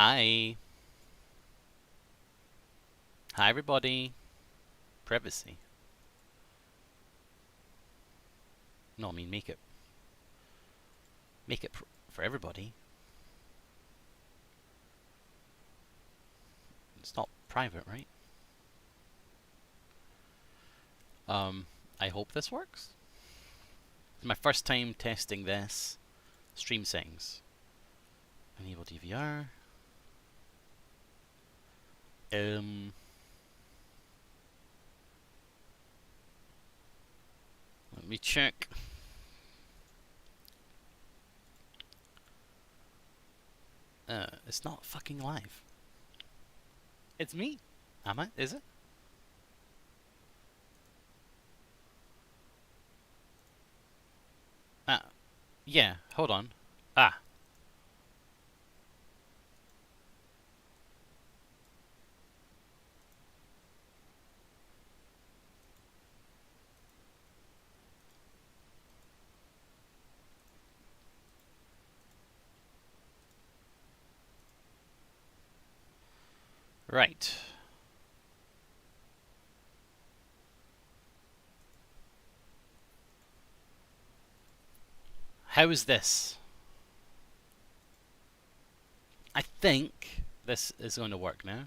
Hi. Hi, everybody. Privacy. No, I mean make it. Make it for everybody. It's not private, right? I hope this works. It's my first time testing this. Stream settings. Enable DVR. Let me check. It's not fucking live. It's me. Am I? Is it? Yeah, hold on. Right. How is this? I think this is going to work now.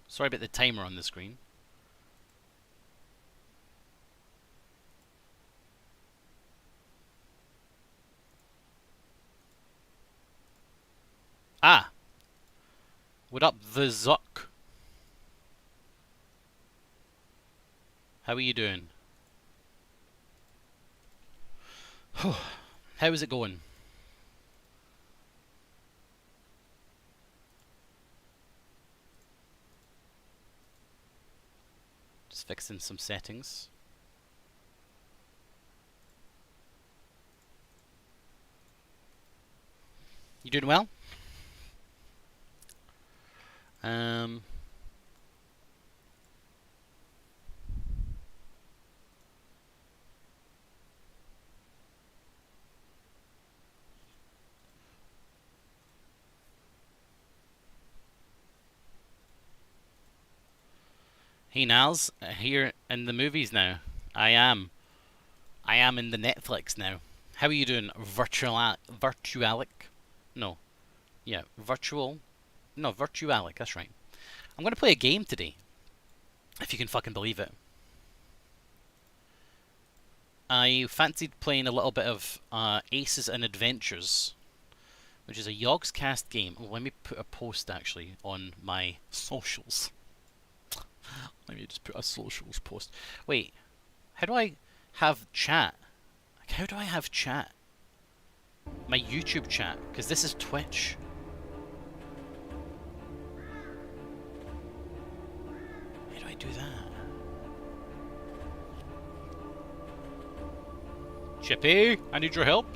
Sorry about the timer on the screen. What up, the Zuck? How are you doing? How is it going? Just fixing some settings. You doing well? Hey Niles, here in the movies now. I am in the Netflix now. How are you doing, virtualic? No. Yeah, virtual. No, virtualic, that's right. I'm gonna play a game today. If you can fucking believe it. I fancied playing a little bit of Aces and Adventures, which is a YOGSCAST game. Let me put a post actually on my socials. Let me just put a socials post. Wait, how do I have chat? Like, how do I have chat? My YouTube chat, because this is Twitch. How do I do that? Chippy, I need your help.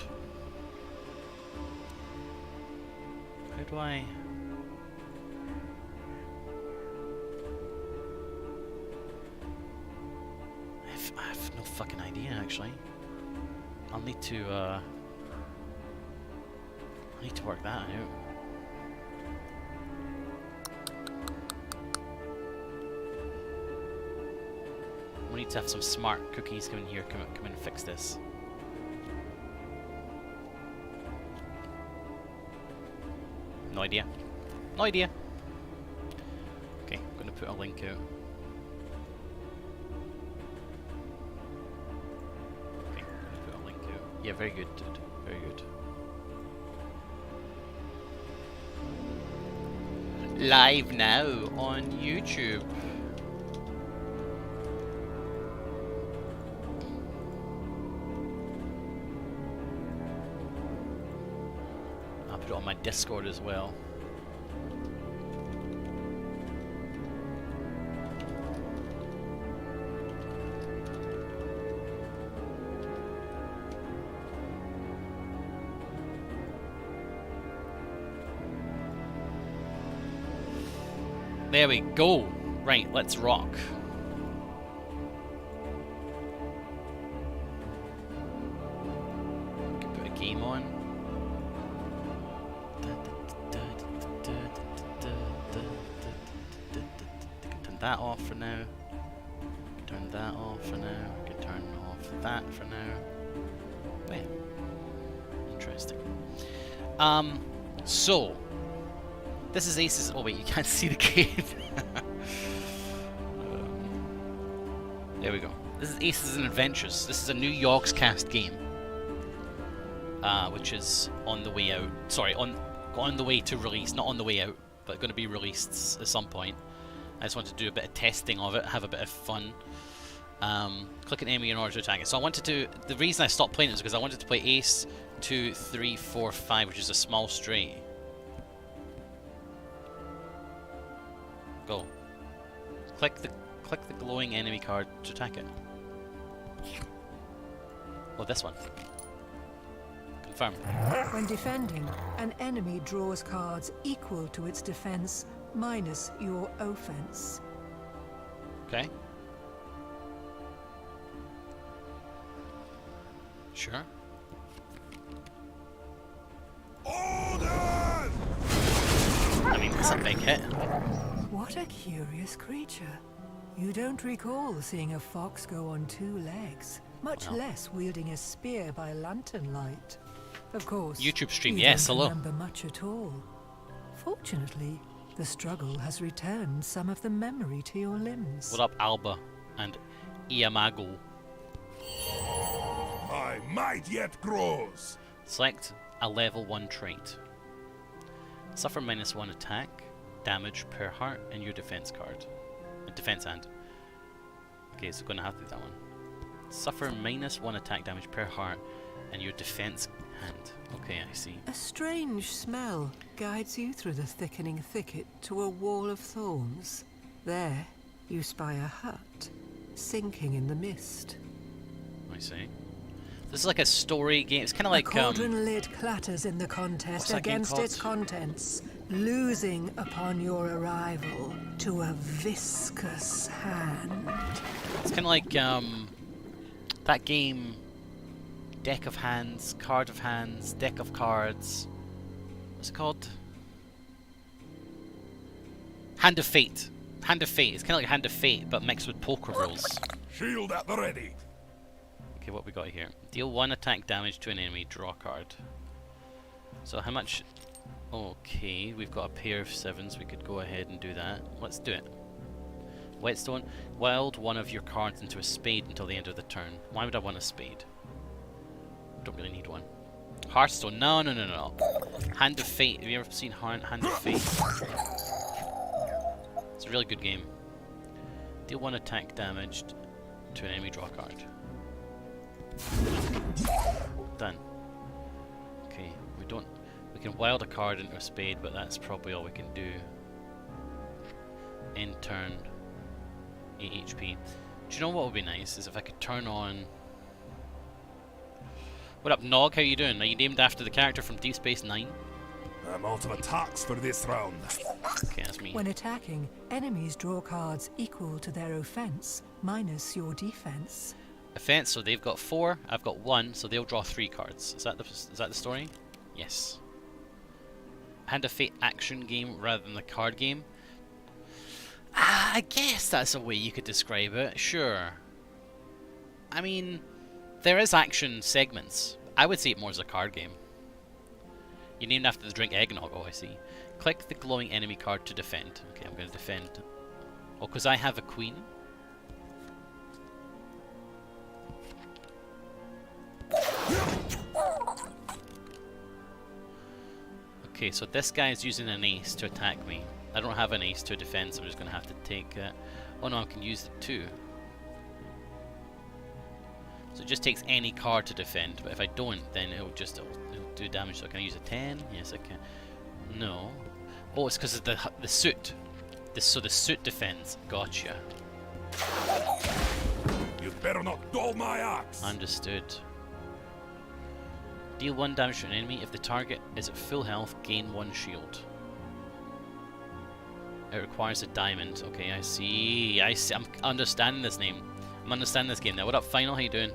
How do I... I have no fucking idea, actually. I'll need to work that out. We need to have some smart cookies come in here, come in and fix this. No idea. No idea. Okay, I'm gonna put a link out. Okay, I'm gonna put a link out. Yeah, very good, dude. Very good. Live now on YouTube. I'll put it on my Discord as well. There we go. Right, let's rock. Can put a game on. Turn that off for now. Turn that off for now. I can turn off that for now. Yeah. Interesting. So this is Aces. Oh wait, you can't see the game. There we go. This is Aces and Adventures. This is a new YOGSCAST game, which is on the way out. Sorry, on the way to release. Not on the way out, but going to be released at some point. I just wanted to do a bit of testing of it, have a bit of fun. Click an enemy in order to attack it. So I wanted to. The reason I stopped playing it is because I wanted to play Ace 2, 3, 4, 5, which is a small straight. Go. Click the glowing enemy card to attack it. Oh, this one. Confirm. When defending, an enemy draws cards equal to its defense minus your offense. Okay. Sure. Order! I mean, it's a big hit. What a curious creature. You don't recall seeing a fox go on 2 legs, much less wielding a spear by lantern light. Of course, YouTube stream, you yes, don't hello. remember much at all. Fortunately, the struggle has returned some of the memory to your limbs. What up, Alba and Iamago? My might yet grows. Select a level 1 trait. Suffer -1 attack, damage per heart, and your defense card. Defense hand. Okay, so going to have to do that one. Suffer -1 attack damage per heart, and your defense hand. Okay, I see. A strange smell guides you through the thickening thicket to a wall of thorns. There, you spy a hut, sinking in the mist. I see. This is like a story game. It's kind of like a cauldron lid clatters in the contest against its contents, losing upon your arrival to a viscous hand. It's kind of like that game, Deck of Hands, Card of Hands, Deck of Cards. What's it called? Hand of Fate. Hand of Fate. It's kind of like Hand of Fate, but mixed with poker rules. Shield at the ready. Okay, what we got here? Deal 1 attack damage to an enemy, draw a card. So how much? Okay, we've got a pair of 7s, we could go ahead and do that. Let's do it. Whetstone, wild one of your cards into a spade until the end of the turn. Why would I want a spade? Don't really need one. Hearthstone, no. Hand of Fate, have you ever seen Hand of Fate? It's a really good game. Deal 1 attack damage to an enemy, draw a card. Done. Okay, we can wild a card into a spade, but that's probably all we can do. End turn, 8 HP. Do you know what would be nice is if I could turn on... What up, Nog? How you doing? Are you named after the character from Deep Space Nine? I'm out of attacks for this round. Okay, that's me. When attacking, enemies draw cards equal to their offense minus your defense. Offense, so they've got 4, I've got 1, so they'll draw 3 cards. Is that the story? Yes. Hand of Fate action game rather than the card game. I guess that's a way you could describe it. Sure. I mean, there is action segments. I would see it more as a card game. You're named after the drink eggnog. Oh, I see. Click the glowing enemy card to defend. Okay, I'm going to defend. Oh, because I have a queen. Okay, so this guy is using an ace to attack me. I don't have an ace to defend, so I'm just going to have to take it. Oh no, I can use it too. So it just takes any card to defend, but if I don't, then it'll do damage. So can I use a 10? Yes, I can. No. Oh, it's because of the suit. So the suit defends. Gotcha. You'd better not dull my axe. Understood. Deal 1 damage to an enemy. If the target is at full health, gain 1 shield. It requires a diamond. Okay, I see. I'm understanding this name. I'm understanding this game now. What up, Final? How you doing?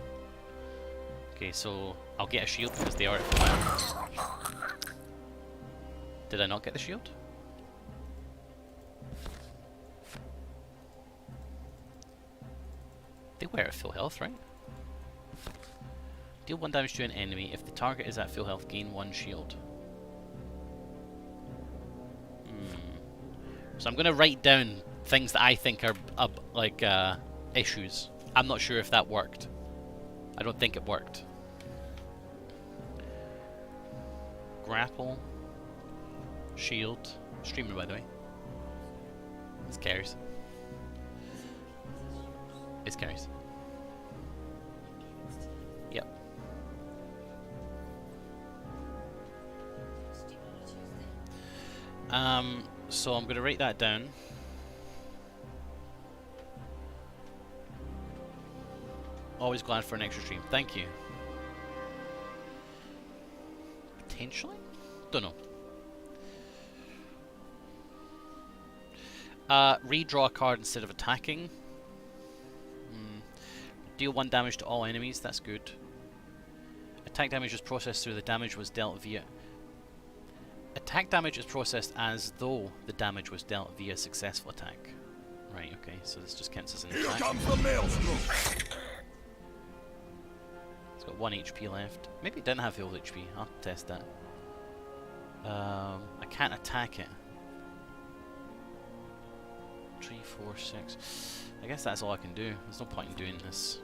Okay, so I'll get a shield because they are at full health. Did I not get the shield? They were at full health, right? Deal 1 damage to an enemy. If the target is at full health, gain 1 shield. So I'm going to write down things that I think are like issues. I'm not sure if that worked. I don't think it worked. Grapple. Shield. Streamer, by the way. This carries. It carries. Yep. So I'm going to write that down. Always glad for an extra stream. Thank you. Potentially? Don't know. Redraw a card instead of attacking. Deal 1 damage to all enemies. That's good. Attack damage is processed through the damage was dealt via... Attack damage is processed as though the damage was dealt via successful attack. Right, okay, so this just counts as an attack. Here comes the maelstrom! It's got 1 HP left. Maybe it didn't have full HP. I'll test that. I can't attack it. 3, 4, 6. I guess that's all I can do. There's no point in doing this.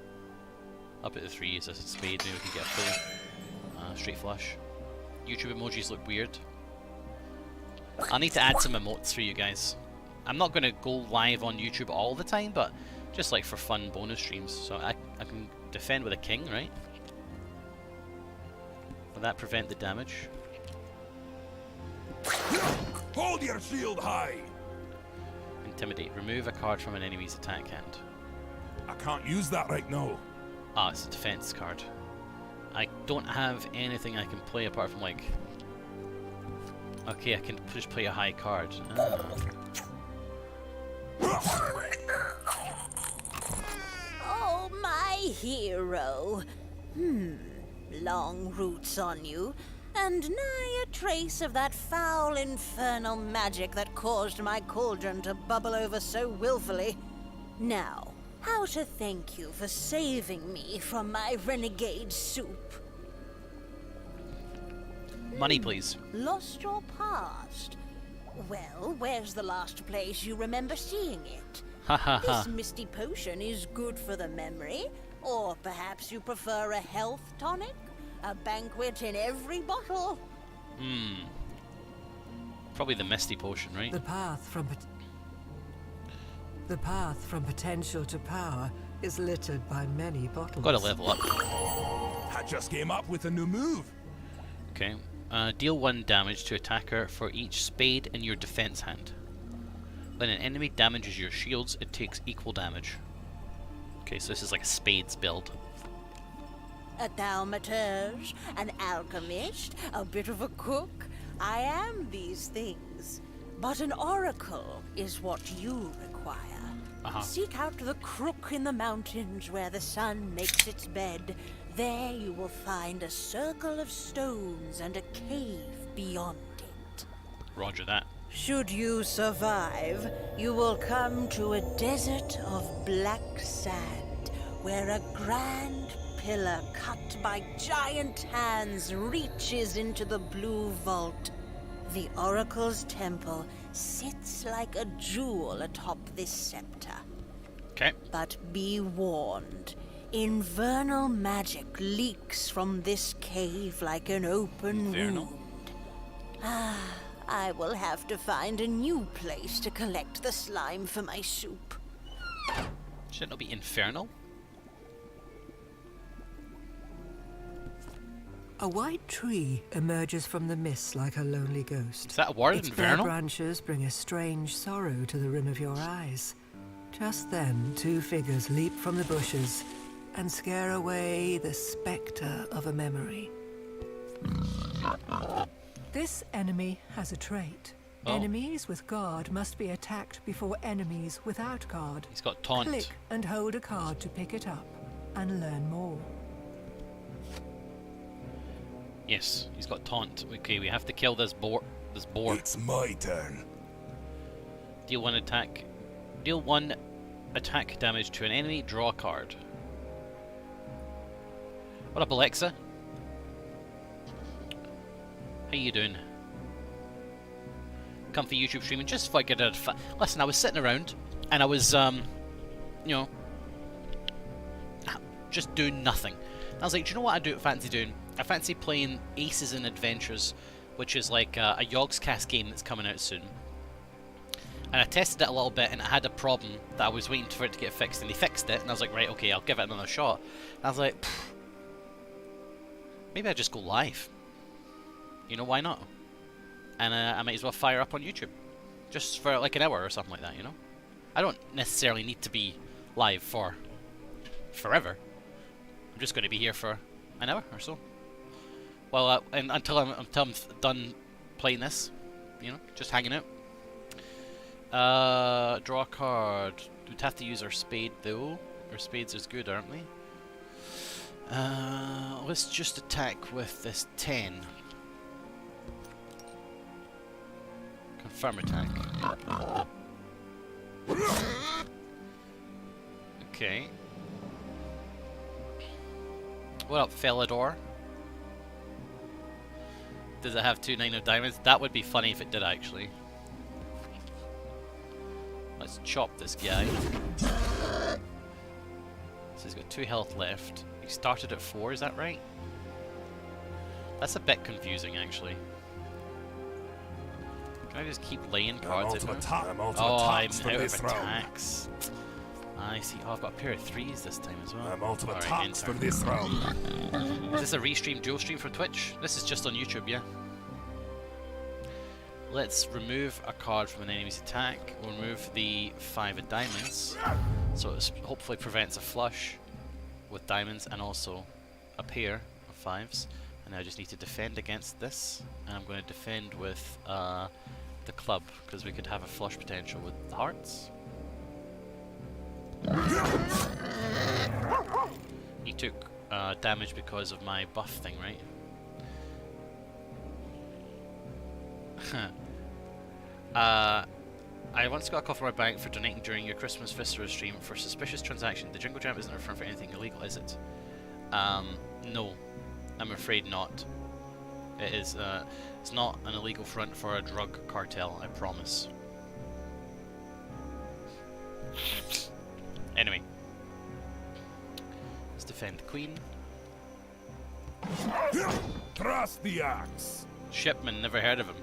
Up at the 3 is a spade. Maybe we can get a full straight flush. YouTube emojis look weird. I need to add some emotes for you guys. I'm not going to go live on YouTube all the time, but just like for fun bonus streams. So I can defend with a king, right? Will that prevent the damage? Hold your shield high! Intimidate. Remove a card from an enemy's attack hand. I can't use that right now. Ah, it's a defense card. I don't have anything I can play apart from like... Okay, I can just play a high card. Oh, my hero. Long roots on you, and nigh a trace of that foul infernal magic that caused my cauldron to bubble over so willfully. Now, how to thank you for saving me from my renegade soup? Money, please. Lost your past? Well, where's the last place you remember seeing it? Ha ha ha. This misty potion is good for the memory, or perhaps you prefer a health tonic? A banquet in every bottle? Probably the misty potion, right? The path from potential to power is littered by many bottles. Gotta level up. I just came up with a new move. Okay. Deal 1 damage to attacker for each spade in your defense hand. When an enemy damages your shields, it takes equal damage. Okay, so this is like a spades build. A thaumaturge, an alchemist, a bit of a cook. I am these things. But an oracle is what you require. Seek out the crook in the mountains where the sun makes its bed. There you will find a circle of stones and a cave beyond it. Roger that. Should you survive, you will come to a desert of black sand, where a grand pillar cut by giant hands reaches into the blue vault. The Oracle's temple sits like a jewel atop this scepter. Okay. But be warned, infernal magic leaks from this cave like an open wound. I will have to find a new place to collect the slime for my soup. Should it not be infernal? A white tree emerges from the mist like a lonely ghost. Is that a word, Its bare infernal? branches bring a strange sorrow to the rim of your eyes. Just then, 2 figures leap from the bushes and scare away the spectre of a memory. This enemy has a trait. Oh. Enemies with guard must be attacked before enemies without guard. He's got taunt. Click and hold a card to pick it up and learn more. Yes, he's got taunt. Okay, we have to kill this boar. It's my turn. Deal one attack. Deal one attack damage to an enemy. Draw a card. What up, Alexa? How you doing? Comfy YouTube streaming. Just figured out. Listen, I was sitting around and I was, you know, just doing nothing. And I was like, do you know what I fancy doing? I fancy playing Aces and Adventures, which is like a YOGSCAST game that's coming out soon. And I tested it a little bit and it had a problem that I was waiting for it to get fixed, and they fixed it, and I was like, right, okay, I'll give it another shot. And I was like, maybe I just go live. You know, why not? And I might as well fire up on YouTube. Just for like an hour or something like that, you know? I don't necessarily need to be live for forever. I'm just going to be here for an hour or so. Well, and until I'm done playing this, you know, just hanging out. Draw a card. We'd have to use our spade though. Our spades is good, aren't they? Let's just attack with this 10. Confirm attack. Okay. What up, Felidor? Does it have 2 9 of diamonds? That would be funny if it did, actually. Let's chop this guy. So he's got 2 health left. He started at 4, is that right? That's a bit confusing, actually. Can I just keep laying cards in there? I'm Oh, I'm out of attacks. I see. Oh, I've got a pair of 3s this time as well. I'm out of Alright, attacks for enter. this round. Is this a restream, dual stream from Twitch? This is just on YouTube, yeah. Let's remove a card from an enemy's attack. We'll remove the 5 of diamonds, so it hopefully prevents a flush with diamonds and also a pair of 5s. And now I just need to defend against this, and I'm going to defend with the club, because we could have a flush potential with hearts. He took damage because of my buff thing, right? I once got a call from my bank for donating during your Christmas Viscera stream for suspicious transaction. The Jingle Jam isn't referring for anything illegal, is it? No, I'm afraid not. It is. It's not an illegal front for a drug cartel, I promise. Anyway, let's defend the queen. Trust the axe. Shipman, never heard of him.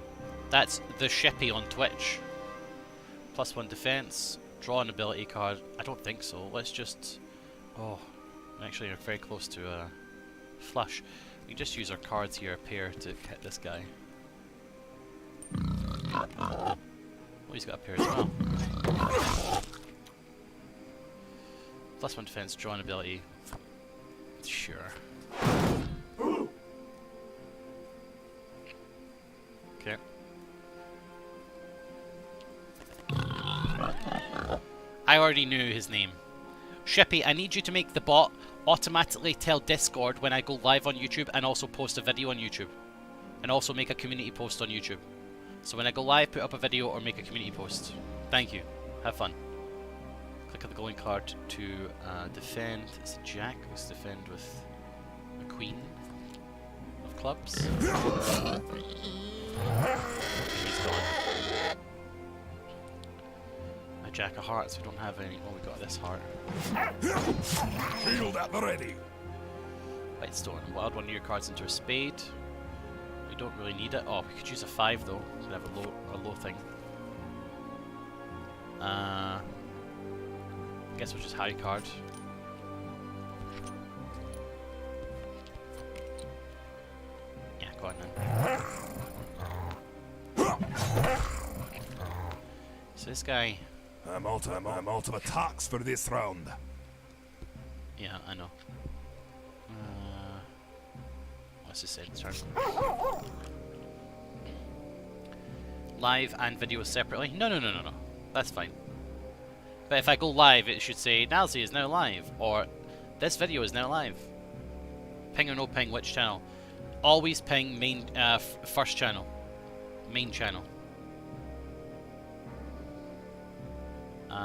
That's the Shippy on Twitch. +1 defense. Draw an ability card. I don't think so. Let's just. Oh, actually, we're very close to a flush. We just use our cards here, a pair, to hit this guy. Oh, he's got a pair as well. +1 defense, draw an ability. Sure. Okay. I already knew his name. Shippy, I need you to make the bot automatically tell Discord when I go live on YouTube and also post a video on YouTube. And also make a community post on YouTube. So when I go live, put up a video or make a community post. Thank you. Have fun. Click on the glowing card to defend. It's a jack. Let's defend with a queen of clubs. He's gone. A jack of hearts. We don't have any. Oh, we got this heart. Shield at the ready. Whitestone. Wild one of your cards into a spade. We don't really need it. Oh, we could use a 5 though. We could have a low thing. I guess we'll just high card. Yeah, go on then. So this guy. I'm out of attacks for this round. Yeah, I know. Let's just say the turn. live and videos separately? No. That's fine. But if I go live, it should say Nilesy is now live, or this video is now live. Ping or no ping, which channel? Always ping main, first channel. Main channel.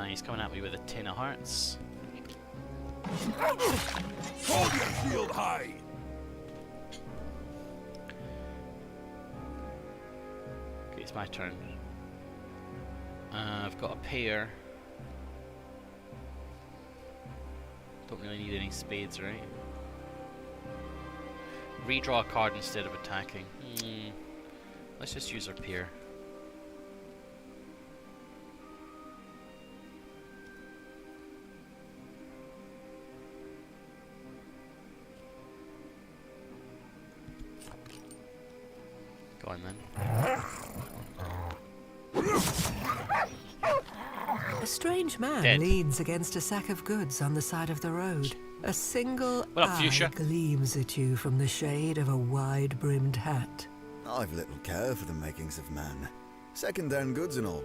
He's coming at me with a 10 of hearts. Hold your shield high. Okay, it's my turn. I've got a pair. Don't really need any spades, right? Redraw a card instead of attacking. Let's just use our pair. Go on then. A strange man Dead. leans against a sack of goods on the side of the road. A single What up, eye Fuchsia? gleams at you from the shade of a wide-brimmed hat. I've little care for the makings of man, second-hand goods and all.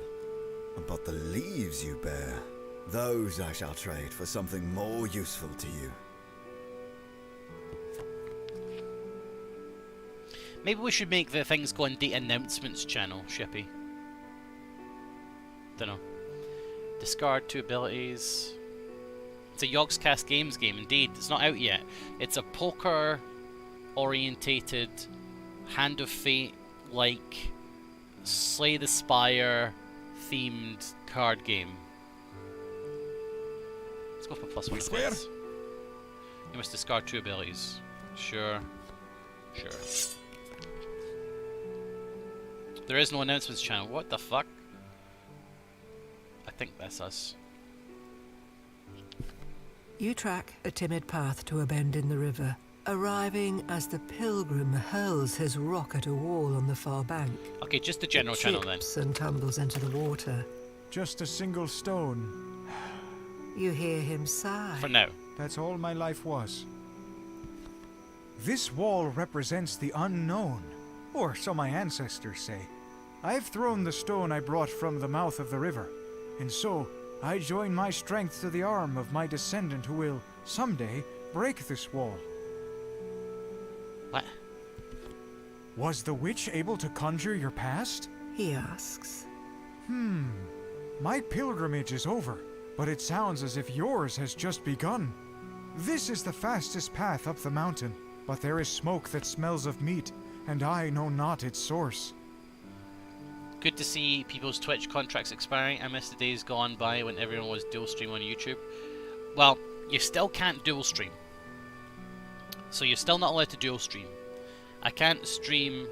But the leaves you bear, those I shall trade for something more useful to you. Maybe we should make the things go on the announcements channel, Shippy. Dunno. Discard 2 abilities. It's a YOGSCAST Games game, indeed. It's not out yet. It's a poker-orientated, Hand of Fate-like, Slay the Spire-themed card game. Let's go for +1 Square. defense. You must discard 2 abilities. Sure. Sure. There is no announcements channel. What the fuck? I think that's us. You track a timid path to a bend in the river, arriving as the pilgrim hurls his rock at a wall on the far bank. Okay, just the general It channel then. chips and tumbles into the water. Just a single stone. You hear him sigh. For now. That's all my life was. This wall represents the unknown, or so my ancestors say. I've thrown the stone I brought from the mouth of the river, and so I join my strength to the arm of my descendant who will, someday, break this wall. What? Was the witch able to conjure your past? He asks. My pilgrimage is over, but it sounds as if yours has just begun. This is the fastest path up the mountain, but there is smoke that smells of meat, and I know not its source. Good to see people's Twitch contracts expiring. I miss the days gone by when everyone was dual stream on YouTube. Well, you still can't dual stream. So you're still not allowed to dual stream. I can't stream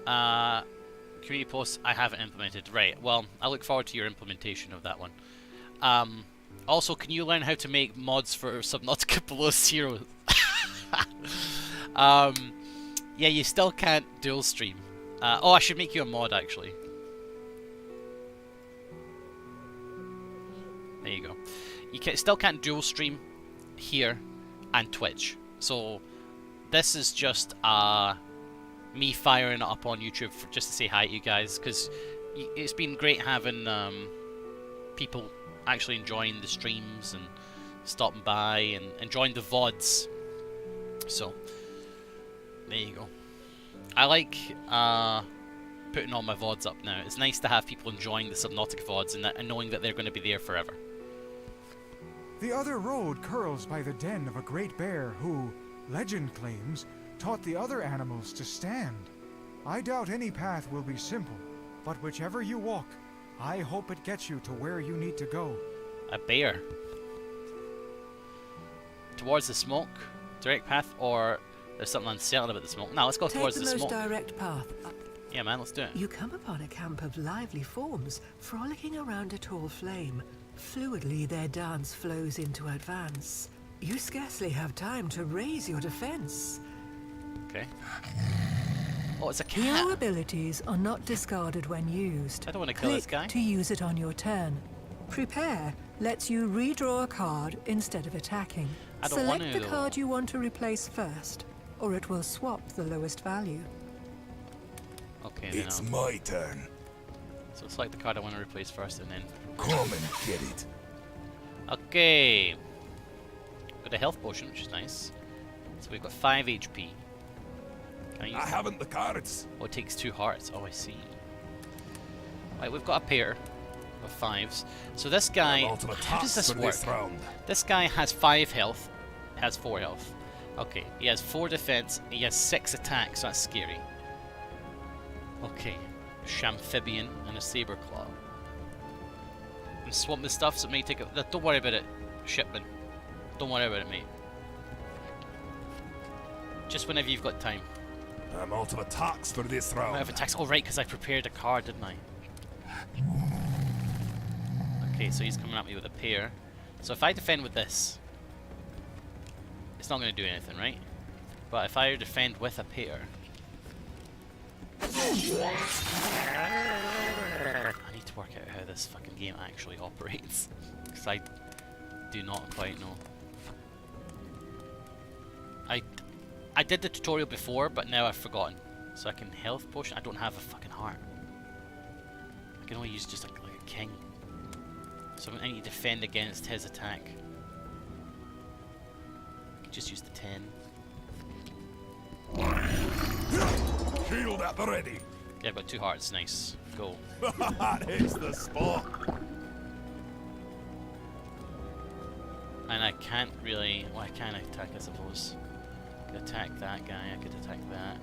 community posts I haven't implemented. Right, well, I look forward to your implementation of that one. Also, can you learn how to make mods for Subnautica Below Zero? Yeah, you still can't dual stream. Oh, I should make you a mod, actually. There you go. You still can't dual stream here and Twitch. So, this is just me firing it up on YouTube just to say hi to you guys, because it's been great having people actually enjoying the streams and stopping by and enjoying the VODs. So, there you go. I like putting all my VODs up now. It's nice to have people enjoying the Subnautica VODs and knowing that they're going to be there forever. The other road curls by the den of a great bear who, legend claims, taught the other animals to stand. I doubt any path will be simple, but whichever you walk, I hope it gets you to where you need to go. A bear. Towards the smoke? Direct path, or there's something uncertain about the smoke? No, let's go Take towards the the most smoke. direct path up. Yeah, man, let's do it. You come upon a camp of lively forms, frolicking around a tall flame. Fluidly, their dance flows into advance. You scarcely have time to raise your defense. Okay. Oh, it's a Your cat. abilities are not discarded when used. I don't want to kill this Click guy. to use it on your turn. Prepare lets you redraw a card instead of attacking. I don't want Select to, the though. card you want to replace first, or it will swap the lowest value. Okay, then It's I'll... my turn. So select the card I want to replace first, and then. Come and get it. Okay. Got a health potion, which is nice. So we've got 5 HP. Can I use I that? haven't the cards. Oh, it takes 2 hearts. Oh, I see. Right, we've got a pair of 5s. So this guy, Ultimate how does tax this for work? this round. This guy has 5 health, has 4 health. Okay, he has 4 defense, he has 6 attack, so that's scary. Okay, Shamphibian and a Saber Claw. And swap the stuff, so it may take a... Don't worry about it, shipman. Don't worry about it, mate. Just whenever you've got time. I'm ultimate tax for this I round. have attacks. Oh, right, because I prepared a card, didn't I? Okay, so he's coming at me with a pair. So if I defend with this, it's not going to do anything, right? But if I defend with a pair... I need to work out how this fucking game actually operates. Because I do not quite know. I did the tutorial before, but now I've forgotten. So I can health potion. I don't have a fucking heart. I can only use just like a king. So I need to defend against his attack. I can just use the 10. Shield at the ready. Yeah, I've got 2 hearts. Nice. Go. That hits the spot. And I can't really... Well, I can attack, I suppose. I could attack that guy. I could attack that.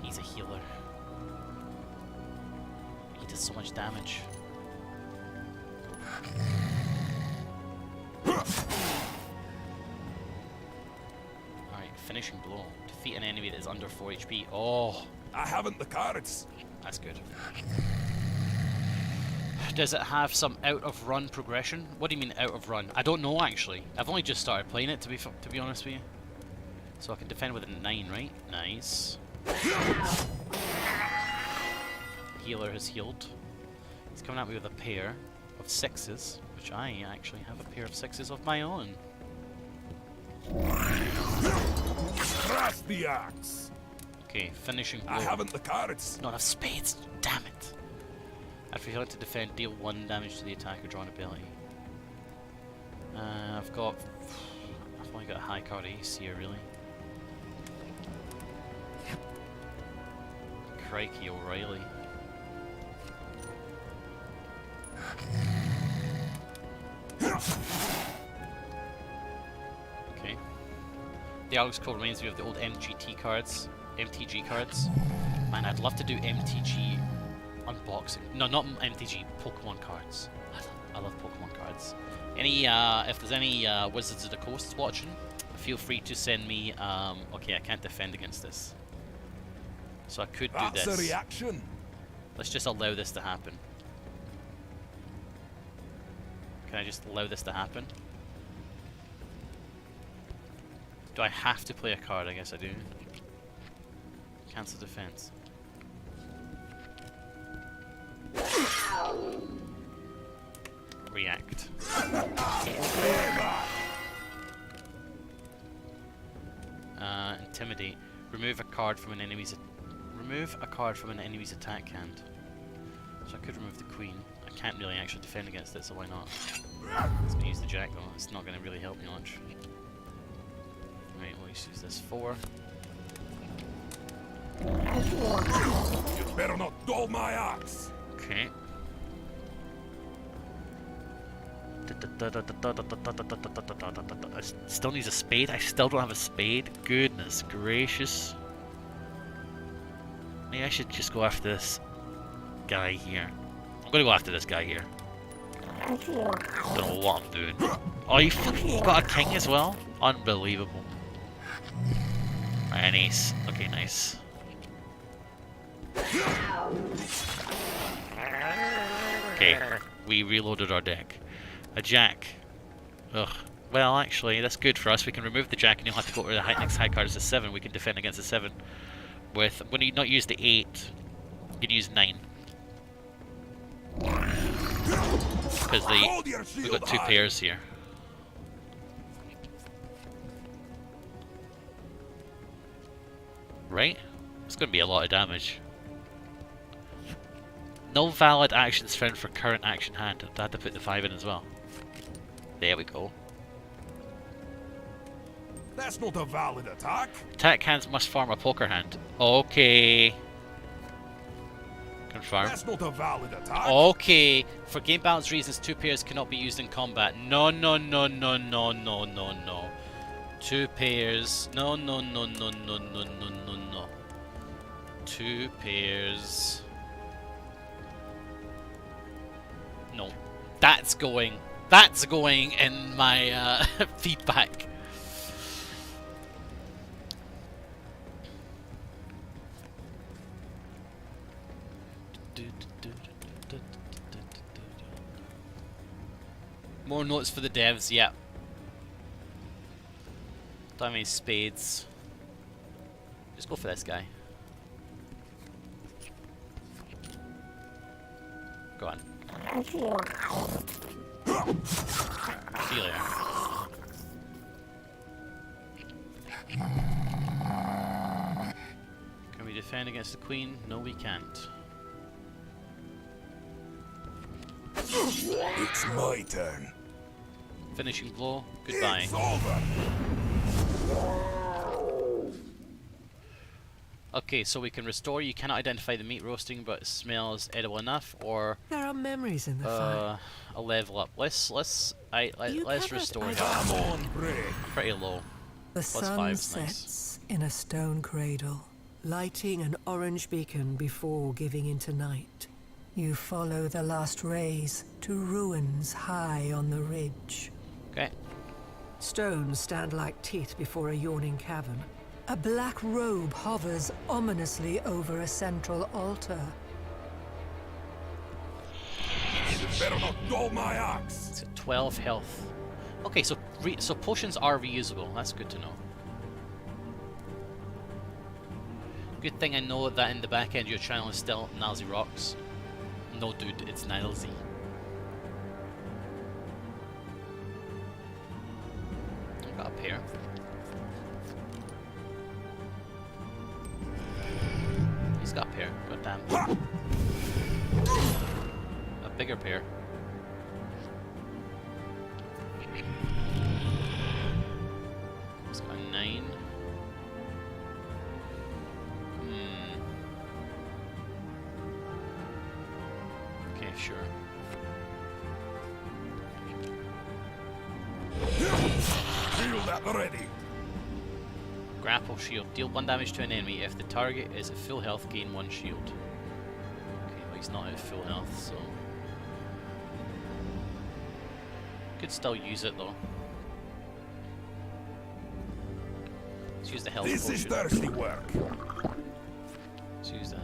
He's a healer. He does so much damage. Alright, finishing blow. Defeat an enemy that is under 4 HP. Oh, I haven't the cards. that's good. Does it have some out of run progression? What do you mean out of run? I don't know actually. I've only just started playing it to be honest with you. So I can defend with a 9, right? Nice. Healer has healed. He's coming at me with a pair of 6s, which I actually have a pair of 6s of my own. Crash the axe. Okay, finishing blow. I haven't the cards. Not enough spades. Damn it. After failing to defend, deal 1 damage to the attacker drawn ability. I've only got a high card ace here, really. Crikey, O'Reilly. Okay. The YOGSCAST reminds me of the old MTG cards. Man, I'd love to do MTG unboxing. No, not MTG, Pokemon cards. I love Pokemon cards. If there's any Wizards of the Coast watching, feel free to send me. Okay, I can't defend against this, so I could do That's this. a reaction. Let's just allow this to happen. Can I just allow this to happen? Do I have to play a card? I guess I do. Cancel defense. React. Intimidate. Remove a card from an enemy's attack hand. So I could remove the queen. I can't really actually defend against it, so why not? Let's use the jack though. It's not going to really help me much. Right, we'll use this 4. You better not dull my axe. Okay. I still need a spade. I still don't have a spade. Goodness gracious. Maybe I should just go after this guy here. I'm gonna go after this guy here. Don't know what I'm doing. Oh, you fucking got a king as well? Unbelievable. Right, an ace. Okay, nice. Okay, we reloaded our deck. A jack. Ugh. Well, actually, that's good for us. We can remove the jack and you'll have to go to the next high card is a 7. We can defend against a 7. With, when you not use the 8, you can use 9. Because we've got 2 pairs here. right? It's going to be a lot of damage. No valid actions found for current action hand. I had to put the 5 in as well. There we go. That's not a valid attack. Attack hands must form a poker hand. Okay. Confirm. That's not a valid attack. Okay. For game balance reasons, 2 pairs cannot be used in combat. No, no, no, no, no, no, no, no. 2 pairs. No, no, no, no, no, no, no, no, no. 2 pairs. No. That's going in my feedback. More notes for the devs, yeah. Don't have any spades. Just go for this guy. Go on. See you later. Can we defend against the queen? No, we can't. It's my turn. Finishing blow. Goodbye. It's over. Okay, so we can restore. You cannot identify the meat roasting, but it smells edible enough. Or There are memories in the fire. a level up. Let's You cannot restore identify- that. Come on, break. Pretty low. The +5 sun is nice. sets in a stone cradle, lighting an orange beacon before giving into night. You follow the last rays to ruins high on the ridge. Okay. Stones stand like teeth before a yawning cavern. A black robe hovers ominously over a central altar. You better not dull my axe. It's got 12 health. Okay, so so potions are reusable. That's good to know. Good thing I know that in the back end your channel is still Nilesy Rocks. No, dude, it's Nilesy. I've got a pair. He's got a pair. God damn. A bigger pair. He's got a 9. Okay, sure. Feel that ready. Grapple shield. Deal 1 damage to an enemy. If the target is at full health, gain 1 shield. Okay, well he's not at full health, so... Could still use it though. Let's use the health This is potion. thirsty work. Let's use that.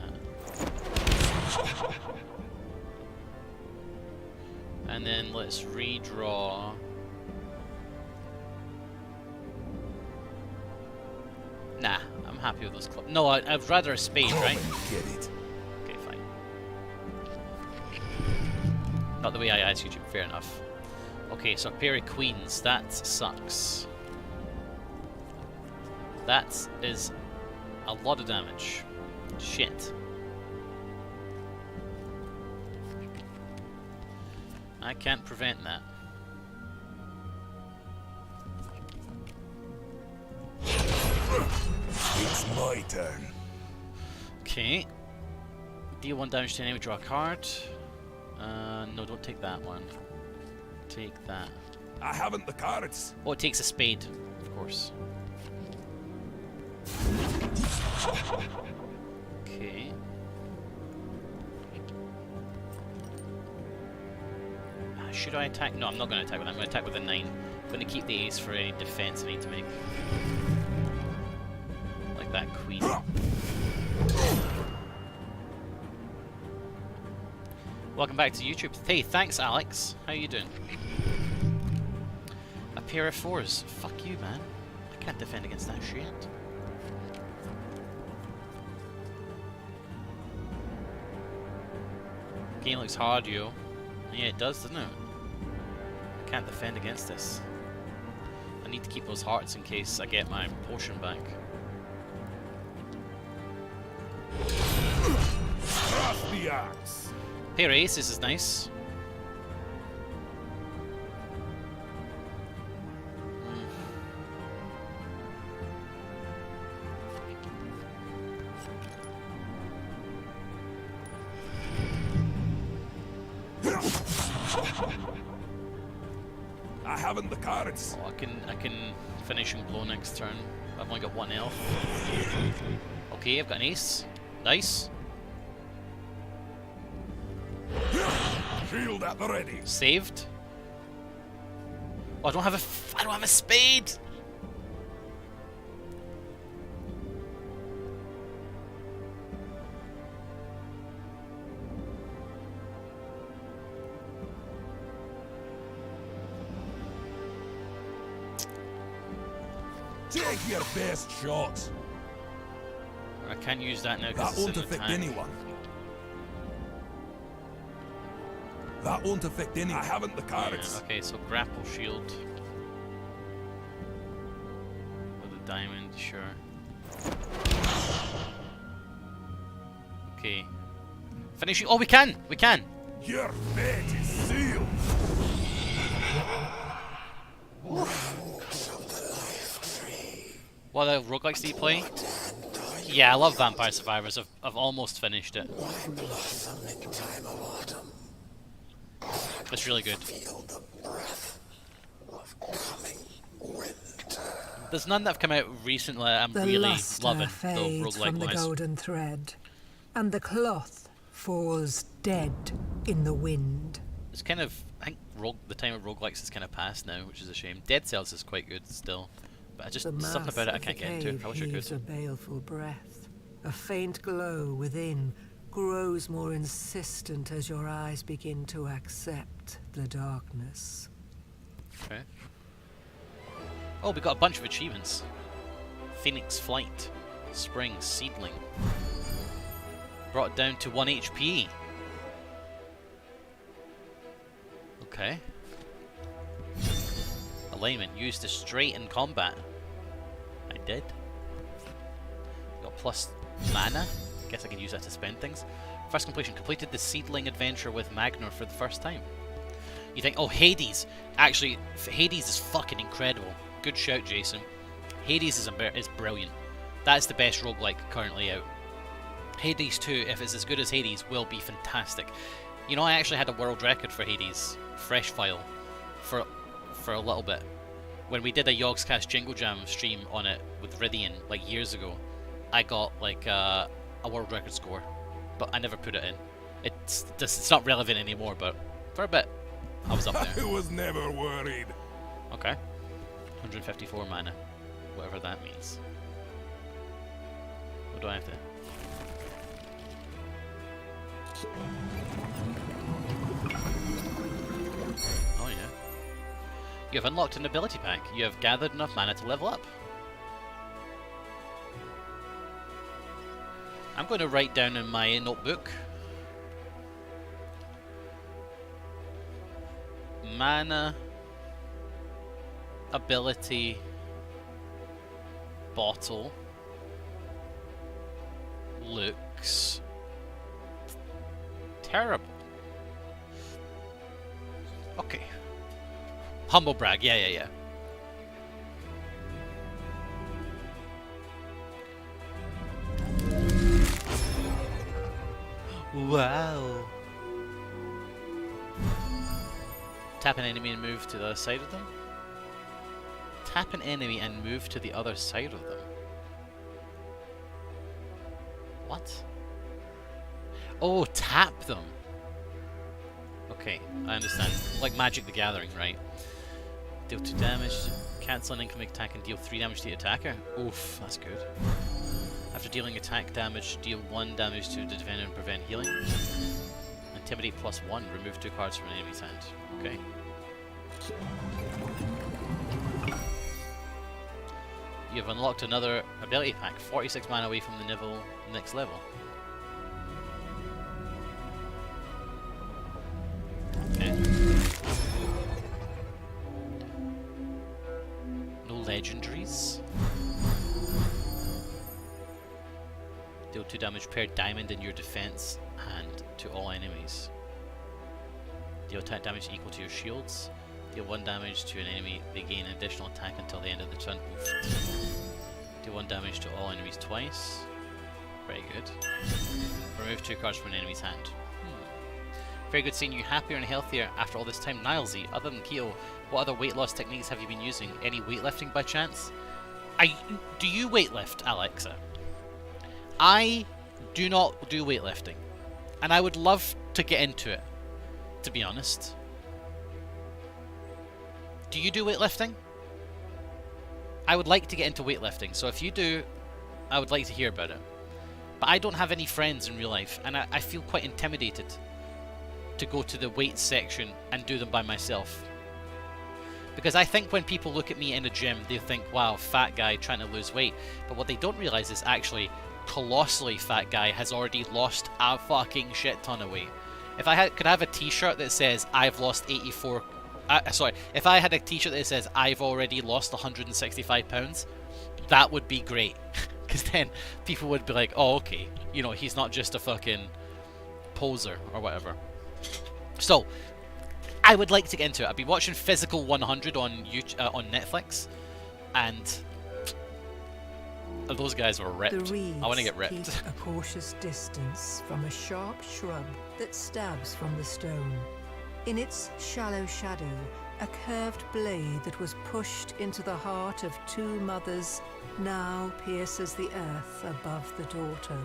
And then let's redraw. Nah, I'm happy with those clubs. No, I'd rather a spade, Come right? and get it. Okay, fine. Not the way I asked YouTube, fair enough. Okay, so a pair of queens, that sucks. That is a lot of damage. Shit. I can't prevent that. It's my turn. Okay. Deal 1 damage to an enemy, draw a card. No, don't take that one. Take that. I haven't the cards. Oh, it takes a spade, of course. Okay. Should I attack? No, I'm not going to attack with that. I'm going to attack with a 9. I'm going to keep the ace for any defense I need to make. Like that queen. Welcome back to YouTube. Hey, thanks, Alex. How you doing? A pair of 4s. Fuck you, man. I can't defend against that shit. Game looks hard, yo. Yeah, it does, doesn't it? I can't defend against this. I need to keep those hearts in case I get my potion back. the axe. Pair of aces is nice. I haven't the cards. Oh, I can finishing blow next turn. I've only got one elf. Okay, I've got an ace. Nice. Shield at the ready. Saved. Oh, I don't have a spade. Take your best shot. I can't use that now That because won't it's an affect attack. anyone. That won't affect anyone. I haven't the cards. Yeah, okay, so grapple shield. With a diamond, sure. Okay. Finish you. Oh, we can! We can! Your fate is sealed. What other roguelikes do you play? Yeah, I love Vampire Survivors. I've almost finished it. It's really good. There's none that have come out recently I'm The really luster loving, though, fades from the roguelike-wise. golden thread, and the cloth falls dead in the wind. It's kind of, I think the time of roguelikes is kind of past now, which is a shame. Dead Cells is quite good still, but I just, The something mass about it I of can't the get into. cave I wish I heaves a could. baleful breath. A faint glow within grows more insistent as your eyes begin to accept the darkness. Okay. Oh, we got a bunch of achievements. Phoenix Flight. Spring Seedling. Brought it down to 1 HP. Okay. Alignment. Used to straight in combat. I did. Got plus mana. Guess I can use that to spend things. First completion. Completed the Seedling adventure with Magnor for the first time. You think, oh, Hades. Actually, Hades is fucking incredible. Good shout, Jason. Hades is brilliant. That's the best roguelike currently out. Hades 2, if it's as good as Hades, will be fantastic. You know, I actually had a world record for Hades, fresh file, for a little bit. When we did a YOGSCAST Jingle Jam stream on it with Rydian, like years ago, I got like a world record score, but I never put it in. It's not relevant anymore, but for a bit, I was up there. I was never worried. Okay. 154 mana. Whatever that means. What do I have to... Oh yeah. You have unlocked an ability pack. You have gathered enough mana to level up. I'm going to write down in my notebook. Mana... ability bottle looks terrible. Okay. Humble brag, yeah. Wow. Tap an enemy and move to the other side of them. Tap an enemy and move to the other side of them. What? Oh, tap them. Okay, I understand. Like Magic the Gathering, right? Deal 2 damage, cancel an incoming attack and deal 3 damage to the attacker. Oof, that's good. After dealing attack damage, deal 1 damage to the defender and prevent healing. Intimidate +1, remove 2 cards from an enemy's hand. Okay. You have unlocked another ability pack, 46 mana away from the next level. Okay. No legendaries. Deal 2 damage per diamond in your defense and to all enemies. Deal attack damage equal to your shields. Deal 1 damage to an enemy, they gain an additional attack until the end of the turn. Oof. Deal 1 damage to all enemies twice. Very good. Remove 2 cards from an enemy's hand. Very good seeing you happier and healthier after all this time. Nilesy, other than keto, what other weight loss techniques have you been using? Any weightlifting by chance? Do you weightlift, Alexa? I do not do weightlifting. And I would love to get into it, to be honest. Do you do weightlifting? I would like to get into weightlifting, so if you do, I would like to hear about it. But I don't have any friends in real life, and I feel quite intimidated to go to the weights section and do them by myself. Because I think when people look at me in a gym, they think, wow, fat guy trying to lose weight. But what they don't realise is actually, colossally fat guy has already lost a fucking shit ton of weight. If I could have a t-shirt that says, I've lost 84... if I had a t-shirt that says, I've already lost 165 pounds, that would be great. Because then people would be like, oh, okay, you know, he's not just a fucking poser or whatever. So, I would like to get into it. I've been watching Physical 100 on YouTube, on Netflix, and those guys were ripped. The reeds I want to get ripped. keep a cautious distance from a sharp shrub that stabs from the stone. In its shallow shadow, a curved blade that was pushed into the heart of 2 mothers now pierces the earth above the daughter.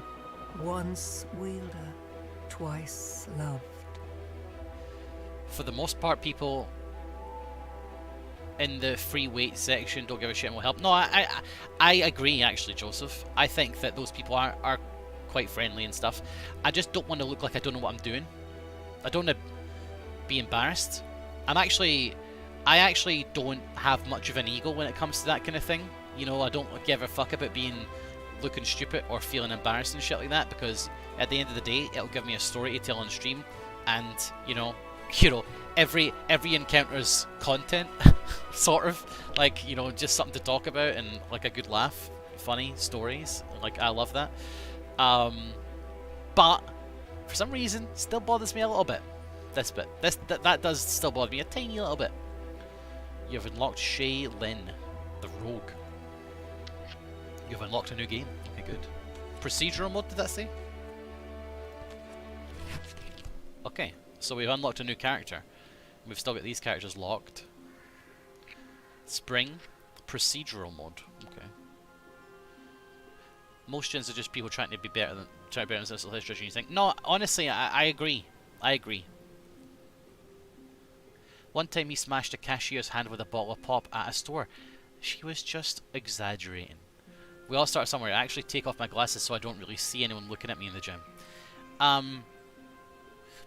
Once wielder, twice loved. For the most part, people in the free weight section don't give a shit and will help. No, I agree, actually, Joseph. I think that those people are quite friendly and stuff. I just don't want to look like I don't know what I'm doing. I don't want to be embarrassed. I actually don't have much of an ego when it comes to that kind of thing. You know, I don't give a fuck about looking stupid or feeling embarrassed and shit like that, because at the end of the day, it'll give me a story to tell on stream, and you know, every encounter's content, sort of, like, you know, just something to talk about and like a good laugh, funny stories. Like, I love that. But for some reason, still bothers me a little bit. This bit, that does still bother me a tiny little bit. You've unlocked Shay Lin, the rogue. You've unlocked a new game. Okay, good. Procedural mode, did that say? Okay, so we've unlocked a new character. We've still got these characters locked. Spring, procedural mode. Okay. Most gens are just people trying to be better than themselves. And you think, no, honestly, I agree. I agree. One time he smashed a cashier's hand with a bottle of pop at a store. She was just exaggerating. We all start somewhere. I actually take off my glasses so I don't really see anyone looking at me in the gym.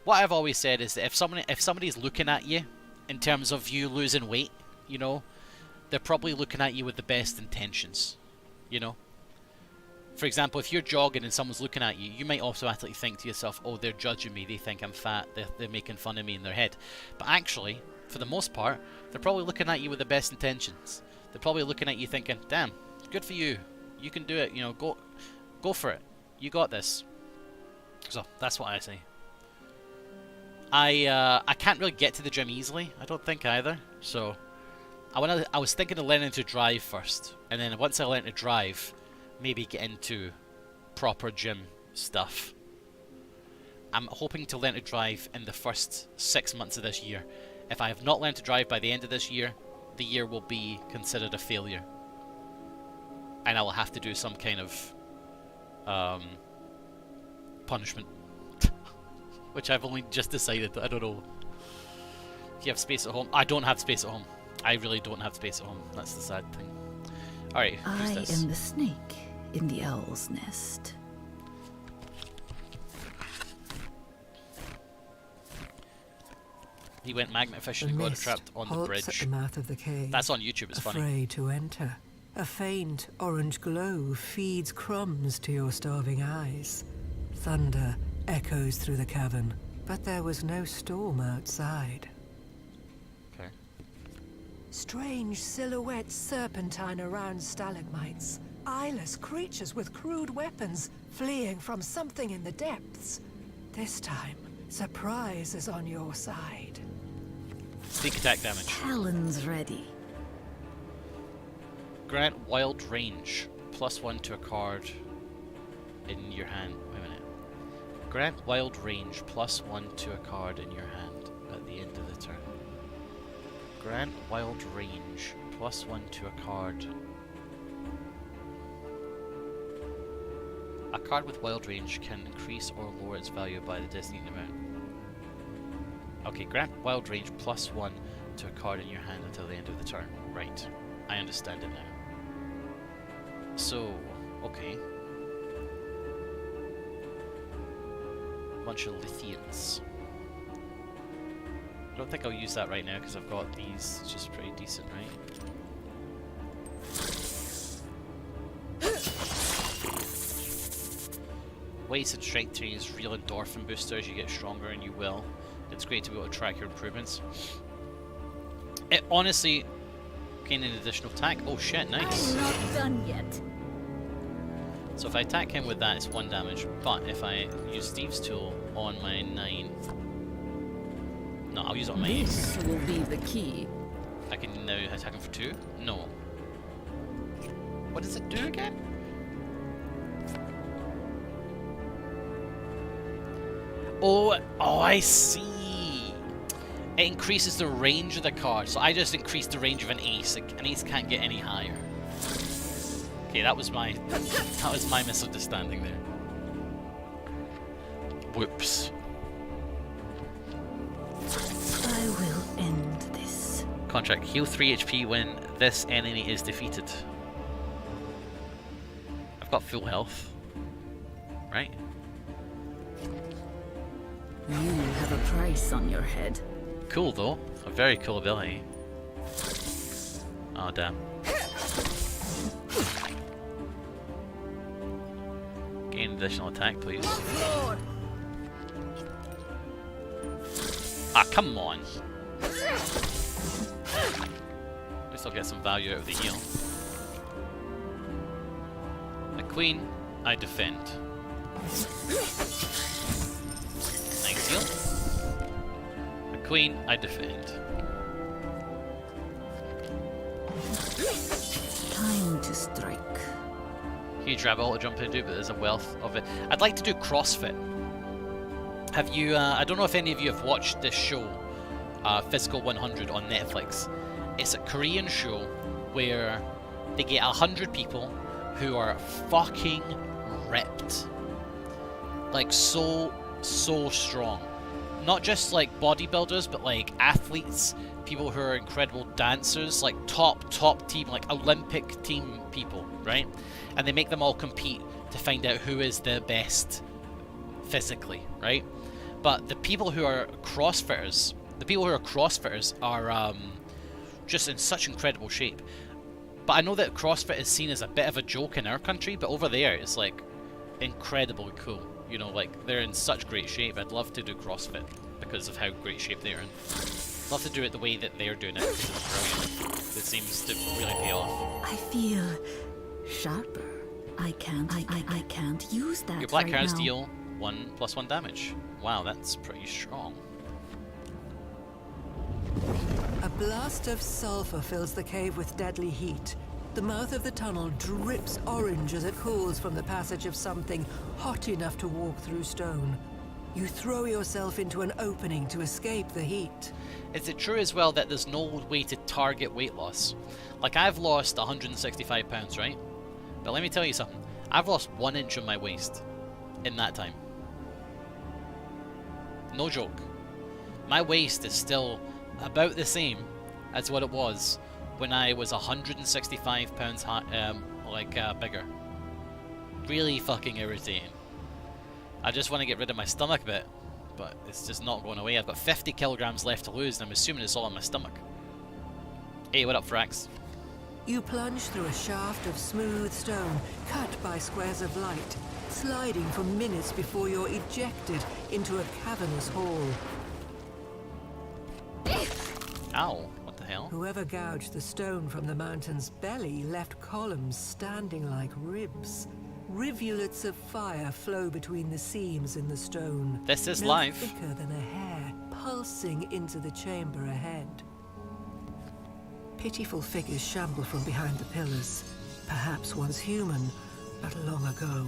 What I've always said is that if somebody's looking at you in terms of you losing weight, you know, they're probably looking at you with the best intentions, you know. For example, if you're jogging and someone's looking at you, you might automatically think to yourself, oh, they're judging me, they think I'm fat, they're making fun of me in their head. But actually, for the most part, they're probably looking at you with the best intentions. They're probably looking at you thinking, damn, good for you, you can do it, you know, go for it, you got this. So, that's what I say. I can't really get to the gym easily, I don't think either, so I was thinking of learning to drive first, and then once I learn to drive, maybe get into proper gym stuff. I'm hoping to learn to drive in the first 6 months of this year. If I have not learned to drive by the end of this year, the year will be considered a failure. And I will have to do some kind of punishment. Which I've only just decided, I don't know. If you have space at home. I don't have space at home. I really don't have space at home. That's the sad thing. Alright, who's I this? am the snake in the owl's nest. He went magnet fishing and got trapped on the bridge. At the mouth of the cave, That's on YouTube, it's funny. afraid to enter. A faint orange glow feeds crumbs to your starving eyes. Thunder echoes through the cavern, but there was no storm outside. Okay. Strange silhouettes serpentine around stalagmites. Eyeless creatures with crude weapons fleeing from something in the depths. This time, surprise is on your side. Sneak attack damage. Talons ready. Grant wild range. +1 to a card in your hand. Wait a minute. Grant wild range. +1 to a card in your hand at the end of the turn. Grant wild range. +1 to a card. A card with wild range can increase or lower its value by the designated amount. Okay, grant wild range +1 to a card in your hand until the end of the turn. Right. I understand it now. So, okay. Bunch of Lithians. I don't think I'll use that right now because I've got these, which is pretty decent, right? Wasted strength training is real endorphin booster. As you get stronger, and you will. It's great to be able to track your improvements. It honestly gain an additional attack. Oh shit, nice. I'm not done yet. So if I attack him with that, it's 1 damage. But if I use Steve's tool on my 9, no, I'll use it on my 8. This will be the key. I can now attack him for 2. No. What does it do again? Oh, I see. It increases the range of the card. So I just increased the range of an ace. An ace can't get any higher. Okay, that was my misunderstanding there. Whoops. I will end this. Contract. Heal 3 HP when this enemy is defeated. I've got full health. Right? You have a price on your head. Cool though. A very cool ability. Oh damn. Gain additional attack, please. Ah, come on. At least I'll get some value out of the heal. The queen, I defend. Nice heal. The queen, I defend. Time to strike. Huge rabbit hole to jump into, but there's a wealth of it. I'd like to do CrossFit. Have you, I don't know if any of you have watched this show, Physical 100 on Netflix. It's a Korean show where they get 100 people who are fucking ripped. Like so strong. Not just like bodybuilders, but like athletes, people who are incredible dancers, like top team, like Olympic team people, right? And they make them all compete to find out who is the best physically, right? But the people who are CrossFitters, are just in such incredible shape. But I know that CrossFit is seen as a bit of a joke in our country, but over there it's like incredibly cool. You know, like they're in such great shape. I'd love to do CrossFit because of how great shape they're in. Love to do it the way that they're doing it because it's brilliant. It seems to really pay off. I feel sharper. I can't use that. Your black right cards now. deal 1+1 damage. Wow, that's pretty strong. A blast of sulfur fills the cave with deadly heat. The mouth of the tunnel drips orange as it cools from the passage of something hot enough to walk through stone. You throw yourself into an opening to escape the heat. Is it true as well that there's no way to target weight loss? Like, I've lost 165 pounds, right? But let me tell you something. I've lost 1 inch of my waist in that time. No joke. My waist is still about the same as what it was when I was 165 pounds bigger. Really fucking irritating. I just want to get rid of my stomach a bit, but it's just not going away. I've got 50 kilograms left to lose, and I'm assuming it's all in my stomach. Hey, what up, Frax? You plunge through a shaft of smooth stone, cut by squares of light, sliding for minutes before you're ejected into a cavernous hall. Ow, what the hell? Whoever gouged the stone from the mountain's belly left columns standing like ribs. Rivulets of fire flow between the seams in the stone. This is no life. thicker than a hair, pulsing into the chamber ahead. Pitiful figures shamble from behind the pillars. Perhaps once human, but long ago.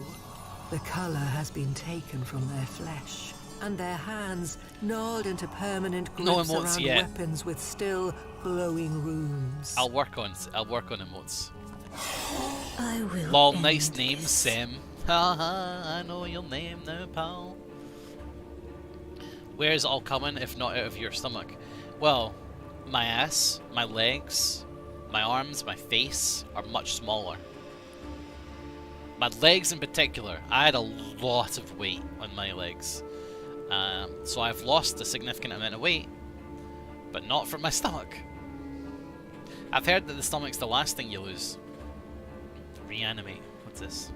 The color has been taken from their flesh, and their hands gnawed into permanent grips emotes around yet. weapons with still glowing runes. I'll work on emotes. I will. Lol, end nice name, this. Sam. Haha, I know your name now, pal. Where is it all coming if not out of your stomach? Well, my ass, my legs, my arms, my face are much smaller. My legs in particular, I had a lot of weight on my legs. So I've lost a significant amount of weight, but not from my stomach. I've heard that the stomach's the last thing you lose. Reanimate. What's this?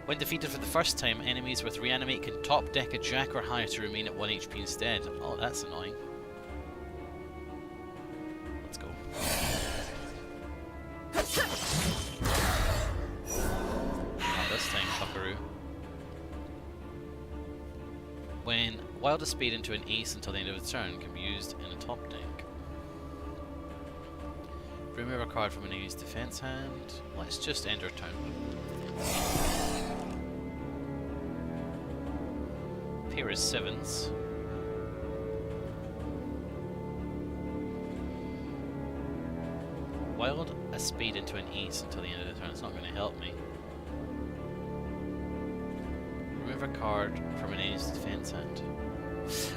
When defeated for the first time, enemies with reanimate can top deck a jack or higher to remain at 1 HP instead. Oh, that's annoying. Let's go. Not this time, fuckaroo. When wild a speed into an ace until the end of the turn, can be used in a top deck. Remove a card from an enemy's defense hand. Let's just end our turn. Here is sevens. Wild a speed into an ace until the end of the turn. It's not going to help me. Remove a card from an enemy's defense hand.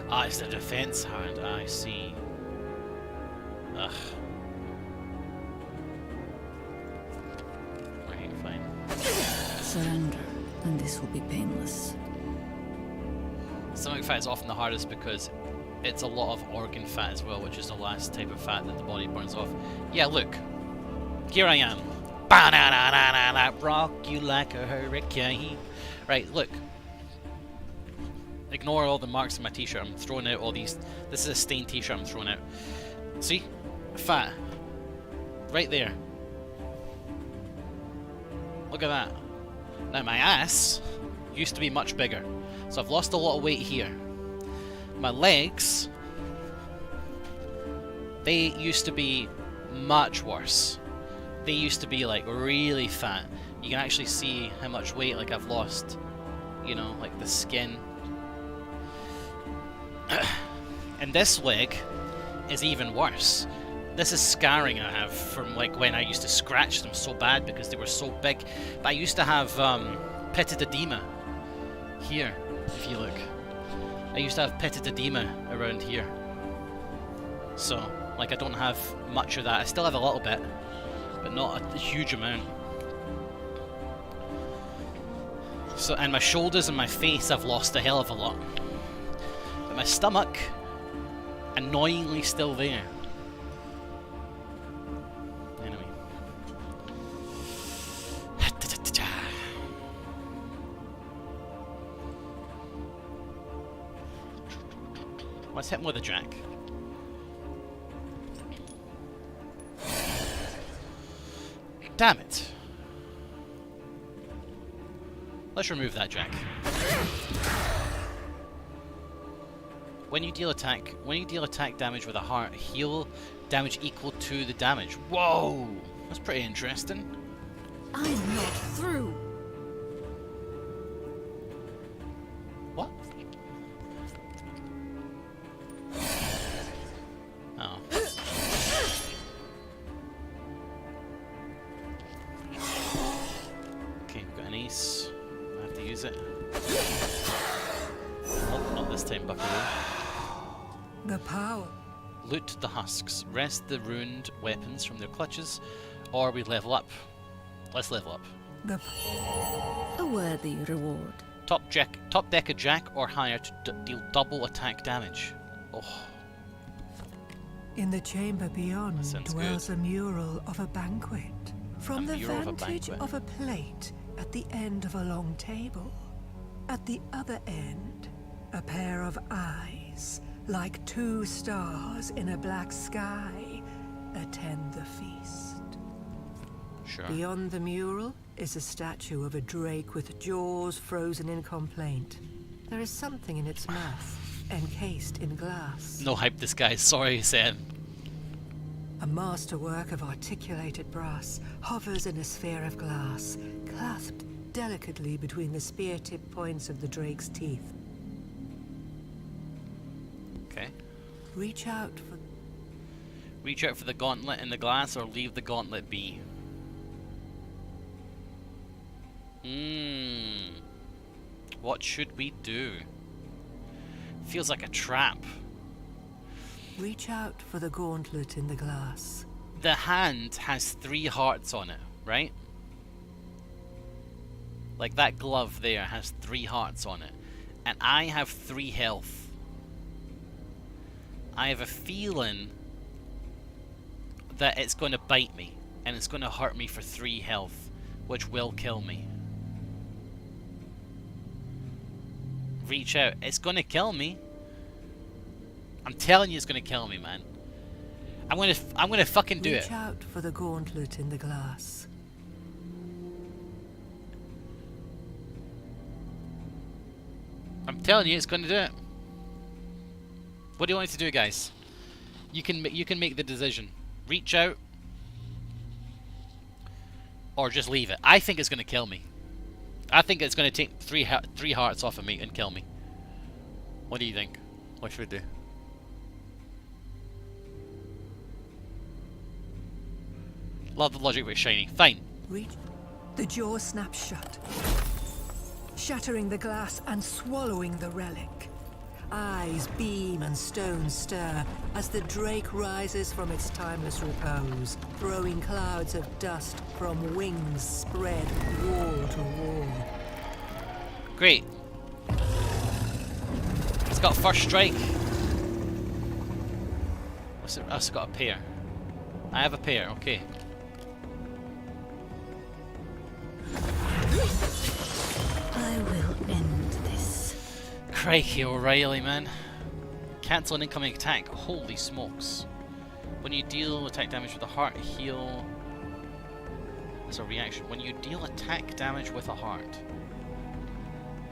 Ah, it's the defense hand. I see. Ugh. Okay, fine. Surrender, and this will be painless. Stomach fat is often the hardest because it's a lot of organ fat as well, which is the last type of fat that the body burns off. Yeah, look. Here I am. Ba-na-na-na-na-na, rock you like a hurricane. Right, look. Ignore all the marks on my t-shirt. I'm throwing out all these. This is a stained t-shirt I'm throwing out. See? Fat. Right there. Look at that. Now my ass used to be much bigger. So I've lost a lot of weight here. My legs, they used to be much worse. They used to be like really fat. You can actually see how much weight like I've lost. You know, like the skin. And this leg is even worse. This is scarring I have from like when I used to scratch them so bad because they were so big. But I used to have pitted edema here, if you look. I used to have pitted edema around here. So, like I don't have much of that. I still have a little bit, but not a huge amount. So, and my shoulders and my face I've lost a hell of a lot. But my stomach, annoyingly still there. Anyway. Let's hit him with a jack. Damn it. Let's remove that jack. When you deal attack damage with a heart, heal damage equal to the damage. Whoa! That's pretty interesting. I'm not through. What? Oh. Okay, we've got an ace. I have to use it. Oh, not this time, buckaroo. The power. Loot the husks. Wrest the ruined weapons from their clutches, or we level up. Let's level up. The A worthy reward. Top deck a jack or higher to deal double attack damage. Oh, In the chamber beyond sounds dwells good. a mural of a banquet. From the mural of a vantage banquet. of a plate at the end of a long table. At the other end, a pair of eyes, like two stars in a black sky, attend the feast. Sure. Beyond the mural is a statue of a drake with jaws frozen in complaint. There is something in its mouth, encased in glass. No hype this guy, sorry Sam. A masterwork of articulated brass hovers in a sphere of glass, clasped delicately between the spear-tip points of the drake's teeth. Okay. Reach out for the gauntlet in the glass or leave the gauntlet be. What should we do? Feels like a trap. Reach out for the gauntlet in the glass. The hand has 3 hearts on it, right? Like that glove there has 3 hearts on it. And I have 3 health. I have a feeling that it's going to bite me. And it's going to hurt me for 3 health. Which will kill me. Reach out. It's going to kill me. I'm telling you it's going to kill me, man. I'm gonna fucking do it. Reach out for the gauntlet in the glass. I'm telling you, it's going to do it. What do you want it to do, guys? You can make the decision. Reach out, or just leave it. I think it's going to kill me. I think it's going to take 3 hearts off of me and kill me. What do you think? What should we do? Love the logic, but it's shiny. Fine. Reach. The jaw snaps shut, shattering the glass and swallowing the relic. Eyes beam and stones stir as the drake rises from its timeless repose, throwing clouds of dust from wings spread wall to wall. Great. It's got first strike. What's it? Oh, it's got a pair. I have a pair, okay. I will end this. Crikey O'Reilly, man. Cancel an incoming attack. Holy smokes. When you deal attack damage with a heart, heal... As a reaction. When you deal attack damage with a heart,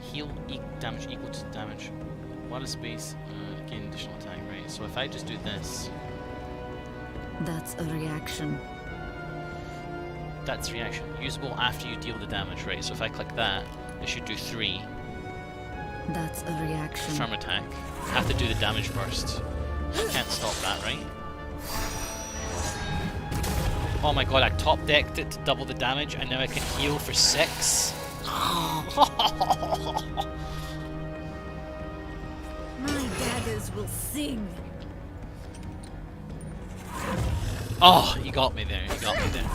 heal damage equal to damage. What a space. Gain additional attack, right? So if I just do this... That's a reaction. That's reaction. Usable after you deal the damage, right? So if I click that, it should do 3. That's a reaction. Confirm attack. Have to do the damage first. Can't stop that, right? Oh my god, I top decked it to double the damage and now I can heal for 6. My daggers will sing. Oh, you got me there. You got me there.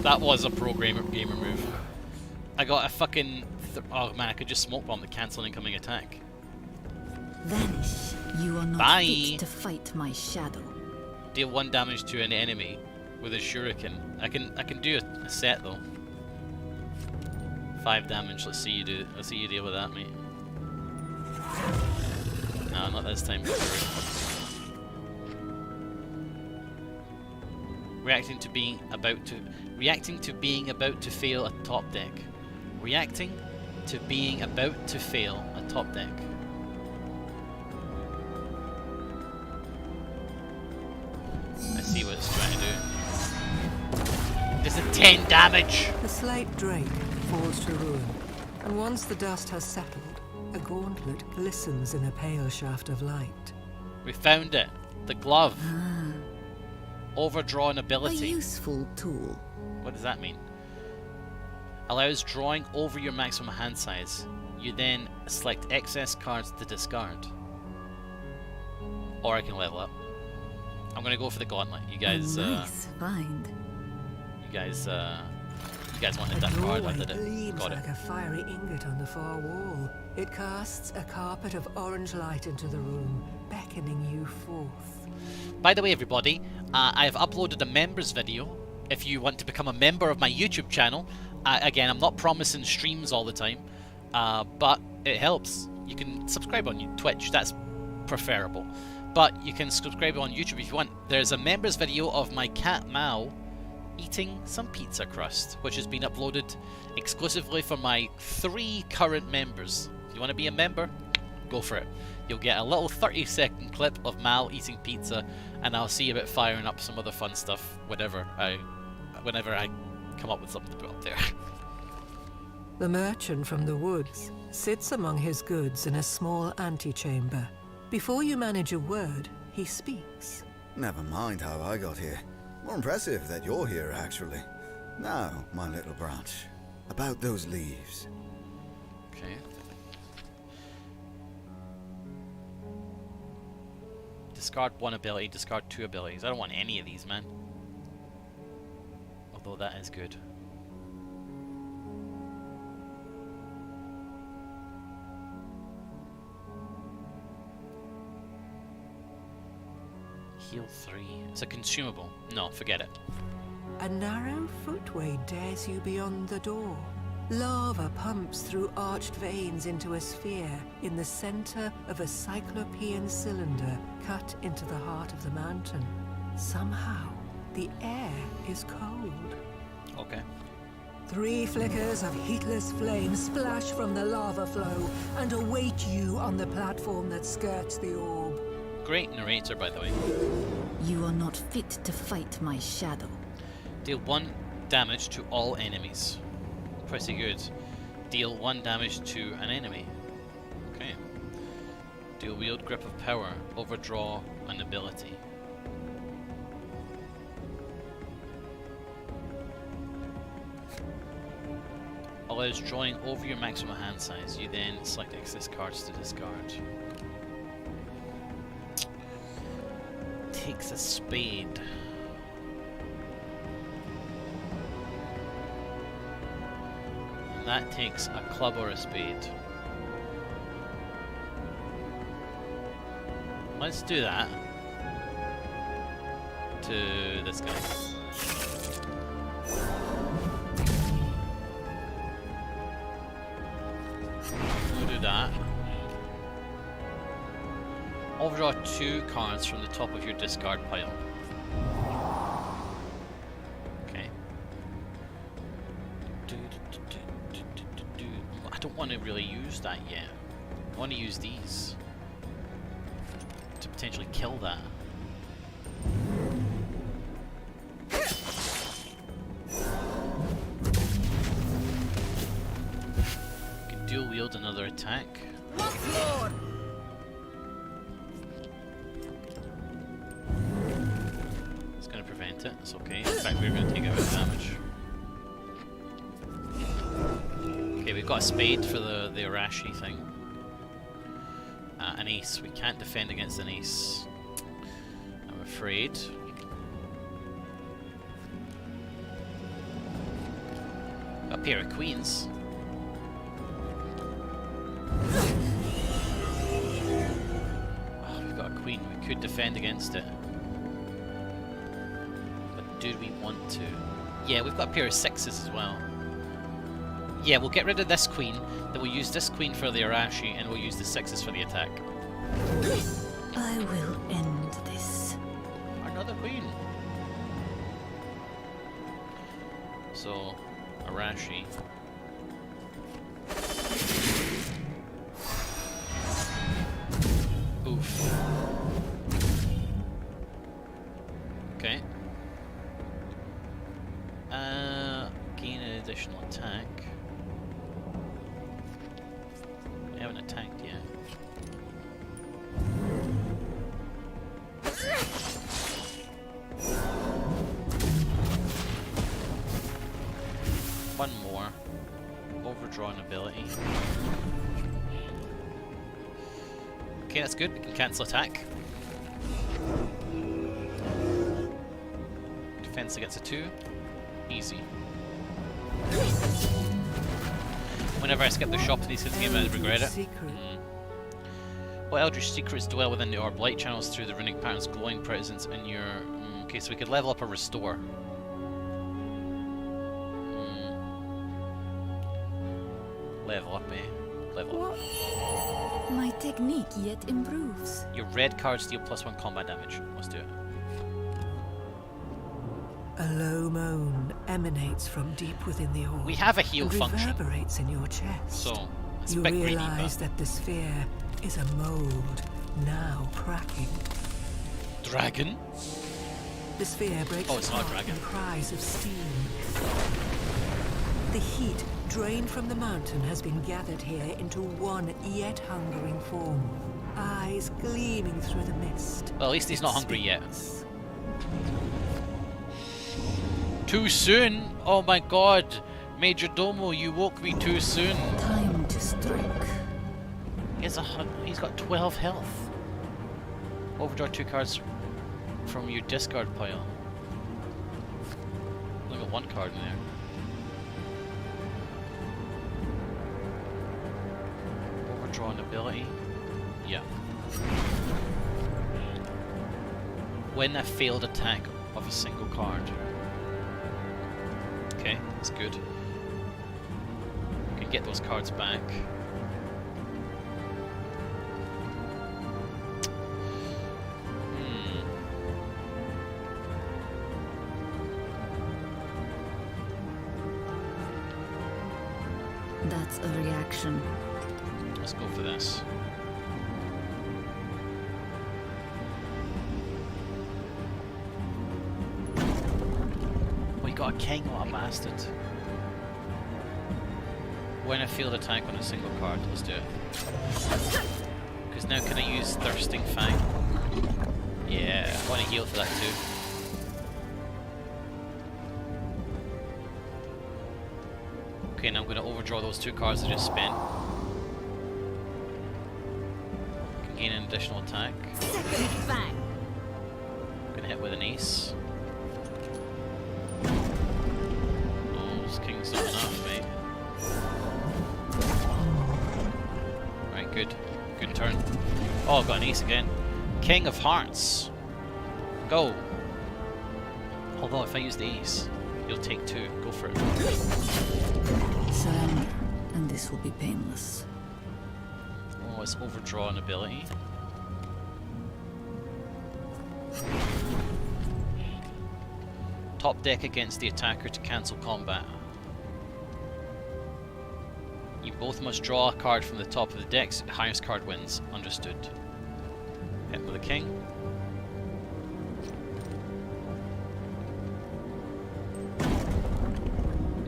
That was a pro gamer move. I got a fucking... oh man, I could just smoke bomb to cancel an incoming attack. Vanish. You are not Bye. fit to fight my shadow. Deal 1 damage to an enemy with a shuriken. I can do a set though. 5 damage. Let's see you deal with that, mate. No, not this time. Reacting to being about to fail a top deck. Reacting to being about to fail a top deck. I see what it's trying to do. There's a 10 damage! The slate drake falls to ruin, and once the dust has settled, a gauntlet glistens in a pale shaft of light. We found it. The glove. Overdrawn A ability. useful tool. What does that mean? Allows drawing over your maximum hand size. You then select excess cards to discard. Or I can level up. I'm gonna go for the gauntlet. You guys, Nice find. you guys wanted that card. I doorway did it. gleams Got it. like a fiery ingot on the far wall. It casts a carpet of orange light into the room, beckoning you forth. By the way, everybody, I have uploaded a members video. If you want to become a member of my YouTube channel, again, I'm not promising streams all the time, but it helps. You can subscribe on Twitch. That's preferable. But you can subscribe on YouTube if you want. There's a members video of my cat Mal eating some pizza crust, which has been uploaded exclusively for my 3 current members. If you want to be a member, go for it. You'll get a little 30-second clip of Mal eating pizza, and I'll see about firing up some other fun stuff whenever I come up with something to put up there. The merchant from the woods sits among his goods in a small antechamber. Before you manage a word, he speaks. Never mind how I got here. More impressive that you're here, actually. Now, my little branch, about those leaves. Okay. Discard 1 ability, discard 2 abilities. I don't want any of these, man. Although that is good. Heal 3. It's a consumable. No, forget it. A narrow footway dares you beyond the door. Lava pumps through arched veins into a sphere in the center of a cyclopean cylinder cut into the heart of the mountain. Somehow, the air is cold. Okay. 3 flickers of heatless flame splash from the lava flow and await you on the platform that skirts the orb. Great narrator, by the way. You are not fit to fight my shadow. Deal 1 damage to all enemies. Pretty good. Deal 1 damage to an enemy. Okay. Deal wield grip of power. Overdraw an ability. Allows drawing over your maximum hand size. You then select excess cards to discard. Takes a spade. And that takes a club or a spade. Let's do that to this guy. We'll do that. Overdraw 2 cards from the top of your discard pile. Okay. I don't want to really use that yet. I want to use these to potentially kill that. You can dual wield another attack. Lord. It's okay. In fact, we're going to take a bit of damage. Okay, we've got a spade for the Arashi thing. An ace. We can't defend against an ace, I'm afraid. A pair of queens. Oh, we've got a queen. We could defend against it. Do we want to? Yeah, we've got a pair of 6s as well. Yeah, we'll get rid of this queen, then we'll use this queen for the Arashi, and we'll use the 6s for the attack. I will end this. Another queen. So, Arashi. Oof. Okay. Gain an additional attack. I haven't attacked yet. One more. Overdraw an ability. Okay, that's good. We can cancel attack. Defense against a 2. Easy. Whenever I skip the shop in these games, I regret it. What eldritch secrets dwell within the orb? Light channels through the runic patterns, glowing presence in your... okay, so we could level up or restore. Level up, eh? level up. My technique yet improves. Your red cards deal +1 combat damage. Let's do it. A low moan emanates from deep within the orb. We have a heal and function. reverberates in your chest. So, it's you a bit greedy, realize but... that the sphere is a mold, now cracking. Dragon? The sphere breaks Oh, it's not a apart dragon. in cries of steam. The heat drained from the mountain has been gathered here into one yet hungering form. Eyes gleaming through the mist. Well, at least he's not hungry yet. Speaks. Too soon? Oh my god! Major Domo, you woke me too soon. Time to strike. He's got 12 health. Overdraw 2 cards from your discard pile. Only got 1 card in there. Overdraw an ability. Yeah. When a failed attack of a single card. Okay, that's good. We can get those cards back. That's a reaction. Let's go for this. We got a king, what a bastard. When I field attack on a single card, let's do it. Because now can I use Thirsting Fang? Yeah, I want to heal for that too. Okay, now I'm going to overdraw those 2 cards I just spent. Can gain an additional attack. Second fang. Gonna hit with an ace. Oh, this king's not enough, mate. Right, good. Good turn. Oh, I've got an ace again. King of Hearts. Go. Although if I use the ace, you'll take 2. Go for it. Surrender, and this will be painless. Oh, let's overdraw an ability. Top deck against the attacker to cancel combat. You both must draw a card from the top of the deck. So the highest card wins. Understood. Hit with a king.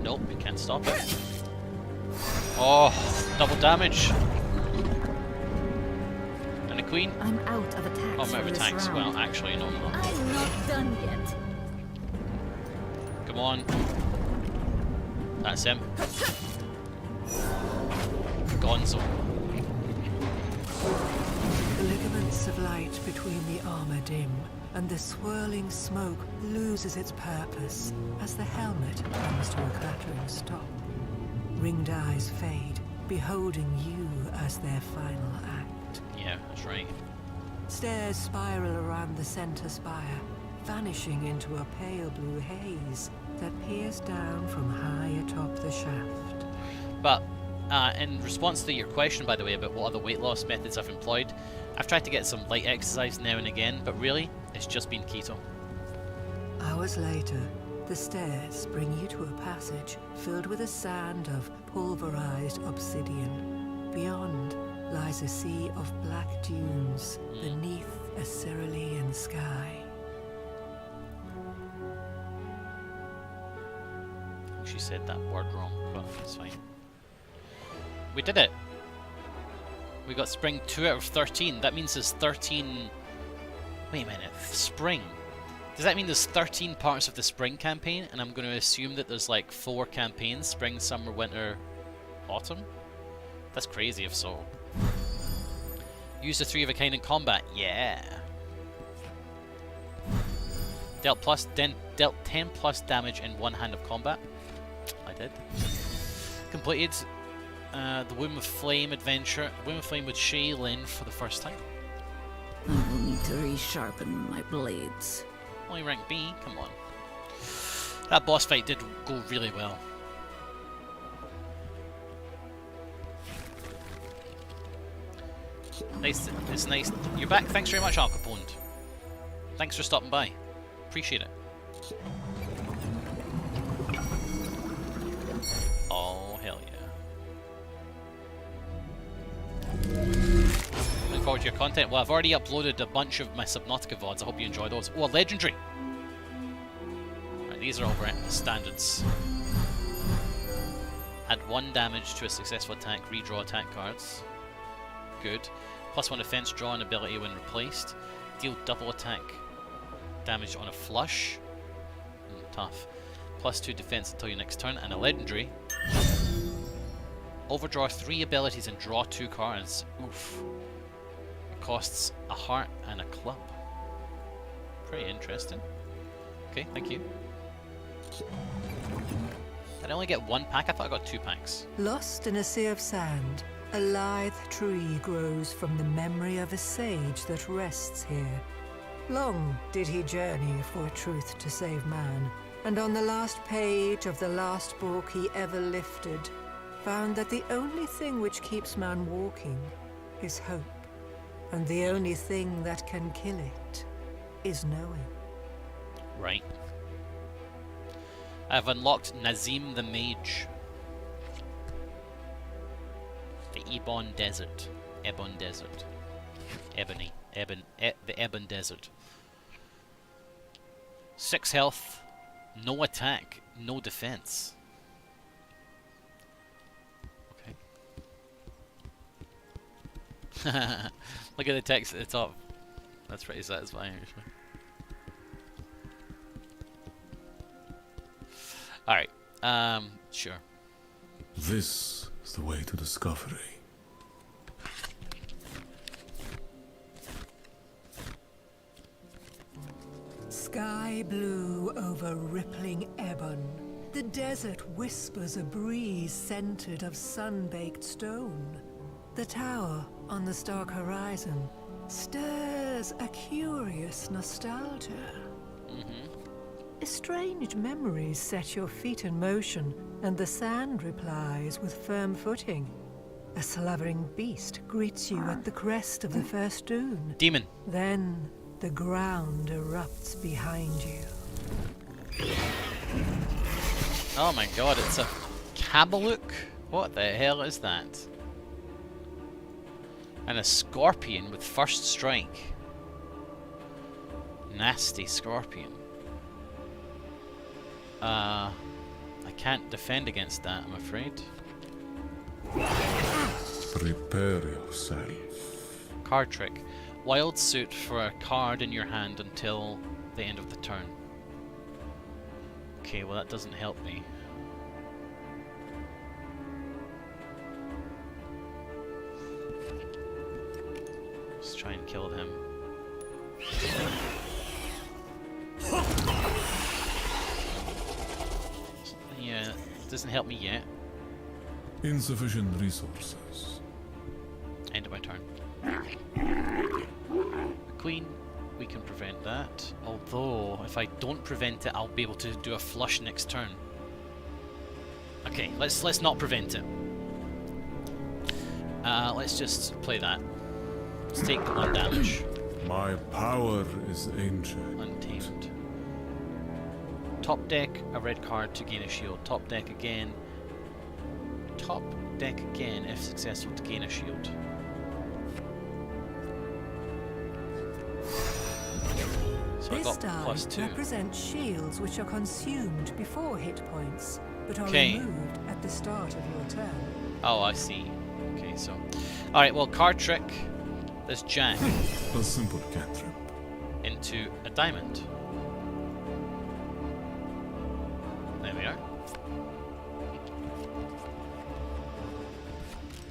Nope, we can't stop it. Oh, double damage. And a queen. I'm out of attacks. Oh, I'm out of for this attacks. round. Well, actually, no, I'm not. I'm not done yet. Come on. That's him. Gonzo. The ligaments of light between the armor dim, and the swirling smoke loses its purpose as the helmet comes to a clattering stop. Ringed eyes fade, beholding you as their final act. Yeah, that's right. Stairs spiral around the center spire, vanishing into a pale blue haze that peers down from high atop the shaft. But in response to your question, by the way, about what other weight loss methods I've employed, I've tried to get some light exercise now and again, but really, it's just been keto. Hours later, the stairs bring you to a passage filled with a sand of pulverized obsidian. Beyond lies a sea of black dunes beneath a cerulean sky. She said that word wrong, but it's fine. We did it! We got spring 2 out of 13. That means there's 13... Wait a minute, spring? Does that mean there's 13 parts of the spring campaign? And I'm going to assume that there's like 4 campaigns, spring, summer, winter, autumn? That's crazy if so. Use the 3 of a kind in combat, yeah! Dealt 10 plus damage in 1 hand of combat. I did. Completed the Womb of Flame adventure. Womb of Flame with Shaylin for the first time. I will need to resharpen my blades. Only rank B, come on. That boss fight did go really well. Nice. It's nice. You're back. Thanks very much, Al Capone. Thanks for stopping by. Appreciate it. Oh, hell yeah. Looking forward to your content. Well, I've already uploaded a bunch of my Subnautica VODs. I hope you enjoy those. Oh, a legendary! Right, these are all standards. Add 1 damage to a successful attack, redraw attack cards. Good. +1 defense, draw an ability when replaced. Deal double attack damage on a flush. Tough. +2 defense until your next turn. And a legendary. Overdraw 3 abilities and draw 2 cards. Oof. It costs a heart and a club. Pretty interesting. Okay, thank you. Did I only get 1 pack? I thought I got 2 packs. Lost in a sea of sand, a lithe tree grows from the memory of a sage that rests here. Long did he journey for truth to save man, and on the last page of the last book he ever lifted, found that the only thing which keeps man walking is hope, and the only thing that can kill it is knowing. Right. I've unlocked Nazim the Mage. The Ebon Desert. Ebon Desert. Ebony. The Ebon Desert. 6 health, no attack, no defense. Okay. Look at the text at the top. That's pretty satisfying, actually. Alright, sure. This is the way to discovery. Sky blue over rippling ebon. The desert whispers a breeze scented of sun-baked stone. The tower on the stark horizon stirs a curious nostalgia. Estranged memories set your feet in motion, and the sand replies with firm footing. A slavering beast greets you at the crest of the first dune. Demon. Then the ground erupts behind you. Oh my god, it's a Kabalook? What the hell is that? And a scorpion with first strike. Nasty scorpion. I can't defend against that, I'm afraid. Prepare yourself. Card trick. Wild suit for a card in your hand until the end of the turn. Okay, well that doesn't help me. Let's try and kill him. Yeah, doesn't help me yet. Insufficient resources. End of my turn. Queen, we can prevent that. Although, if I don't prevent it, I'll be able to do a flush next turn. Okay, let's not prevent it. Let's just play that. Let's take the 1 damage. My power is ancient. Untamed. Top deck, a red card to gain a shield. Top deck again. Top deck again if successful to gain a shield. So I This got die +2. represents shields which are consumed before hit points, but are Okay. removed at the start of your turn. Oh, I see. Okay, so... Alright, well, card trick. This Jack A simple cantrip. into a diamond. There we are.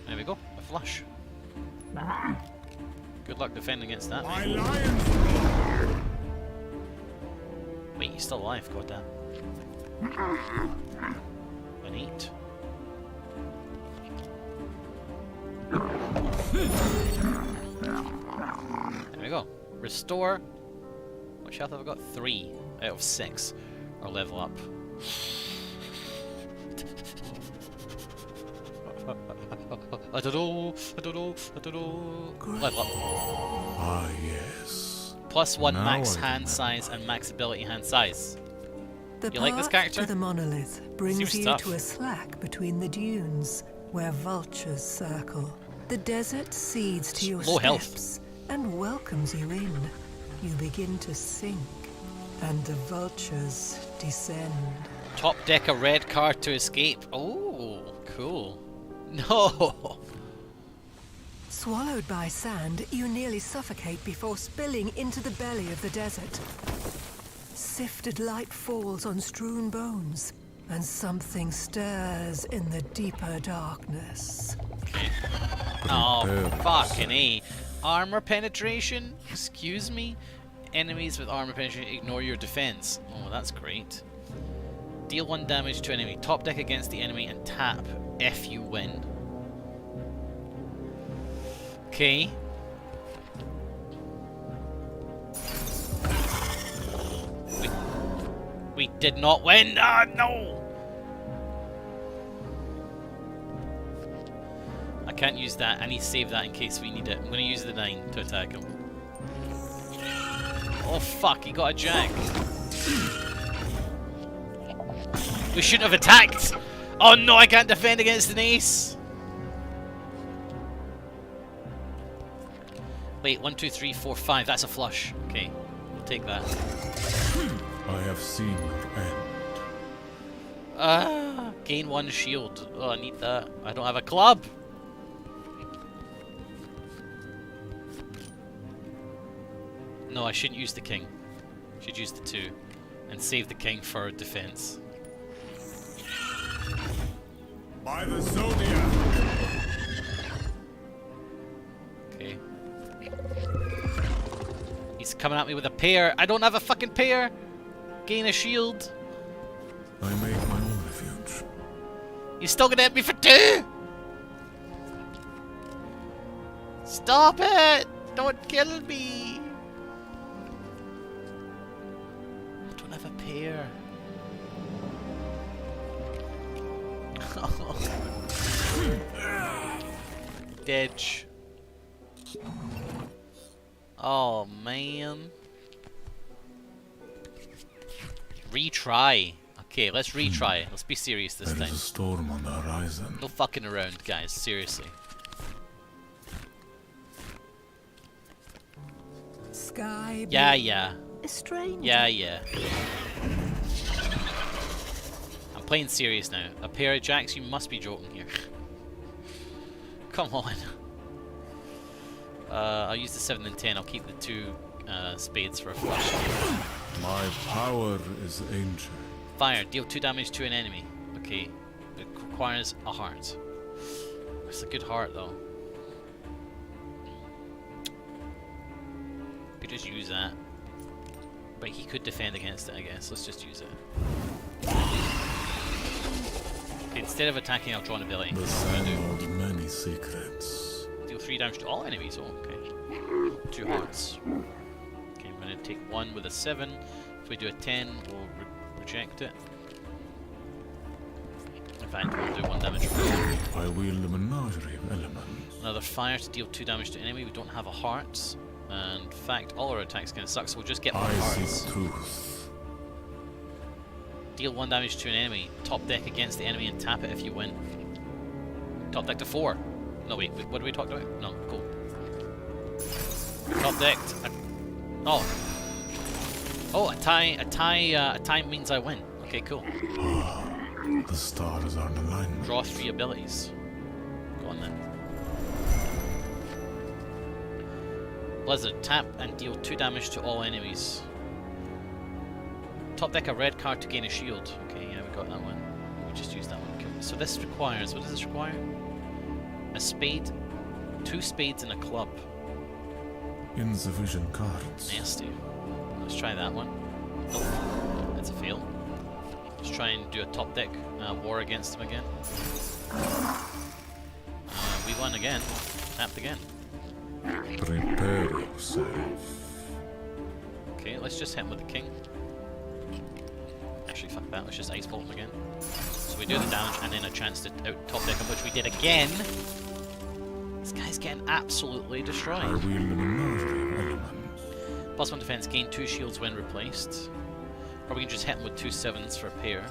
There we go, a flush. Good luck defending against that. My lion's Wait, he's still alive, goddamn. An 8. There we go. Restore. What health have I got? 3 out of 6. Or level up. I don't know. I don't know. I don't know. Level up. Ah, yes. +1 Now max I hand remember. size and max ability hand size. The You like this path character? to the monolith brings Serious you stuff. to a slack between the dunes where vultures circle. The desert cedes to your Low health. steps and welcomes you in. You begin to sink, and the vultures descend. Top deck a red card to escape. Oh, cool. No. Swallowed by sand, you nearly suffocate before spilling into the belly of the desert. Sifted light falls on strewn bones, and something stirs in the deeper darkness. Oh, Prepare fucking A. Armor penetration? Excuse me? Enemies with armor penetration ignore your defense. Oh, that's great. Deal 1 damage to enemy. Top deck against the enemy and tap if you win. Okay. We did not win! Ah, no! I can't use that. I need to save that in case we need it. I'm going to use the 9 to attack him. Oh fuck, he got a jack. We shouldn't have attacked! Oh no, I can't defend against an ace! Wait, 1, 2, 3, 4, 5. That's a flush. Okay, we'll take that. I have seen your end. Ah, gain 1 shield. Oh, I need that. I don't have a club. No, I shouldn't use the king. Should use the 2 and save the king for defense. By the Zodiac! Okay. He's coming at me with a pair. I don't have a fucking pair. Gain a shield. I make my own refuge. He's still gonna hit me for 2. Stop it! Don't kill me. I don't have a pair. Dedge. Oh man. Retry. Okay, let's retry. Let's be serious this There is time. a storm on the horizon. No fucking around, guys. Seriously. Sky blue. Yeah. A stranger. Yeah. I'm playing serious now. A pair of jacks? You must be joking here. Come on. I'll use the 7 and 10. I'll keep the 2 spades for a flush. My power is ancient. Fire. Deal 2 damage to an enemy. Okay. It requires a heart. It's a good heart though. Could just use that. But he could defend against it, I guess. Let's just use it. Okay, instead of attacking, I'll draw an ability. The sand holds many secrets. Deal 3 damage to all enemies. Oh, okay. 2 hearts. Okay, I'm going to take 1 with a 7. If we do a 10, we'll reject it. In fact, we'll do 1 damage. I wield a menagerie of elements. Another fire to deal 2 damage to enemy. We don't have a heart. And in fact, all our attacks kind of suck, so we'll just get more I hearts. seek truth. Deal 1 damage to an enemy. Top deck against the enemy and tap it if you win. Top deck to 4. No, wait, what did we talk about? No, cool. Top decked. Oh. Oh, a tie means I win. Okay, cool. The stars are in alignment. Draw 3 abilities. Go on then. Blizzard, tap and deal 2 damage to all enemies. Top deck a red card to gain a shield. Okay, yeah, we got that one. We'll just use that one. Cool. So this requires, what does this require? A spade, 2 spades and a club. Insufficient cards. Nasty. Let's try that one. Nope, that's a fail. Let's try and do a top deck war against him again. We won again. Tapped again. Prepare yourself. Okay, let's just hit him with the king. Actually, fuck that. Let's just ice bolt him again. So we do the damage and then a chance to out top deck him, which we did again. This guy's getting absolutely destroyed. I will merge elements. +1 defense, gain 2 shields when replaced. Or we can just hit him with 2 sevens for a pair.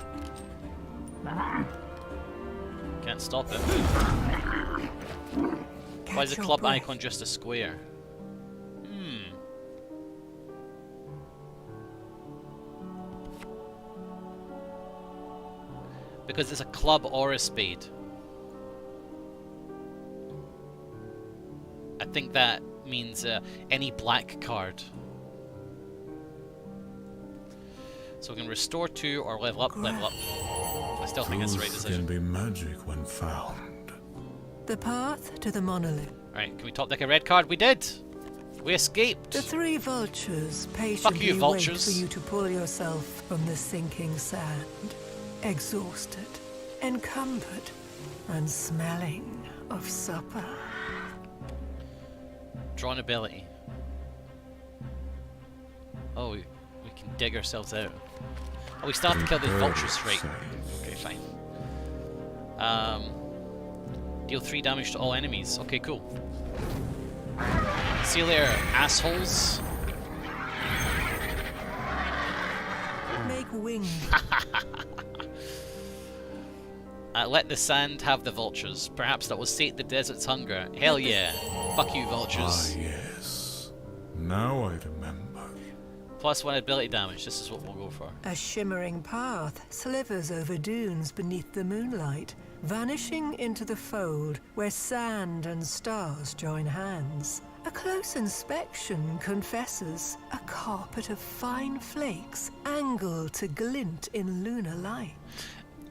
Can't stop it. Why is the club icon just a square? Because it's a club or a spade. I think that means any black card. So we can restore 2 or level up, level up. I still think that's the right Truth decision. can be magic when found. The path to the monolith. Right, can we top deck a red card? We did! We escaped! The 3 vultures Fuck patiently you, wait vultures. for you to pull yourself from the sinking sand. Exhausted, encumbered, and smelling of supper. Drawn ability. Oh, we can dig ourselves out. Oh, we still have to kill the vultures, right? Okay, fine. Deal 3 damage to all enemies. Okay, cool. See you later, assholes. Make wings. Let the sand have the vultures. Perhaps that will sate the desert's hunger. Hell yeah. Fuck you, Ah, vultures. yes. Now I remember. +1 ability damage. This is what we'll go for. A shimmering path slivers over dunes beneath the moonlight, vanishing into the fold where sand and stars join hands. A close inspection confesses a carpet of fine flakes angled to glint in lunar light.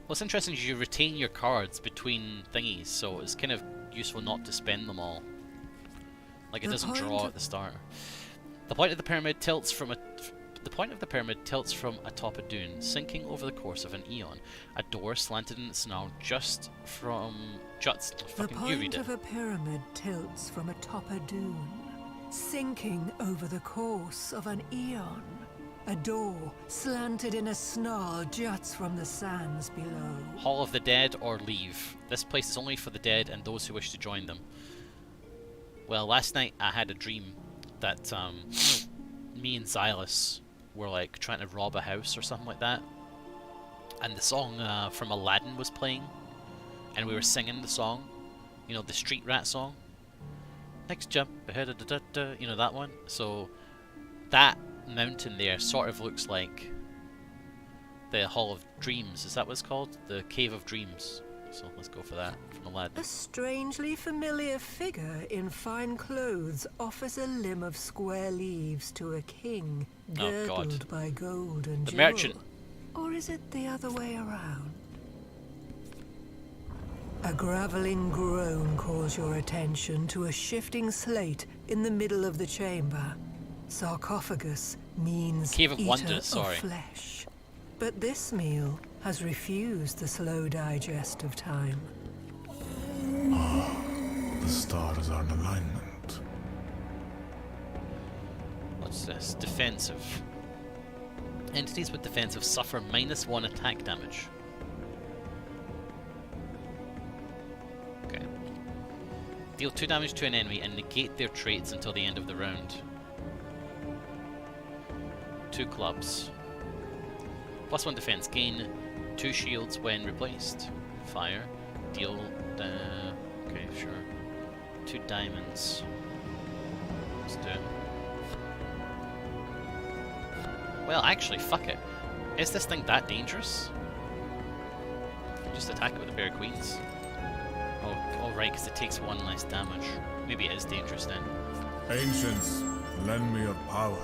What's interesting is you retain your cards between thingies, so it's kind of useful not to spend them all. Like it The doesn't point draw of- at the start. The point of the pyramid tilts from atop a dune, sinking over the course of an eon. A door slanted in its snow juts. The Fucking you read point it. of a pyramid tilts from atop a dune, sinking over the course of an eon. A door slanted in a snarl juts from the sands below. Hall of the Dead or leave. This place is only for the dead and those who wish to join them. Well, last night I had a dream that me and Xylus were like trying to rob a house or something like that, and the song from Aladdin was playing, and we were singing the song, you know, the Street Rat song. Next jump ahead of da, you know that one. So that mountain there sort of looks like the Hall of Dreams. Is that what it's called? The Cave of Dreams. So let's go for that from Aladdin. A strangely familiar figure in fine clothes offers a limb of square leaves to a king Oh, God. girdled by gold and The jewel. merchant. Or is it the other way around? A graveling groan calls your attention to a shifting slate in the middle of the chamber. Sarcophagus means Cave of eater Wonders, sorry. of flesh. But this meal has refused the slow digest of time. The stars are in alignment. What's this? Defensive. Entities with defensive suffer -1 attack damage. Okay. Deal 2 damage to an enemy and negate their traits until the end of the round. 2 clubs. +1 defense. Gain 2 shields when replaced. Fire. Deal. Okay, sure. 2 diamonds. Let's do it. Well, actually, fuck it. Is this thing that dangerous? Just attack it with the Bear Queens. Oh, right, because it takes 1 less damage. Maybe it is dangerous then. Ancients, lend me your power.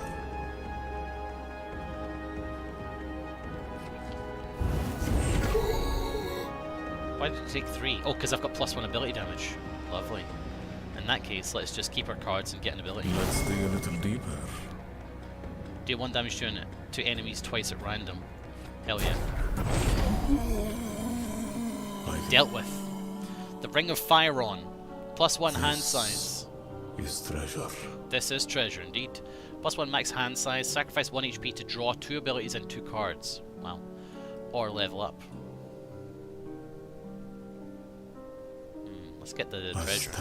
Why did it take 3? Oh, because I've got +1 ability damage. Lovely. In that case, let's just keep our cards and get an ability. Let's dig a little deeper. Deal 1 damage to enemies twice at random. Hell yeah. Dealt with. The Ring of Firon. +1 hand size. Is treasure. This is treasure indeed. +1 max hand size. Sacrifice 1 HP to draw 2 abilities and 2 cards. Wow. Or level up. Let's get the treasure.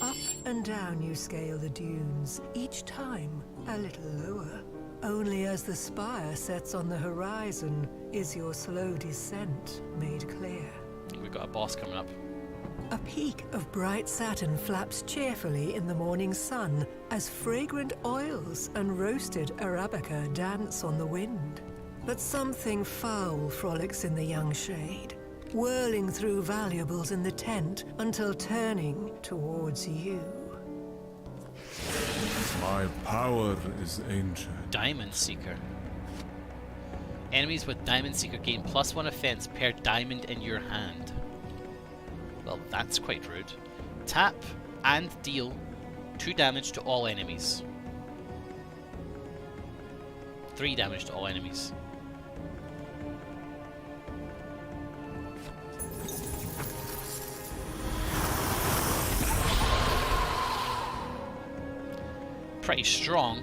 Up and down you scale the dunes, each time a little lower. Only as the spire sets on the horizon is your slow descent made clear. I think we've got a boss coming up. A peak of bright satin flaps cheerfully in the morning sun as fragrant oils and roasted arabica dance on the wind. But something foul frolics in the young shade, whirling through valuables in the tent until turning towards you. My power is ancient. Diamond Seeker. Enemies with Diamond Seeker gain +1 offense per diamond in your hand. Well, that's quite rude. Tap and deal 2 damage to all enemies. 3 damage to all enemies. Pretty strong.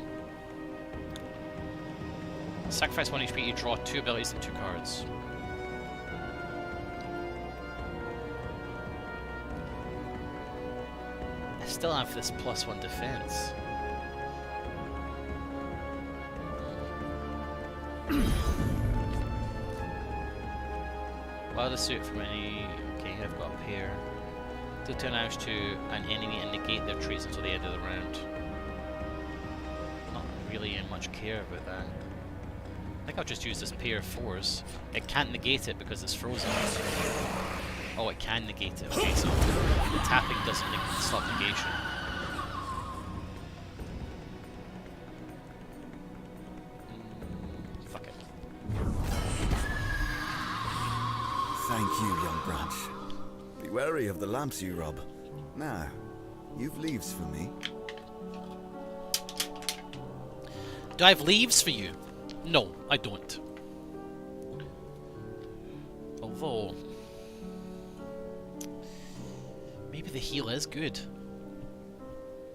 Sacrifice 1 HP, you draw 2 abilities and 2 cards. I still have this +1 defense. While the suit from any... Okay, I've got a pair. Deal 2 damage to an enemy and negate their traits until the end of the round. Not really in much care about that. I think I'll just use this pair of 4s. It can't negate it because it's frozen. Oh, it can negate it. Okay, so the tapping doesn't stop negation. Fuck it. Thank you, young branch. Be wary of the lamps you rob. Now, you've leaves for me. Do I have leaves for you? No, I don't. Although... maybe the heal is good.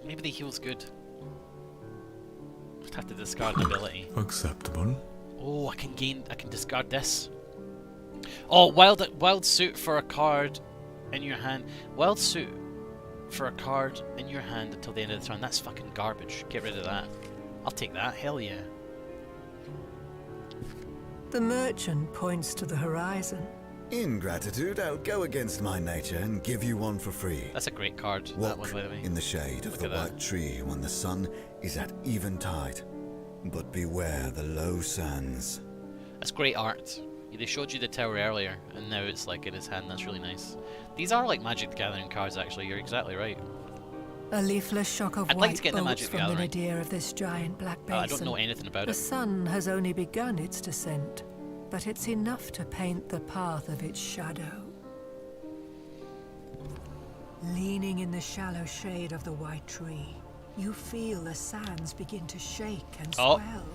Maybe the heal's good. Just have to discard an ability. Acceptable. Oh, I can discard this. Oh, wild suit for a card in your hand. Wild suit for a card in your hand until the end of the turn. That's fucking garbage. Get rid of that. I'll take that. Hell yeah. The merchant points to the horizon. In gratitude, I'll go against my nature and give you one for free. That's a great card. That Walk one, by the way. in the shade of Look the at that. white tree when the sun is at eventide. But beware the low sands. That's great art. They showed you the tower earlier, and now it's like in his hand. That's really nice. These are like Magic the Gathering cards, actually. You're exactly right. A leafless shock of I'd like white to get the bolts Magic the from the Gathering. nadir of this giant black basin. I don't know anything about The it. sun has only begun its descent, but it's enough to paint the path of its shadow. Leaning in the shallow shade of the white tree, you feel the sands begin to shake and swell.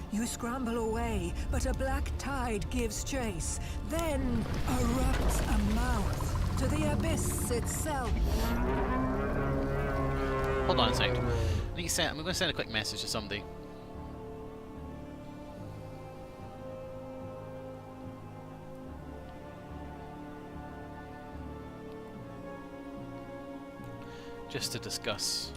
You scramble away, but a black tide gives chase. Then erupts a mouth to the abyss itself. Hold on a second. I'm going to send a quick message to somebody. Just to discuss.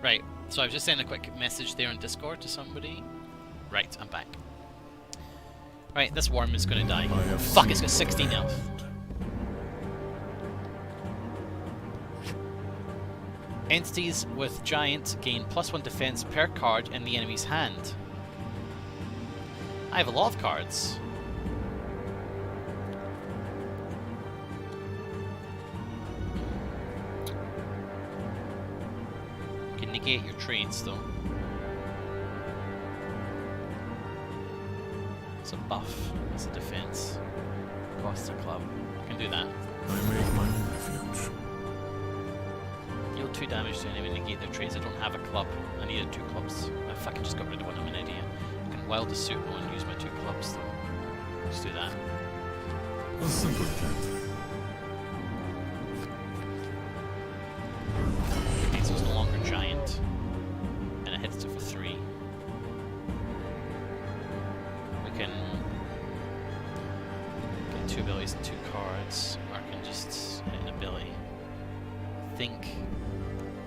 Right, so I've just sent a quick message there on Discord to somebody. Right, I'm back. Right, this worm is gonna die. Fuck, it's got 16 health. Entities with Giant gain +1 defense per card in the enemy's hand. I have a lot of cards. Can negate negate your trades though. It's a buff, it's a defense. Costs a club. I can do that. I make my own refuge. Deal 2 damage to enemy, negate their trades. I don't have a club. I needed 2 clubs. If I can just got rid of one, I'm an idiot. I can wild the suit and use my 2 clubs though. Let's do that. A simple plan. Okay, so it's no longer giant. And it hits it for 3. We can get 2 abilities and 2 cards, or I can just hit an ability. I think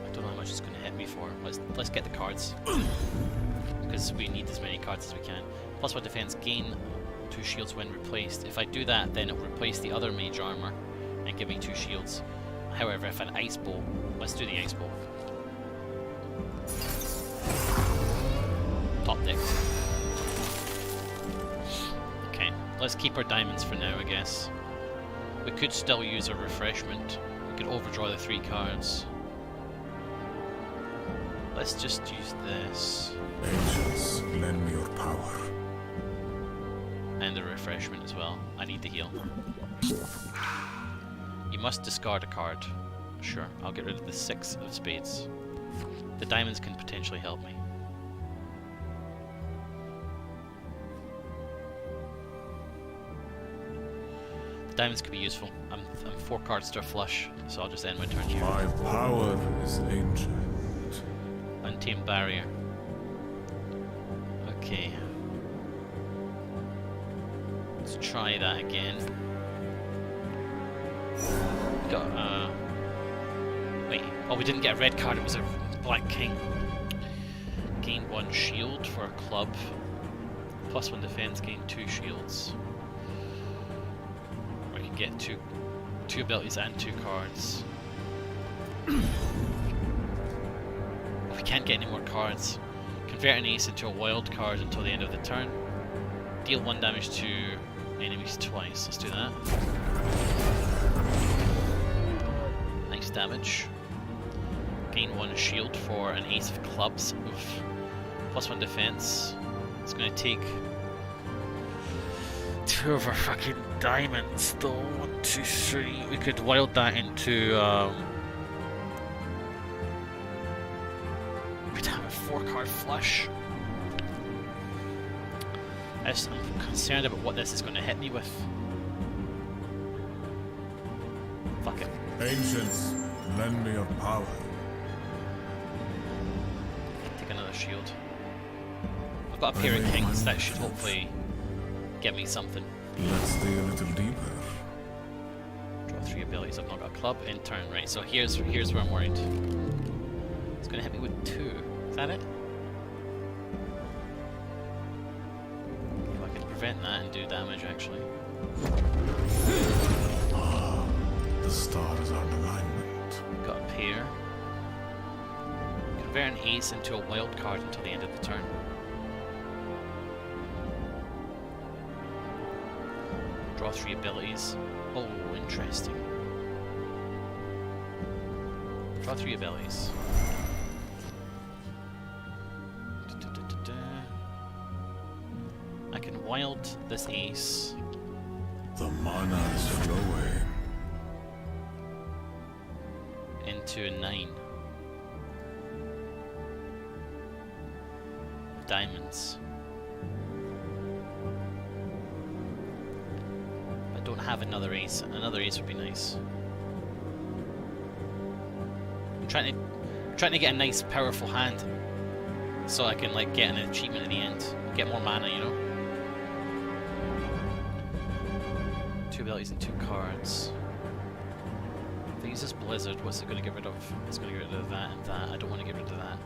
I don't know how much it's going to hit me for. Let's get the cards because we need as many cards as we can. +1 defense, gain 2 shields when replaced. If I do that, then it will replace the other mage armor and give me 2 shields. However, if an ice bolt, let's do the ice bolt. Top deck. Okay, let's keep our diamonds for now, I guess. We could still use a refreshment. We could overdraw the 3 cards. Let's just use this. Angels, lend me your power. And the refreshment as well. I need to heal. You must discard a card. Sure, I'll get rid of the 6 of spades. The diamonds can potentially help me. The diamonds could be useful. I'm 4 cards to a flush, so I'll just end my turn here. My power is ancient. Untamed barrier. Okay. Let's try that again. Got wait, oh, we didn't get a red card, it was a black king. Gain 1 shield for a club. +1 defense, gain 2 shields. Or I can get two abilities and 2 cards. We can't get any more cards. Convert an ace into a wild card until the end of the turn. Deal 1 damage to enemies twice. Let's do that. Nice damage. Gain 1 shield for an ace of clubs with +1 defense. It's going to take 2 of our fucking diamonds though. 1, 2, 3. We could wild that into we'd have a 4-card flush. I'm concerned about what this is going to hit me with. Fuck it. Ancients, lend me your power. Take another shield. I've got a pair of kings, that should hopefully get me something. Let's dig a little deeper. Draw 3 abilities, I've not got a club. In turn, right, so here's where I'm worried. It's going to hit me with 2. Is that it? If I can prevent that and do damage, actually. The stars are in alignment. Got a pair. Convert an ace into a wild card until the end of the turn. Draw 3 abilities. Oh, interesting. Draw 3 abilities. I can wild this ace. The mana is flowing. Into a 9. Diamonds. I don't have another ace. Another ace would be nice. I'm trying to get a nice powerful hand so I can like get an achievement at the end. Get more mana, you know? 2 abilities and 2 cards. If I use this blizzard, what's it going to get rid of? It's going to get rid of that and that. I don't want to get rid of that.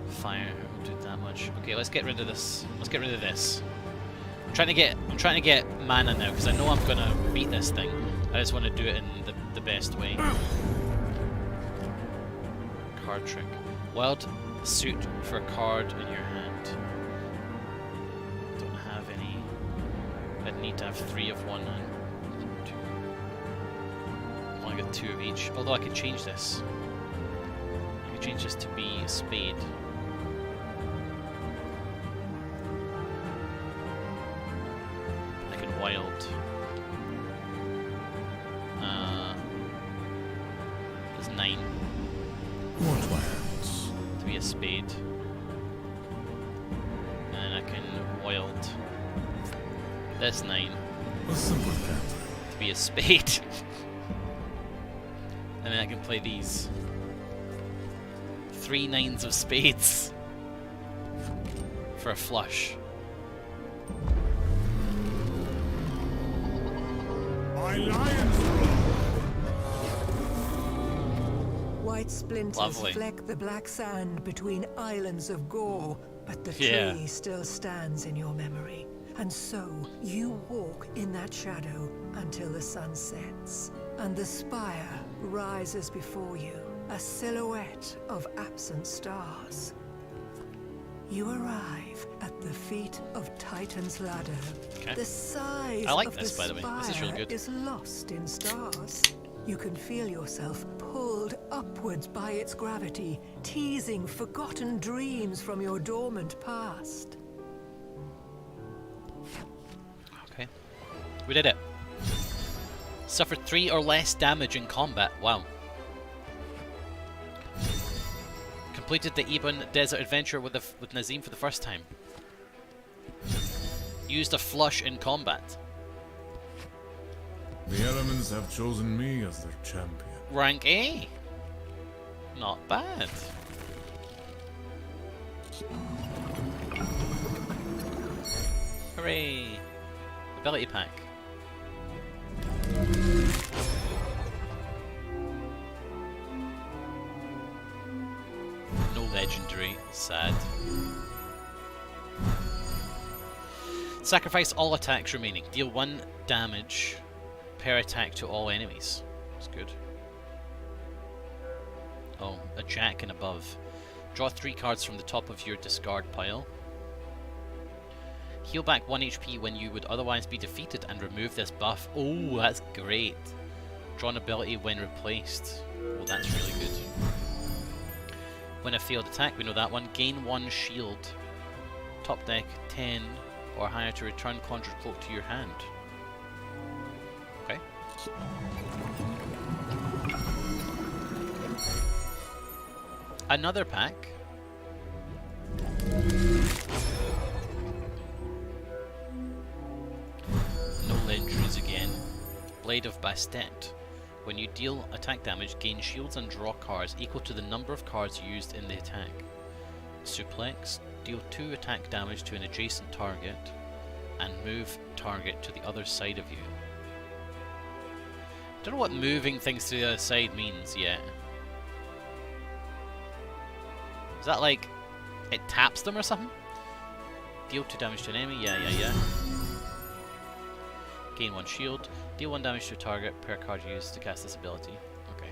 Fire won't do that much. Okay, let's get rid of this. Let's get rid of this. I'm trying to get mana now because I know I'm gonna beat this thing. I just want to do it in the best way. Card trick. Wild suit for a card in your hand. Don't have any. I'd need to have 3 of one and 2. I only got 2 of each. Although I could change this. I could change this to be a spade. I can wild. It's 9. What lands? To be a spade. And I can wild. That's 9. A simple cantrip. To be a spade. And then I can play these. 3 9s of spades. For a flush. My lion's roar! White splinters Lovely. fleck the black sand between islands of gore, but the Yeah. tree still stands in your memory. And so you walk in that shadow until the sun sets, and the spire rises before you, a silhouette of absent stars. You arrive at the feet of Titan's ladder. Okay. The size I like of this, the by the way. This is really spire good. is lost in stars. You can feel yourself pulled upwards by its gravity, teasing forgotten dreams from your dormant past. Okay. We did it. Suffered 3 or less damage in combat. Wow. Completed the Ebon Desert Adventure with Nazim for the first time. Used a flush in combat. The elements have chosen me as their champion. Rank A. Not bad. Hooray! Ability pack. No legendary. Sad. Sacrifice all attacks remaining. Deal 1 damage per attack to all enemies. That's good. Oh, a jack and above. Draw 3 cards from the top of your discard pile. Heal back 1 HP when you would otherwise be defeated and remove this buff. Oh, that's great. Draw an ability when replaced. Oh, that's really good. When a failed attack, we know that one. Gain 1 shield. Top deck 10 or higher to return Conjured Cloak to your hand. Okay. Another pack. No legendaries again. Blade of Bastet. When you deal attack damage, gain shields and draw cards equal to the number of cards used in the attack. Suplex. Deal 2 attack damage to an adjacent target and move target to the other side of you. Don't know what moving things to the other side means yet. Is that like it taps them or something? Deal 2 damage to an enemy? Yeah. Gain 1 shield. Deal 1 damage to a target per card used to cast this ability. Okay.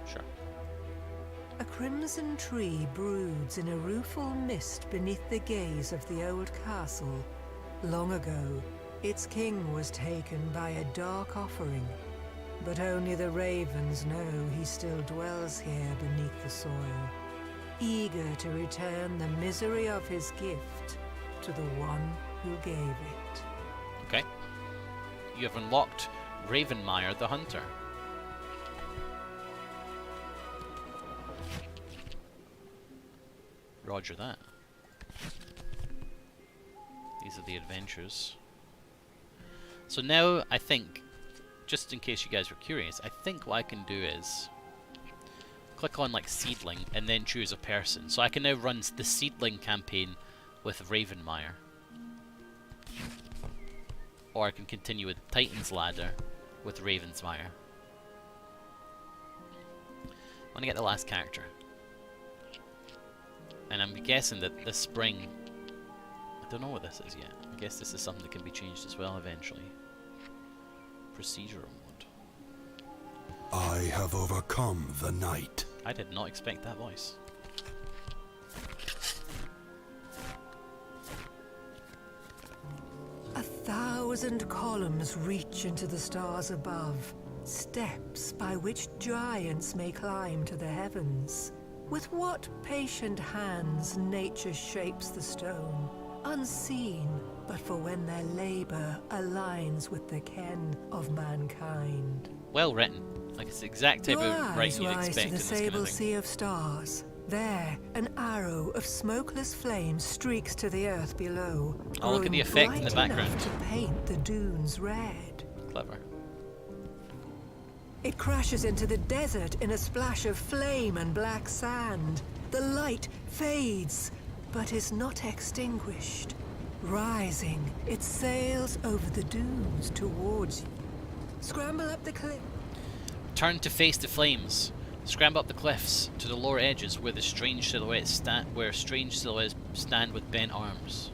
Sure. A crimson tree broods in a rueful mist beneath the gaze of the old castle. Long ago, its king was taken by a dark offering, but only the ravens know he still dwells here beneath the soil, eager to return the misery of his gift to the one who gave it. Okay. You have unlocked Ravenmire the Hunter. Roger that. These are the adventures. So now, I think, just in case you guys were curious, I think what I can do is click on like Seedling and then choose a person. So I can now run the Seedling campaign with Ravenmire. Or I can continue with Titan's Ladder with Ravensmire. I want to get the last character. And I'm guessing that this spring... I don't know what this is yet. I guess this is something that can be changed as well eventually. Procedural mode. I have overcome the night. I did not expect that voice. A thousand columns reach into the stars above, steps by which giants may climb to the heavens. With what patient hands nature shapes the stone, unseen, but for when their labor aligns with the ken of mankind. Well written. Like it's the exact type Your of writing you'd eyes rise expect to in the this kind sable of thing. sea of stars. There, an arrow of smokeless flame streaks to the earth below. Oh, look at the growing effect in the bright background. enough to paint the dunes red. Clever. It crashes into the desert in a splash of flame and black sand. The light fades, but is not extinguished. Rising, it sails over the dunes towards you. Scramble up the cliff. Turn to face the flames. Scramble up the cliffs to the lower edges where strange silhouettes stand with bent arms.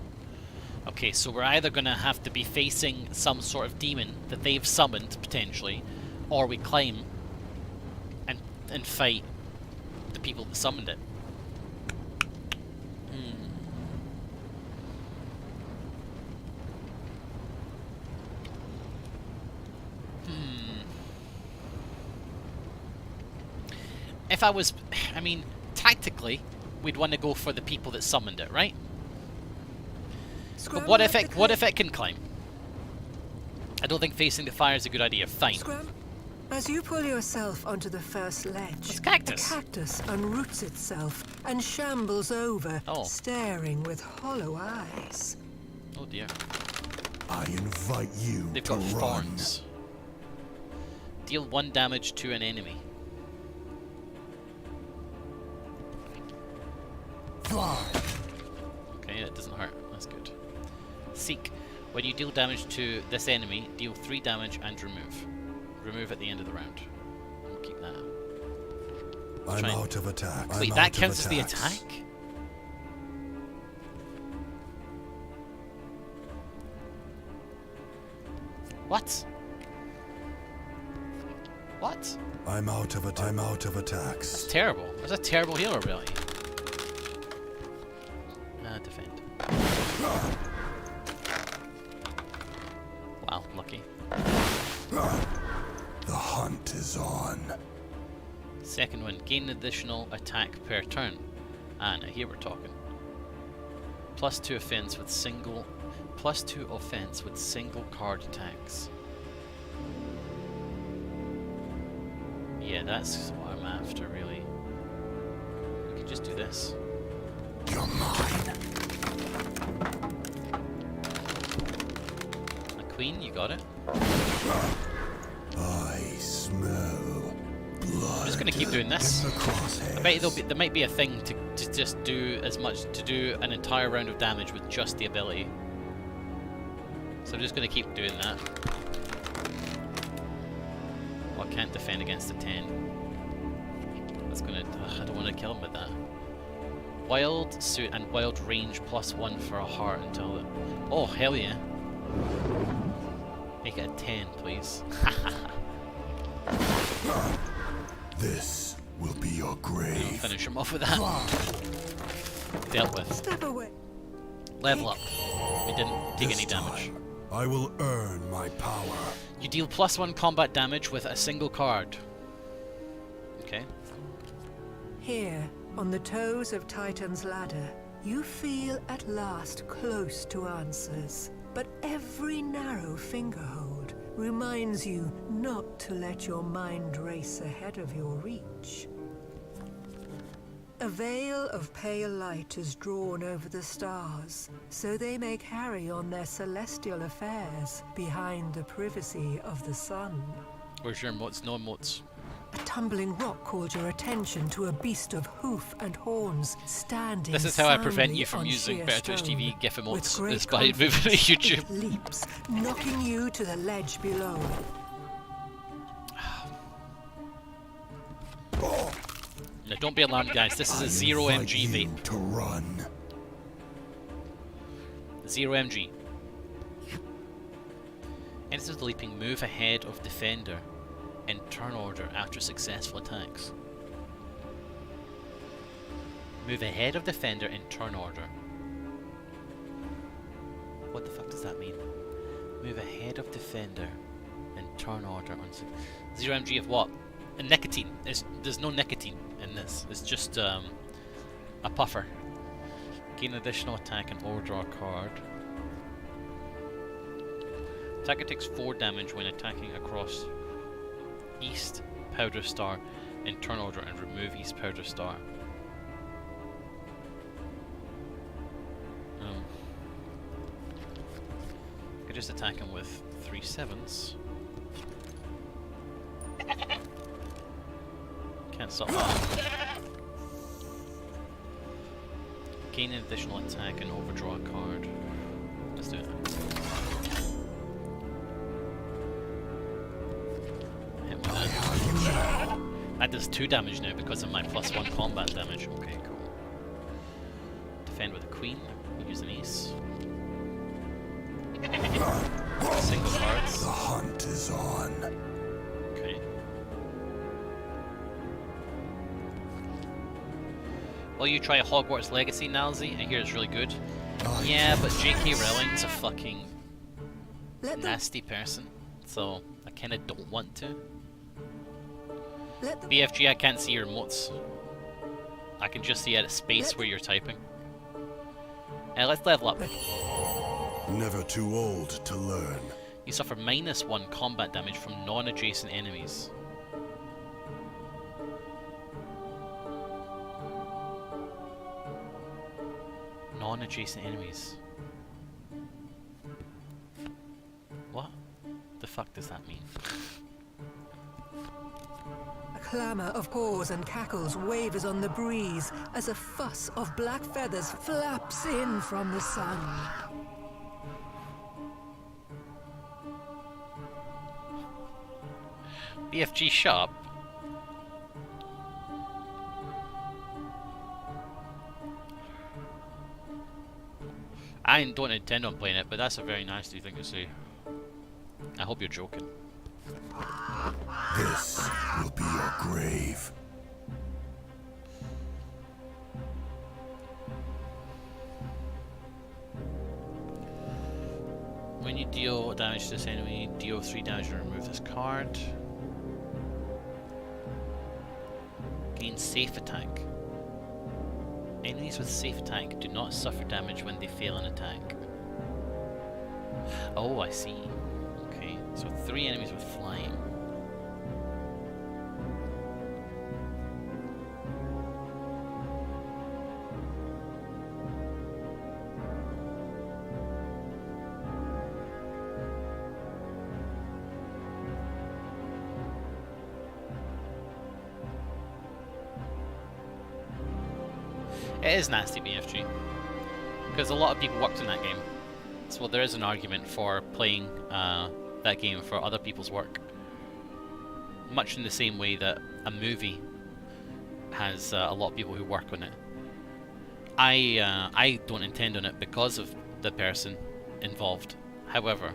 Okay, so we're either gonna have to be facing some sort of demon that they've summoned potentially, or we climb and fight the people that summoned it. If I mean, tactically, we'd want to go for the people that summoned it, right? But what if it can climb? I don't think facing the fire is a good idea. Fine. As you pull yourself onto the first ledge, It's a cactus. the cactus unroots itself and shambles over, Oh. staring with hollow eyes. Oh dear. I invite you They've to got run. thorns. Deal 1 damage to an enemy. Fly. Okay, that doesn't hurt. That's good. Seek. When you deal damage to this enemy, deal 3 damage and remove. Remove at the end of the round. We'll keep that. I'm Try and- out of attacks. Wait, I'm that out of counts as the attacks. attack? What? What? I'm out of That's attacks. terrible. That's a terrible healer ability. Defend. Wow, lucky. The hunt is on. Second one, gain additional attack per turn. Ah, now here we're talking. +2 offense with single card attacks. Yeah, that's what I'm after, really. We could just do this. You're mine. A queen, you got it. I smell blood. I'm just gonna keep doing this. In the crosshairs. I bet there might be a thing to just do to do an entire round of damage with just the ability. So I'm just gonna keep doing that. Well, I can't defend against a 10. That's gonna. I don't want to kill him with that. Wild suit and wild range +1 for a heart until the. Oh hell yeah! Make it a 10, please. This will be your I'll grave. finish him off with that. Dealt with. Step away. Level up. We didn't take This any damage. time, I will earn my power. You deal +1 combat damage with a single card. Okay. Here, on the toes of Titan's ladder, you feel at last close to answers. But every narrow fingerhold reminds you not to let your mind race ahead of your reach. A veil of pale light is drawn over the stars, so they may carry on their celestial affairs behind the privacy of the sun. Where's your emotes? No emotes. A tumbling rock calls your attention to a beast of hoof and horns standing. This is how I prevent soundly you from on using sheer Better Twitch stone. TV GIF With emotes. great Is by moving to confidence, YouTube. It leaps, knocking you to the ledge below. Now, don't be alarmed, guys. This is a 0 I invite MG you vape. to run. 0 MG. Enters the leaping, move ahead of defender in turn order after successful attacks. Move ahead of defender in turn order. What the fuck does that mean? Move ahead of defender in Turn order on 0 mg of what? Nicotine. There's no nicotine in this. It's just a puffer. Gain additional attack and overdraw a card. Attacker takes 4 damage when attacking across East Powder Star in turn order and remove East Powder Star. I could just attack him with 3 7s. Can't stop that. Gain an additional attack and overdraw a card. Let's do it. Hit with that. That does 2 damage now because of my +1 combat damage. Okay, cool. Defend with a queen. Use an ace. Single cards. The hunt is on. Okay. Well, you try Hogwarts Legacy, Nilesy. I hear it's really good. Yeah, but J.K. Rowling's a fucking nasty person, so I kind of don't want to. BFG, I can't see your emotes. I can just see at a space where you're typing. Let's level up. Never too old to learn. You suffer -1 combat damage from non-adjacent enemies. Non-adjacent enemies. What the fuck does that mean? A clamour of paws and cackles wavers on the breeze as a fuss of black feathers flaps in from the sun. BFG, shut up. I don't intend on playing it, but that's a very nasty thing to say. I hope you're joking. This will be your grave. When you deal damage to this enemy, deal 3 damage and remove this card. Gain safe attack. Enemies with safe attack do not suffer damage when they fail an attack. Oh, I see. Okay, so 3 enemies with flying. It is nasty, BFG, because a lot of people worked in that game, so there is an argument for playing that game for other people's work, much in the same way that a movie has a lot of people who work on it. I don't intend on it because of the person involved. However,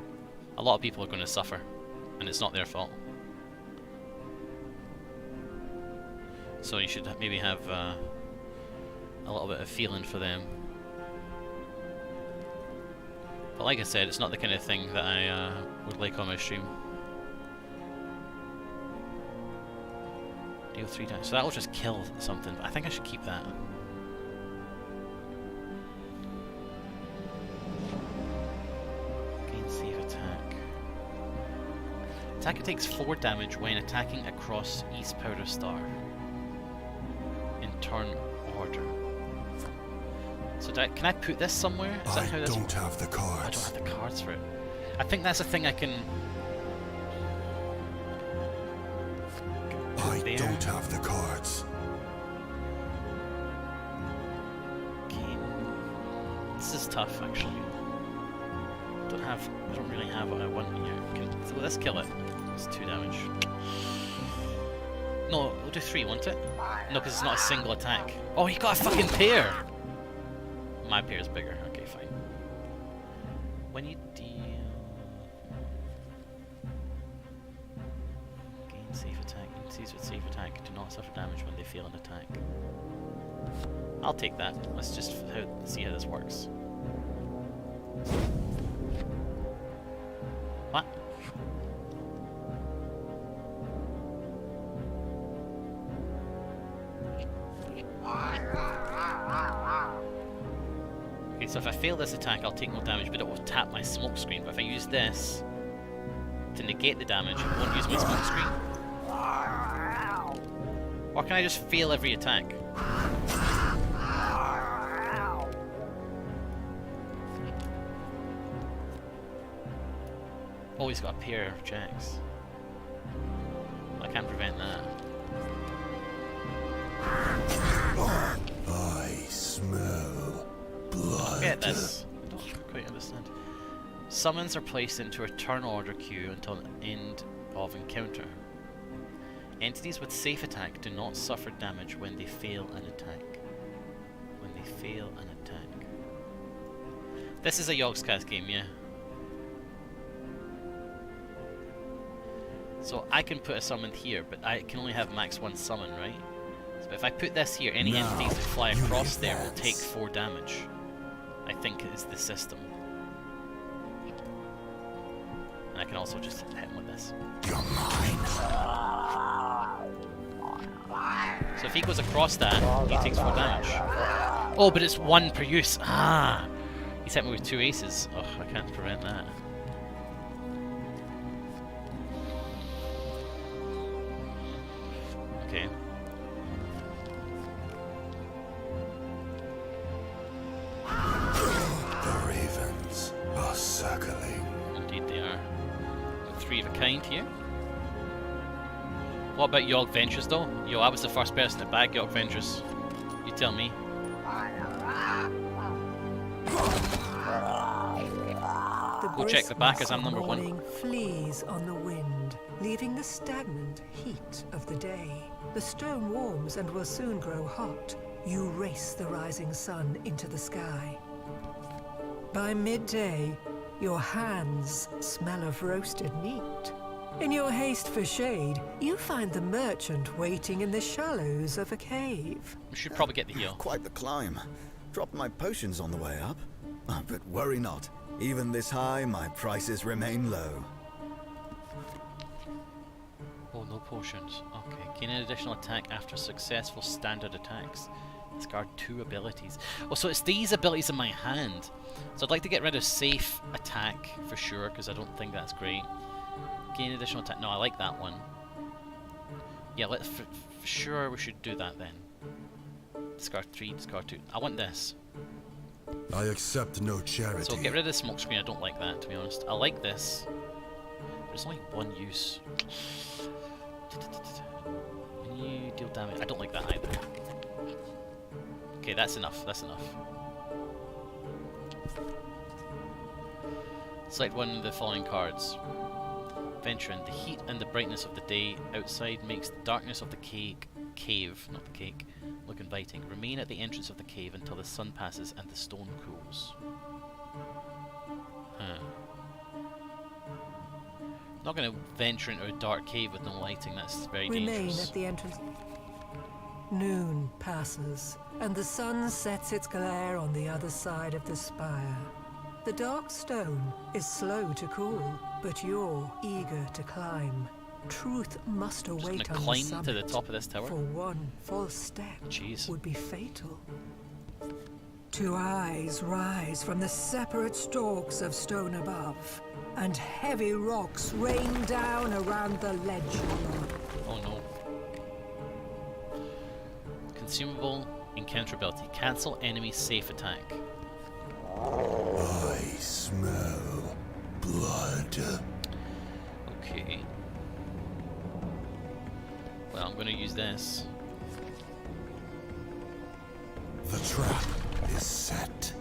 a lot of people are going to suffer, and it's not their fault. So you should maybe have a little bit of feeling for them. But like I said, it's not the kind of thing that I would like on my stream. Deal 3 damage. So that will just kill something, but I think I should keep that. Gain save attack. Attacker takes 4 damage when attacking across East Powder Star in turn order. So can I put this somewhere? Is that how this don't have the cards. I don't have the cards for it. I think that's a thing I can... I don't have the cards. Okay. This is tough, actually. I don't really have what I want here. So let's kill it. It's 2 damage. No, we'll do 3, won't it? No, because it's not a single attack. Oh, he got a fucking pair! My pair is bigger. Okay, fine. When you deal... Gain safe attack. Enemies with safe attack do not suffer damage when they fail an attack. I'll take that. Let's just see how this works. What? So if I fail this attack, I'll take no damage, but it will tap my smoke screen. But if I use this to negate the damage, it won't use my smoke screen. Or can I just fail every attack? Oh, he's got a pair of checks. I can't prevent that. I smell blood. Get this. I don't quite understand. Summons are placed into a turn order queue until the end of encounter. Entities with safe attack do not suffer damage when they fail an attack. When they fail an attack. This is a YOGSCAST game, yeah. So I can put a summon here, but I can only have max 1 summon, right? So if I put this here, any entities that fly across there will take 4 damage. I think is the system. And I can also just hit him with this. You're mine. So if he goes across that, he takes 4 damage. Oh, but it's 1 per use. Ah! He's hit me with 2 aces. Oh, I can't prevent that. Okay. The ravens are circling. Indeed they are. 3 of a kind here. What about Yog Ventures though? Yo, I was the first person to bag Yog Ventures. You tell me. Go check the back as I'm number 1. Morning flees on the wind, leaving the stagnant heat of the day. The stone warms and will soon grow hot. You race the rising sun into the sky. By midday, your hands smell of roasted meat. In your haste for shade, you find the merchant waiting in the shallows of a cave. We should probably get the heal. Quite the climb. Dropped my potions on the way up. But worry not. Even this high, my prices remain low. Oh, no potions. Okay. Gain an additional attack after successful standard attacks. Discard 2 abilities. Oh, so it's these abilities in my hand. So I'd like to get rid of safe attack for sure, because I don't think that's great. Gain additional attack. No, I like that one. Yeah, let's for sure we should do that then. Discard 3, discard 2. I want this. I accept no charity. So get rid of the smoke screen. I don't like that, to be honest. I like this. There's only 1 use. When you deal damage, I don't like that either. Okay, that's enough. That's enough. Select one of the following cards. Venturing. The heat and the brightness of the day outside makes the darkness of the cave, not the cake, look inviting. Remain at the entrance of the cave until the sun passes and the stone cools. Huh. Not going to venture into a dark cave with no lighting. That's very Remain dangerous. at the entrance. Noon passes, and the sun sets its glare on the other side of the spire. The dark stone is slow to cool, but you're eager to climb. Truth must await Just gonna on climb the summit, to the top of this tower? for one false step Jeez. would be fatal. 2 eyes rise from the separate stalks of stone above, and heavy rocks rain down around the ledge below. Oh no. Consumable encounter ability. Cancel enemy safe attack. I smell blood. Okay. Well, I'm going to use this. The trap is set.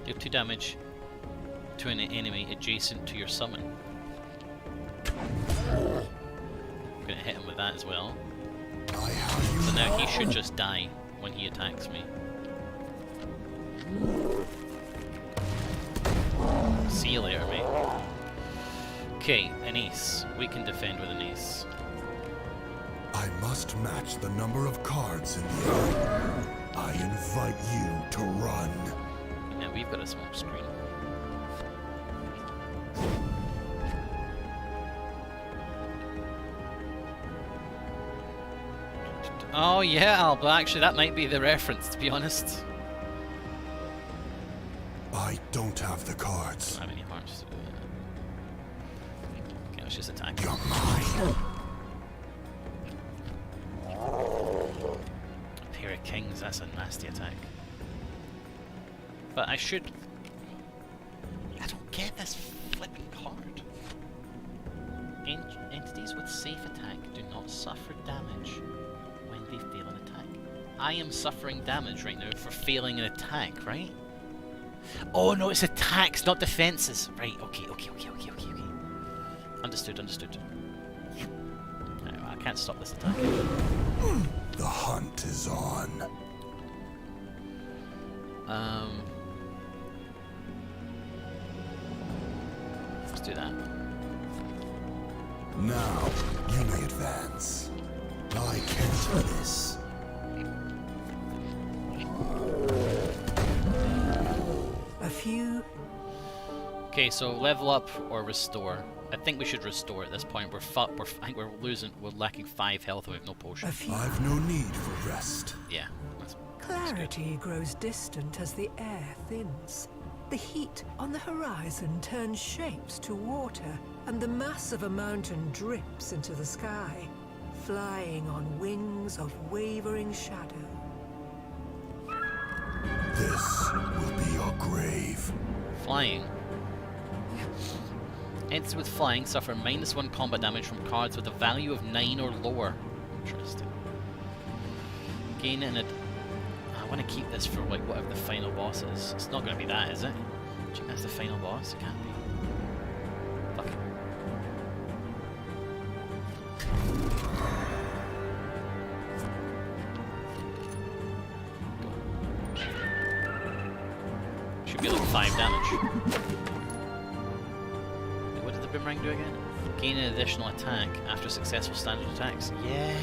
Deal 2 damage to an enemy adjacent to your summon. I'm going to hit him with that as well. I have you. So now he should just die when he attacks me. See you later, mate. Okay, an ace. We can defend with an ace. I must match the number of cards in the eye. I invite you to run. Now we've got a smoke screen. Oh yeah, but actually that might be the reference, to be honest. I don't have the cards. Don't have any hearts. Okay, let's just attack. You're mine. A pair of kings, that's a nasty attack. But I should... I don't get this flipping card. Entities with safe attack do not suffer damage when they fail an attack. I am suffering damage right now for failing an attack, right? Oh no, it's attacks, not defenses. Right, okay. Understood. No, I can't stop this attack. The hunt is on. Let's do that. Now, you may advance. I can't miss. A few. Okay, so level up or restore. I think we should restore at this point. I think we're losing. We're lacking 5 health and we have no potion. A few. I've no need for rest. Yeah. That's Clarity grows distant as the air thins. The heat on the horizon turns shapes to water, and the mass of a mountain drips into the sky, flying on wings of wavering shadow. This will be your grave. Flying. Entities with flying suffer -1 combat damage from cards with a value of 9 or lower. Interesting. Gain an I want to keep this for like whatever the final boss is. It's not going to be that, is it? Do you think that's the final boss? It can't be. Fuck it. Should be like 5 damage. What did the boomerang do again? Gain an additional attack after successful standard attacks. Yeah.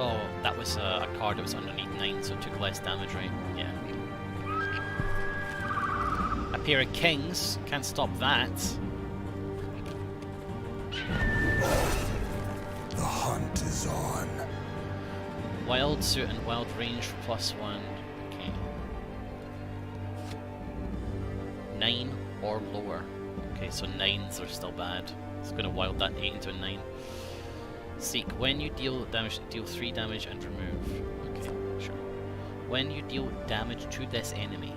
Oh, that was a card that was underneath 9, so it took less damage, right? Yeah. A pair of kings, can't stop that. The hunt is on. Wild suit and wild range for +1. Okay. 9 or lower. Okay, so 9s are still bad. It's going to wild that 8 into a 9. Seek. When you deal damage, deal 3 damage and remove. Okay, sure. When you deal damage to this enemy,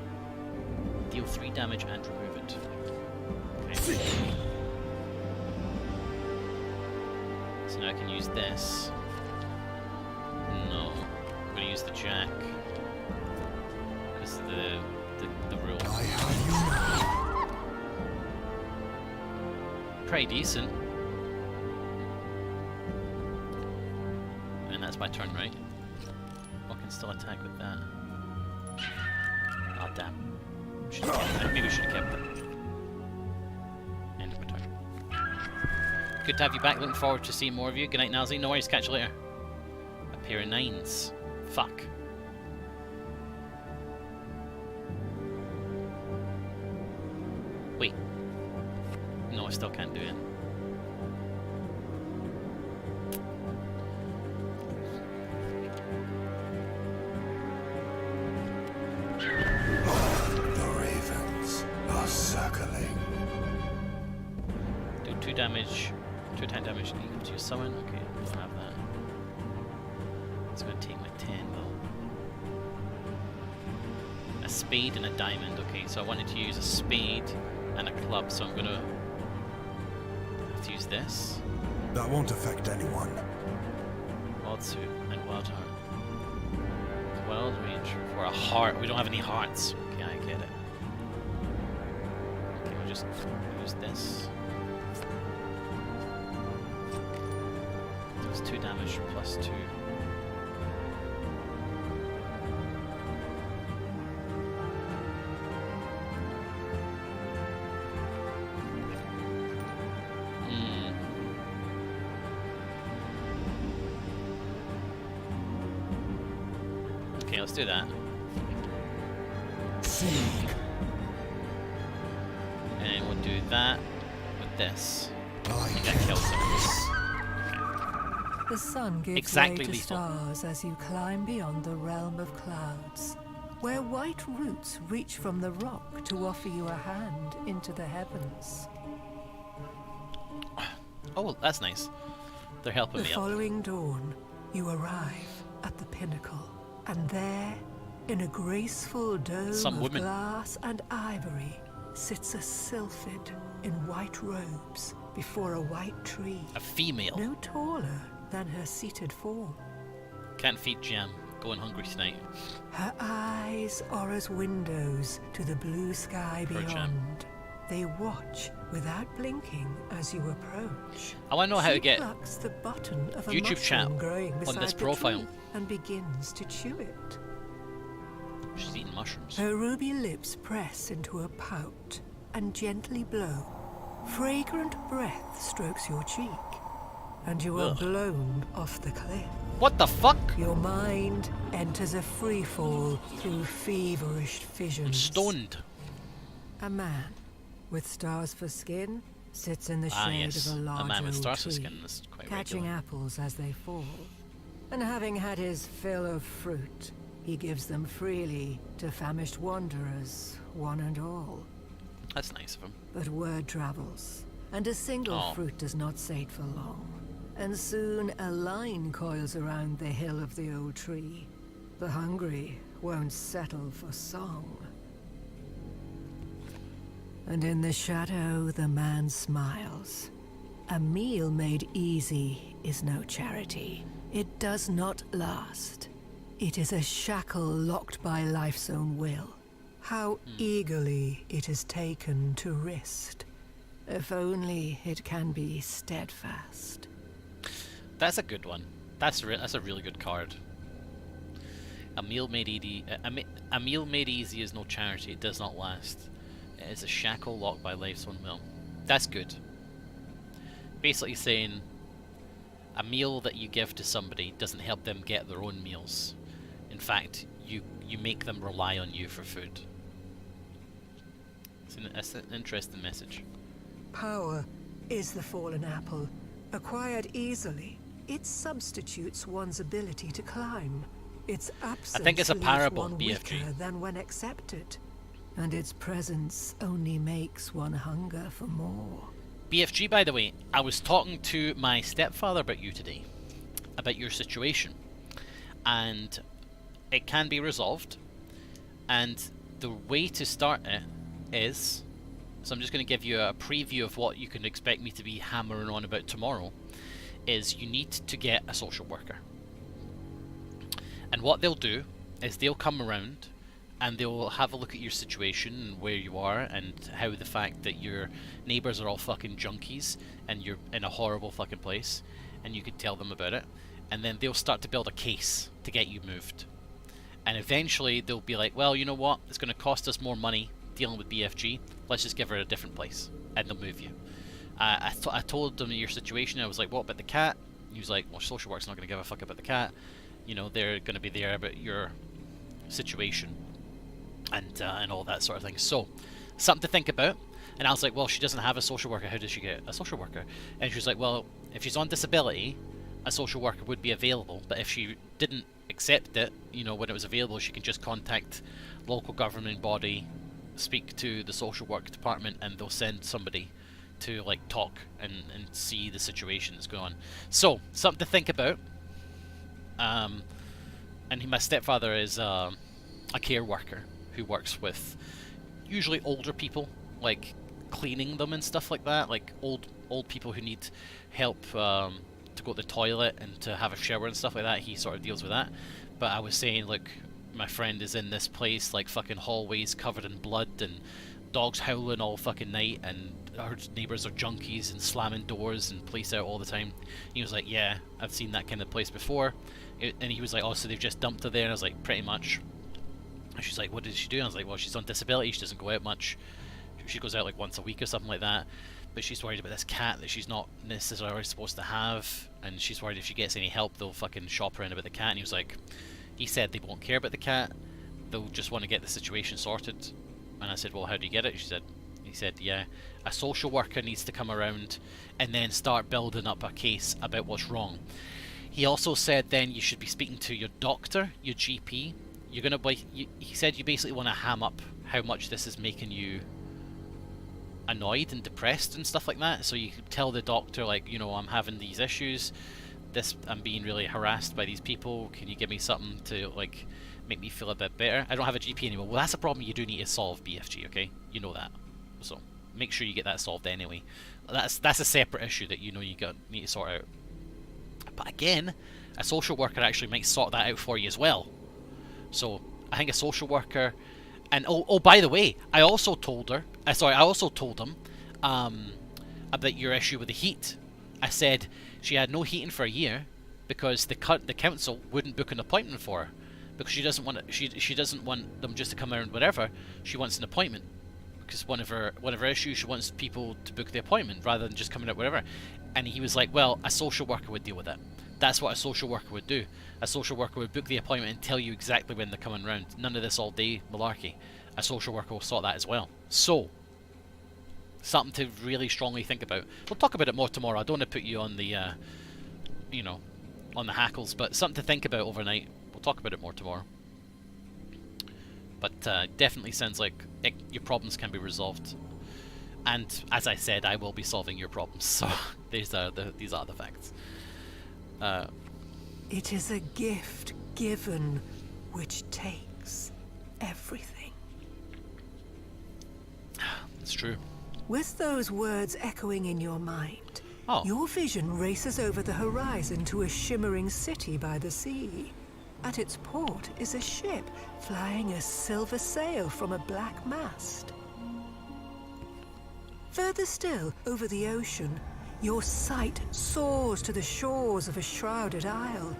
deal 3 damage and remove it. Okay. So now I can use this. No, I'm going to use the jack. Because the rule. I have you now. Pretty decent. And that's my turn, right? I can still attack with that. Oh damn. Should've kept that. Maybe I should have kept that. End of my turn. Good to have you back. Looking forward to seeing more of you. Good night, Nilesy. No worries. Catch you later. A pair of 9s. Fuck. Wait. No, I still can't do it. The ravens are circling. Do 2 damage, 2 attack damage equal to your summon. Okay, I don't have that. It's going to take my 10 though. A spade and a diamond. Okay, so I wanted to use a spade and a club, so I'm going to have to use this. That won't affect anyone. Wild suit and wild heart. Wild range for a heart. We don't have any hearts. Okay, I get it. Okay, we'll just use this. So it's 2 damage plus 2. Okay, let's do that. And we'll do that with this. That kills him. The sun gives Exactly way to lethal. stars as you climb beyond the realm of clouds, where white roots reach from the rock to offer you a hand into the heavens. Oh, that's nice. They're helping The me up. following dawn, you arrive at the pinnacle, and there, in a graceful dome Some of woman. glass and ivory, sits a sylphid in white robes before a white tree, A female. no taller than her seated form. Can't feed jam. Going hungry tonight. Her eyes are as windows to the blue sky Poor chap. beyond. They watch without blinking as you approach. I want to know how to get plucks the button of a YouTube mushroom channel growing on beside this the profile. tree and begins to chew it. She's eating mushrooms. Her ruby lips press into a pout and gently blow. Fragrant breath strokes your cheek, and you are Ugh. blown off the cliff. What the fuck? Your mind enters a free fall through feverish visions. I'm stoned. A man with stars for skin sits in the shade Ah, yes. of a large A man with old stars for tree, skin. That's quite catching regular. apples as they fall. And having had his fill of fruit, he gives them freely to famished wanderers, one and all. That's nice of him. But word travels, and a single Oh. fruit does not sate for long. And soon a line coils around the hill of the old tree. The hungry won't settle for song. And in the shadow the man smiles. A meal made easy is no charity. It does not last. It is a shackle locked by life's own will. How eagerly it is taken to wrist. If only it can be steadfast. That's a good one. That's a really good card. A meal made easy. A meal made easy is no charity. It does not last. It is a shackle locked by life's own will. That's good. Basically saying a meal that you give to somebody doesn't help them get their own meals. In fact, you make them rely on you for food. It's an interesting message. Power is the fallen apple. Acquired easily, it substitutes one's ability to climb. Its absence think it's a leaves parable, one BFG. weaker than when accepted. And its presence only makes one hunger for more. BFG, by the way, I was talking to my stepfather about you today, about your situation, and it can be resolved. And the way to start it is, so I'm just going to give you a preview of what you can expect me to be hammering on about tomorrow, is you need to get a social worker. And what they'll do is they'll come around and they'll have a look at your situation and where you are and how the fact that your neighbours are all fucking junkies and you're in a horrible fucking place, and you could tell them about it, and then they'll start to build a case to get you moved. And eventually they'll be like, well, you know what, it's going to cost us more money dealing with BFG, let's just give her a different place, and they'll move you. I told them your situation. I was like, what about the cat? He was like, well, social work's not going to give a fuck about the cat. You know, they're going to be there about your situation and all that sort of thing. So, something to think about. And I was like, well, she doesn't have a social worker. How does she get a social worker? And she was like, well, if she's on disability, a social worker would be available. But if she didn't accept it, you know, when it was available, she can just contact local government body, speak to the social work department, and they'll send somebody to like talk and see the situation that's going on. So something to think about. And my stepfather is a care worker who works with usually older people, like cleaning them and stuff like that, like old people who need help to go to the toilet and to have a shower and stuff like that. He sort of deals with that. But I was saying, look, my friend is in this place, like fucking hallways covered in blood and dogs howling all fucking night, and our neighbours are junkies and slamming doors and police out all the time. He was like, yeah, I've seen that kind of place before. And he was like, oh, so they've just dumped her there? And I was like, pretty much. And she's like, what did she do? And I was like, well, she's on disability, she doesn't go out much. She goes out like once a week or something like that. But she's worried about this cat that she's not necessarily supposed to have, and she's worried if she gets any help, they'll fucking shop around about the cat. And he was like, he said they won't care about the cat, they'll just want to get the situation sorted. And I said, well, how do you get it? She said, he said, yeah, a social worker needs to come around and then start building up a case about what's wrong. He also said then you should be speaking to your doctor, your GP. You're gonna he said you basically want to ham up how much this is making you annoyed and depressed and stuff like that. So you could tell the doctor, like, you know, I'm having these issues. I'm being really harassed by these people. Can you give me something to, like, make me feel a bit better? I don't have a GP anymore. Well, that's a problem you do need to solve, BFG, okay? You know that. So make sure you get that solved anyway. That's a separate issue that you know you need to sort out. But again, a social worker actually might sort that out for you as well. So I think a social worker, and oh by the way, I also told him about your issue with the heat. I said she had no heating for a year because the council wouldn't book an appointment for her because she doesn't want she doesn't want them just to come around whatever. She wants an appointment because one of her issues, she wants people to book the appointment rather than just coming out whatever. And he was like, well, a social worker would deal with it. That's what a social worker would do. A social worker would book the appointment and tell you exactly when they're coming round. None of this all day malarkey. A social worker will sort that as well. So, something to really strongly think about. We'll talk about it more tomorrow. I don't want to put you on the, you know, on the hackles, but something to think about overnight. We'll talk about it more tomorrow. But definitely sounds like your problems can be resolved. And as I said, I will be solving your problems. So these are the facts. It is a gift given which takes everything. It's true. With those words echoing in your mind, Oh. your vision races over the horizon to a shimmering city by the sea. At its port is a ship flying a silver sail from a black mast. Further still, over the ocean, your sight soars to the shores of a shrouded isle.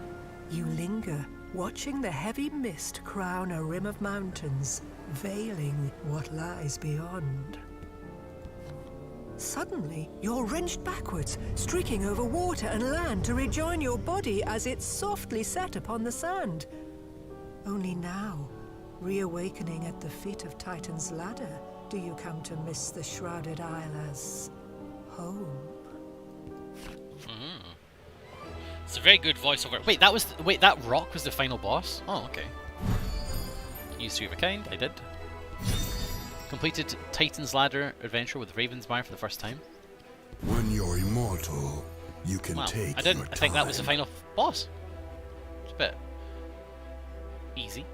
You linger, watching the heavy mist crown a rim of mountains, veiling what lies beyond. Suddenly, you're wrenched backwards, streaking over water and land to rejoin your body as it's softly set upon the sand. Only now, reawakening at the feet of Titan's ladder, do you come to miss the shrouded isle as home. It's a very good voiceover. Wait, that rock was the final boss? Oh, okay. Use 3 of a kind. I did. Completed Titan's Ladder adventure with Ravensmire for the first time. When you're immortal, you can Wow, take I didn't. your I think that was the time. final boss. It's a bit easy.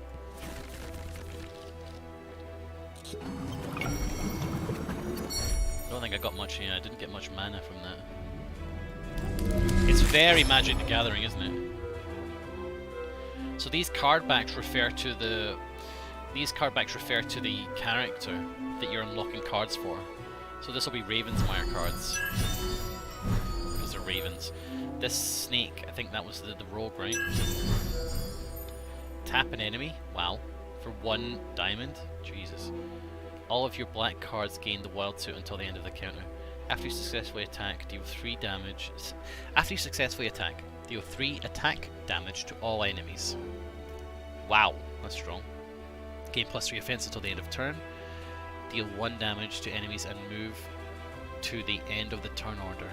I don't think I got much. Yeah, I didn't get much mana from that. It's very Magic the Gathering, isn't it? So these card backs refer to the character that you're unlocking cards for. So this will be Ravensmire cards because they're ravens. This snake, I think that was the rogue, right? Tap an enemy. Wow, for 1 diamond. Jesus. All of your black cards gain the wild suit until the end of the counter. After you successfully attack, deal 3 damage. After you successfully attack, deal 3 attack damage to all enemies. Wow, that's strong. Gain +3 offense until the end of turn. Deal 1 damage to enemies and move to the end of the turn order.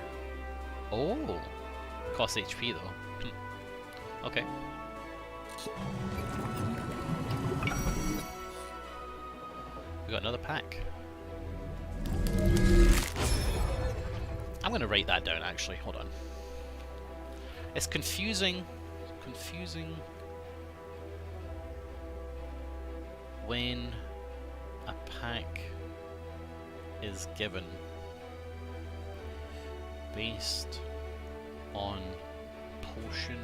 Oh, costs HP though. Okay. We got another pack. I'm gonna write that down actually, hold on. It's confusing when a pack is given based on potion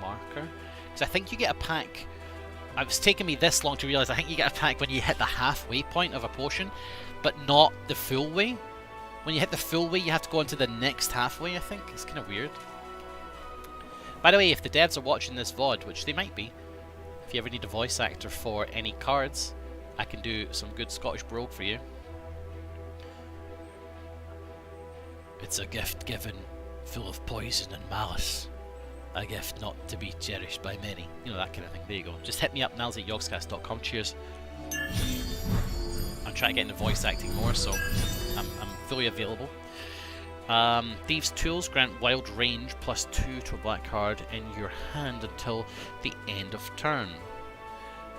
marker. Because I think you get a pack. It's taken me this long to realize I think you get a pack when you hit the halfway point of a potion, but not the full way. When you hit the full way, you have to go into the next halfway, I think. It's kind of weird. By the way, if the devs are watching this VOD, which they might be, if you ever need a voice actor for any cards, I can do some good Scottish brogue for you. It's a gift given, full of poison and malice. A gift not to be cherished by many. You know, that kind of thing. There you go. Just hit me up, Nilesy at YOGSCAST.com. Cheers. And try to get into voice acting more, so I'm fully available. Thieves' Tools grant wild range +2 to a black card in your hand until the end of turn.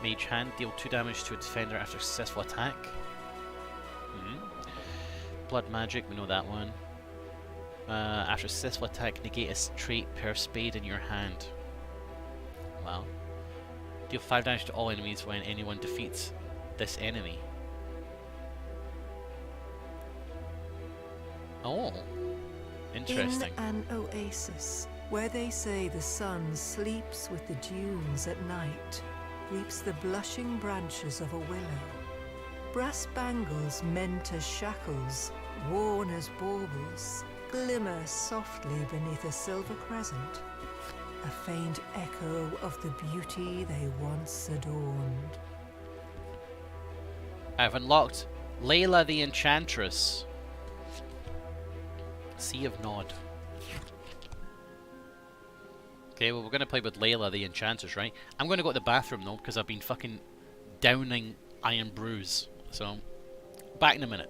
Mage Hand, deal 2 damage to a defender after a successful attack. Blood Magic, we know that one. After a successful attack, negate a trait per spade in your hand. Wow. Deal 5 damage to all enemies when anyone defeats this enemy. Oh, interesting. In an oasis, where they say the sun sleeps with the dunes at night, weeps the blushing branches of a willow. Brass bangles meant as shackles, worn as baubles, glimmer softly beneath a silver crescent, a faint echo of the beauty they once adorned. I've unlocked Layla the Enchantress. Sea of Nod. Okay, well, we're going to play with Layla the Enchantress, right? I'm going to go to the bathroom, though, because I've been fucking downing Iron Brews. So, back in a minute.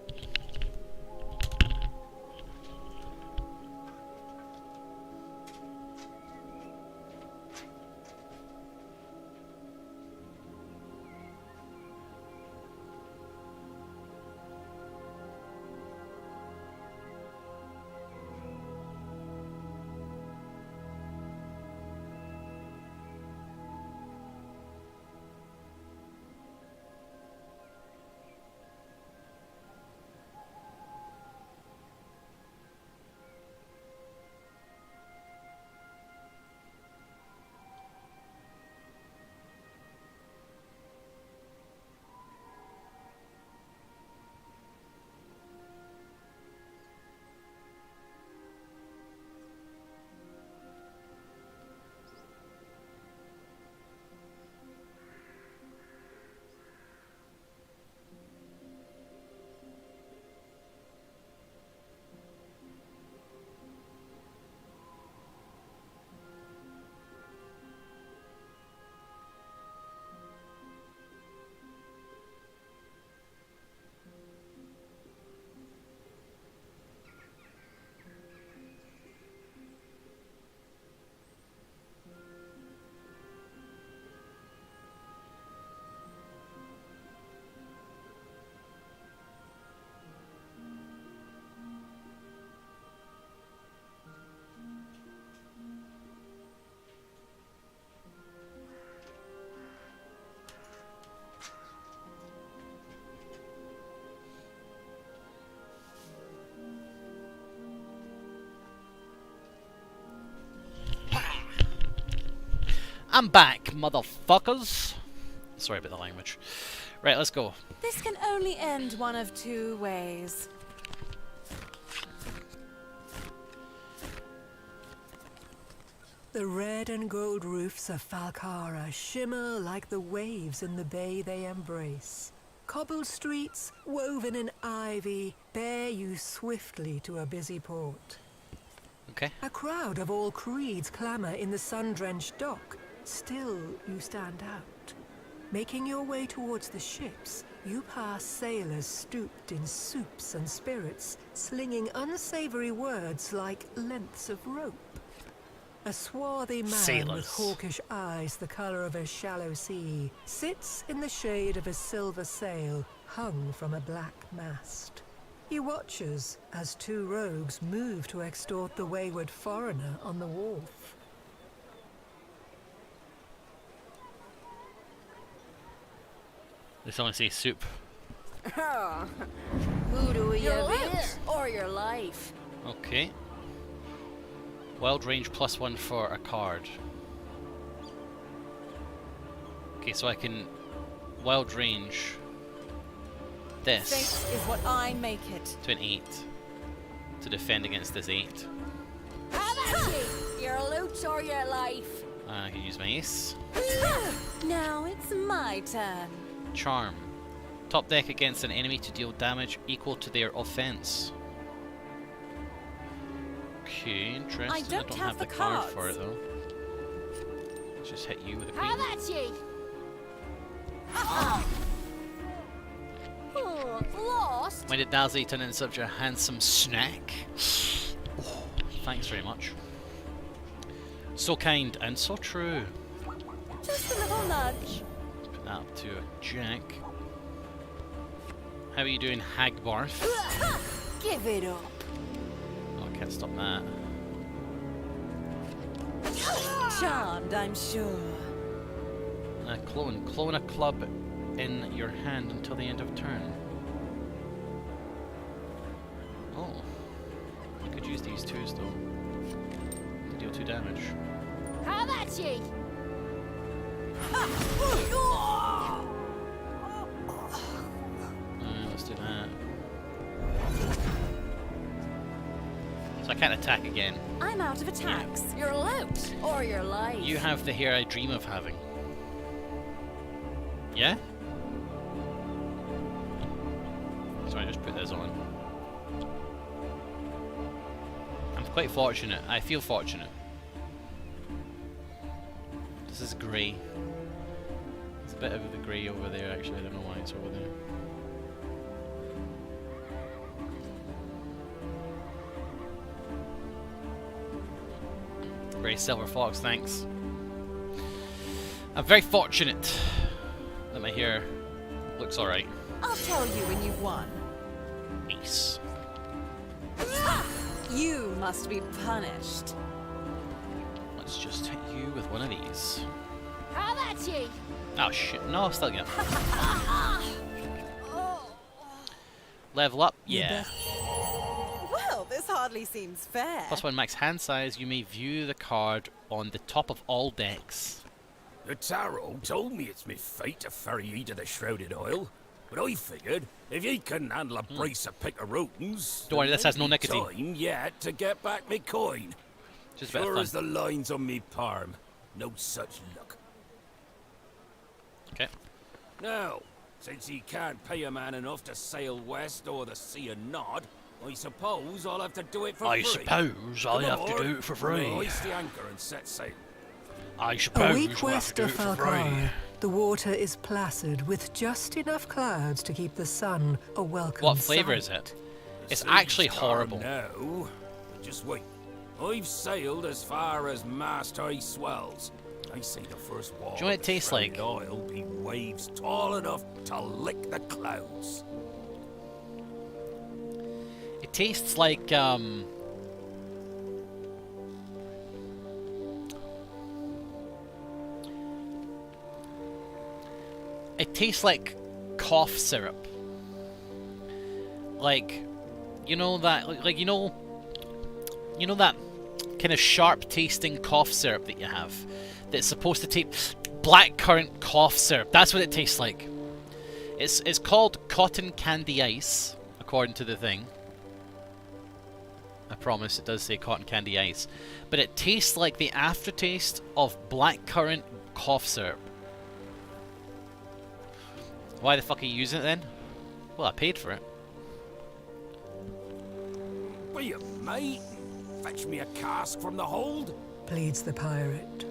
I'm back, motherfuckers. Sorry about the language. Right, let's go. This can only end one of two ways. The red and gold roofs of Falcara shimmer like the waves in the bay they embrace. Cobbled streets, woven in ivy, bear you swiftly to a busy port. Okay. A crowd of all creeds clamour in the sun-drenched dock. Still, you stand out. Making your way towards the ships, you pass sailors stooped in soups and spirits, slinging unsavory words like lengths of rope. A swarthy man with hawkish eyes the colour of a shallow sea sits in the shade of a silver sail hung from a black mast. He watches as two rogues move to extort the wayward foreigner on the wharf. They only say soup. Who do you live or your life? Okay. Wild range +1 for a card. Okay, so I can wild range this Fate is what I make it. to an 8 to defend against this 8. How about you? Your loot or your life? I can use my ace. Now it's my turn. Charm. Top deck against an enemy to deal damage equal to their offense. Okay, interesting. I don't have have the the card cards. for it though. Let's just hit you with a How queen. about you? Lost? When did Nilesy turn into such a handsome snack? Oh, thanks very much. So kind and so true. Just a little nudge. Put that up to a jack. How are you doing, Hagbarth? Give it up. Oh, I can't stop that. Charmed, I'm sure. Clone a club in your hand until the end of turn. Oh. I could use these twos though. To deal 2 damage. How about ye? Let's do that. So I can't attack again. I'm out of attacks. You're loot or your life. You have the hair I dream of having. Yeah? So I just put this on. I'm quite fortunate. I feel fortunate. This is grey. It's a bit of the grey over there actually. I don't know why it's over there. Grey silver fox, thanks. I'm very fortunate that my hair looks alright. I'll tell you when you've won. Ace. You must be punished. Let's just hit you with one of these. How about ye? Oh shit, no, still again. Level up? Yeah. Well, this hardly seems fair. +1 max hand size, you may view the card on the top of all decks. The tarot told me it's me fate to ferry ye to the Shrouded Isle, but I figured if ye couldn't handle a brace of picaroons, Don't worry, this has no nicotine. time yet to get back me coin. Just a bit Sure of as fun. the lines on me palm, no such luck. Okay. Now, since ye can't pay a man enough to sail west or the sea of Nod, I suppose I'll have to do it for free. I suppose I'll have to do it for free. Hoist the anchor and set sail. I A suppose week we'll have west to do of it for free. Falcar, the water is placid with just enough clouds to keep the sun a welcome What flavour sight. is it? It's Sea's actually calm horrible. now. Just wait. I've sailed as far as mast high swells. I see the first wall. Do you know what it tastes like? I'll be waves tall enough to lick the clouds. It tastes like it tastes like cough syrup. Like, you know that, like you know that kind of sharp tasting cough syrup that you have, that's supposed to taste blackcurrant cough syrup. That's what it tastes like. It's called cotton candy ice, according to the thing. I promise it does say cotton candy ice, but it tastes like the aftertaste of blackcurrant cough syrup. Why the fuck are you using it then? Well, I paid for it. Will you, mate? Fetch me a cask from the hold? Pleads the pirate.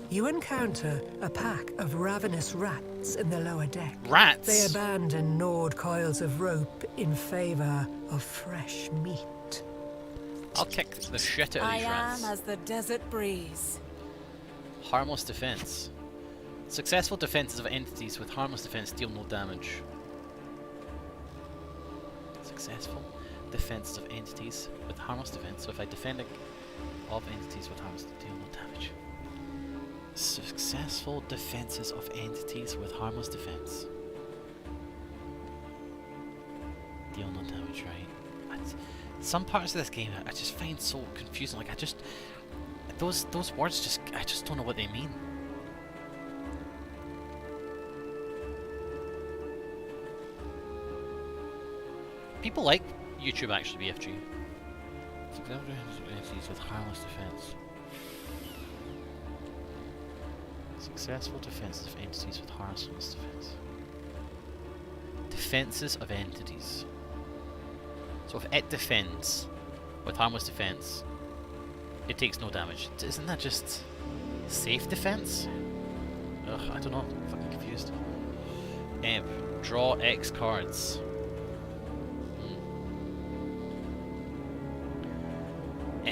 You encounter a pack of ravenous rats in the lower deck. Rats? They abandon gnawed coils of rope in favor of fresh meat. I'll kick the shit out of I these am rats. as the desert breeze. Harmless defense. Successful defenses of entities with harmless defense deal no damage. Successful defenses of entities with harmless defense. So if I defend of entities with harmless, deal no damage. Successful defenses of entities with harmless defense. Deal no damage, right? Some parts of this game I just find so confusing. Like those words just I just don't know what they mean. People like YouTube actually, BFG. Entities with harmless defense. Successful defenses of entities with harmless defense. Defenses of entities. So if it defends with harmless defense, it takes no damage. Isn't that just safe defense? Ugh, I don't know. I'm fucking confused. Draw X cards.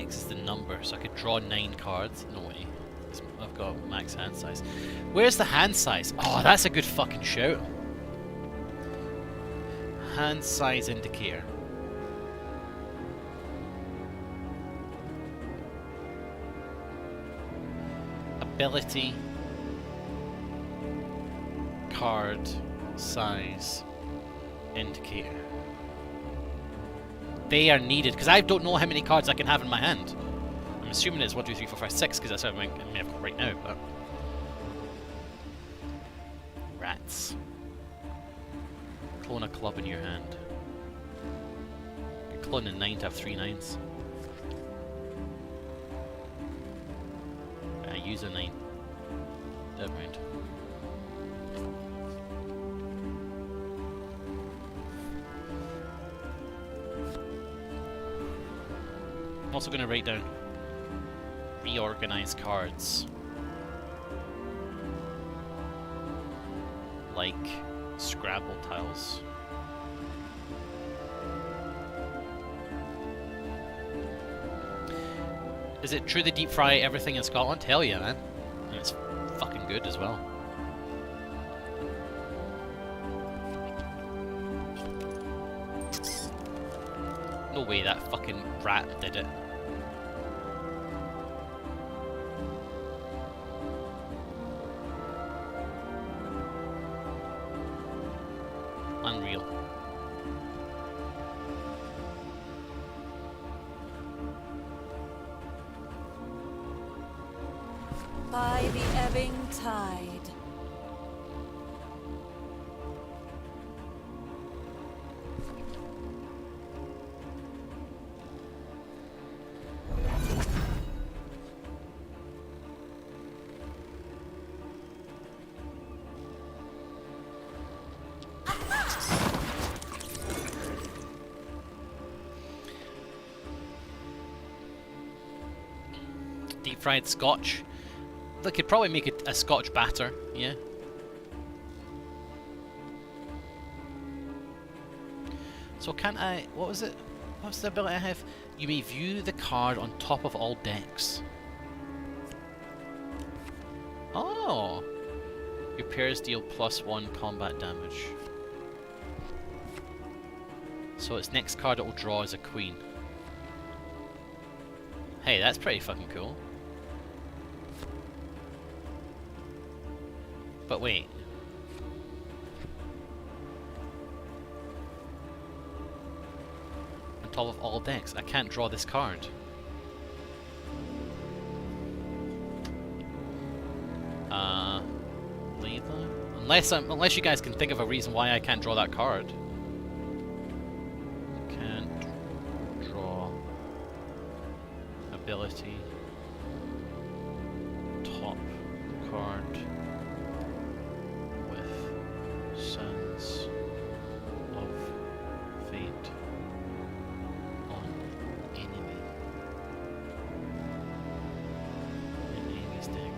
X is the number, so I could draw 9 cards. No way. I've got max hand size. Where's the hand size? Oh, that's a good fucking shout. Hand size indicator. Ability. Card size indicator. They are needed because I don't know how many cards I can have in my hand. I'm assuming it's 1, 2, 3, 4, 5, 6 because that's how I may have got right now, but rats. Clone a club in your hand. You clone a 9 to have 3 9s. Use a 9. Never mind. I'm also going to write down reorganize cards. Like Scrabble tiles. Is it true they deep fry everything in Scotland? Hell yeah, man. And it's fucking good as well. No way that fucking rat did it. Unreal. By the ebbing tide. Deep fried scotch. They could probably make it a scotch batter, yeah. So can I... what was it? What's the ability I have? You may view the card on top of all decks. Oh! Your pairs deal +1 combat damage. So its next card it will draw is a queen. Hey, that's pretty fucking cool. But wait. On top of all decks, I can't draw this card. Leither? Unless you guys can think of a reason why I can't draw that card. Can't draw ability. Top card. Sons of Fate on enemy. In enemy's deck.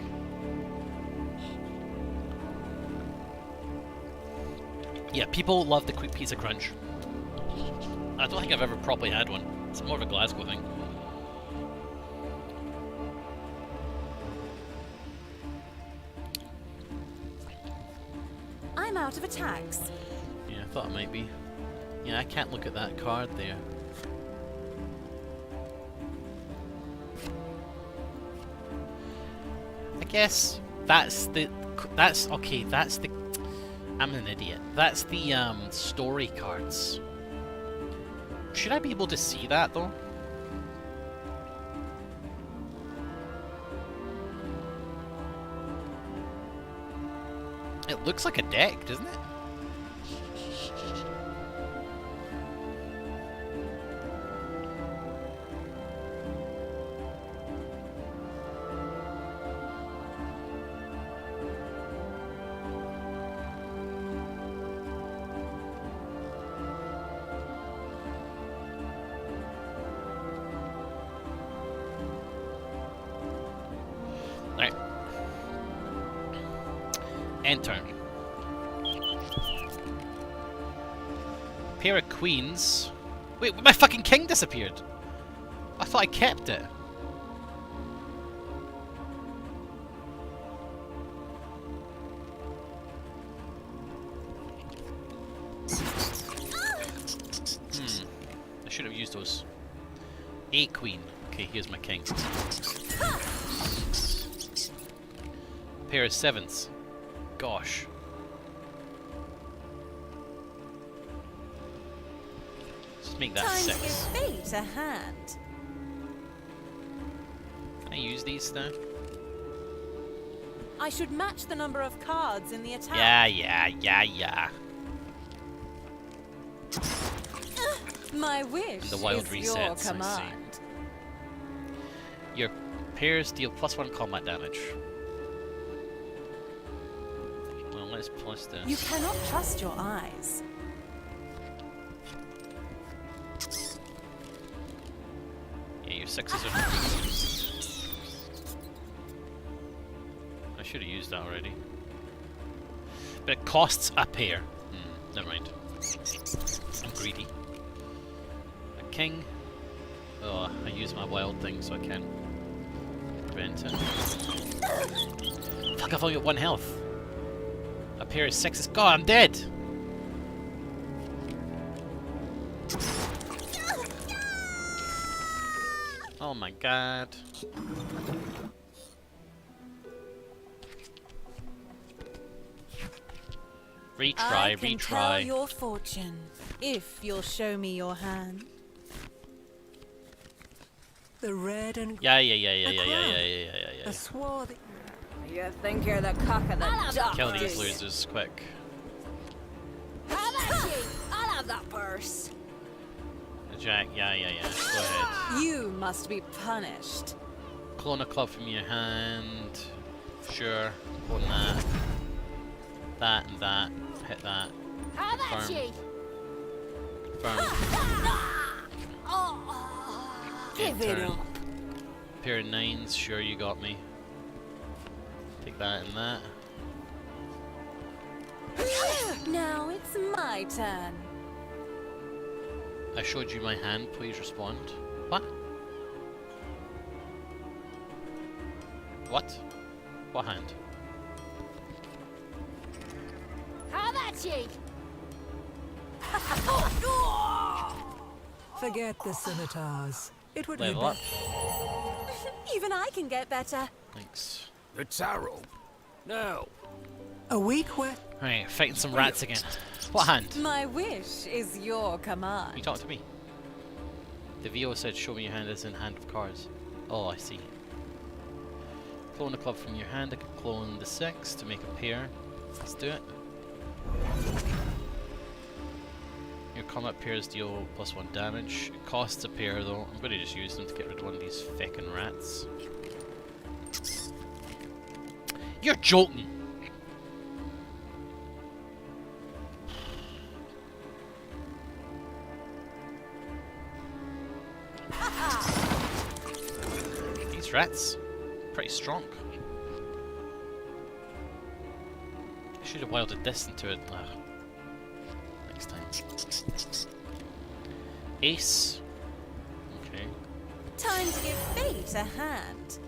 Yeah, people love the quick pizza crunch. I don't think I've ever properly had one. It's more of a Glasgow thing. I'm out of attacks. Yeah, I thought it might be. Yeah, I can't look at that card there. I guess that's the... okay, that's the... I'm an idiot. That's the, story cards. Should I be able to see that, though? It looks like a deck, doesn't it? Alright. Enter. Pair of queens. Wait, my fucking king disappeared. I thought I kept it. use those. A queen. Okay, here's my king. Pair of sevens. Gosh. Let's make that Time to six. give fate a hand. Can I use these now? I should match the number of cards in the attack. Yeah. My wish The wild is your resets, I see. command. Your pairs deal +1 combat damage. Well, let's plus this. You cannot trust your eyes. Yeah, your sixes are not good. I should have used that already. But it costs a pair. Never mind. I'm greedy. A king. Oh, I use my wild thing so I can prevent it. Fuck, I've only got 1 health. A pair of sixes. God, I'm dead! Oh my god. I can tell retry. your fortune if you'll show me your hand. The red and Yeah. a swarthy. You think you're the cock of the duck? Kill these losers quick. How about you? I'll have that purse. Jack, yeah. Go ahead. You must be punished. Clone a club from your hand. Sure. Clone that. That and that. Hit that. How about Confirm. you? Confirm. Give it turn. up. Pair of nines. Sure, you got me. Take that and that. Now it's my turn. I showed you my hand. Please respond. What? What? What hand? How about you? Forget the scimitars. It would be Level up. Even I can get better. Thanks. The tarot? No. a week where Right, fighting some rats again. What hand? My wish is your command. You talk to me. The VO said show me your hand as in hand of cards. Oh, I see. Clone a club from your hand. I can clone the 6 to make a pair. Let's do it. Your combat pairs deal +1 damage. It costs a pair though. I'm going to just use them to get rid of one of these feckin' rats. You're joking! These rats, pretty strong. I should have wilded this into it. Next time. Ace. Okay. Time to give fate a hand.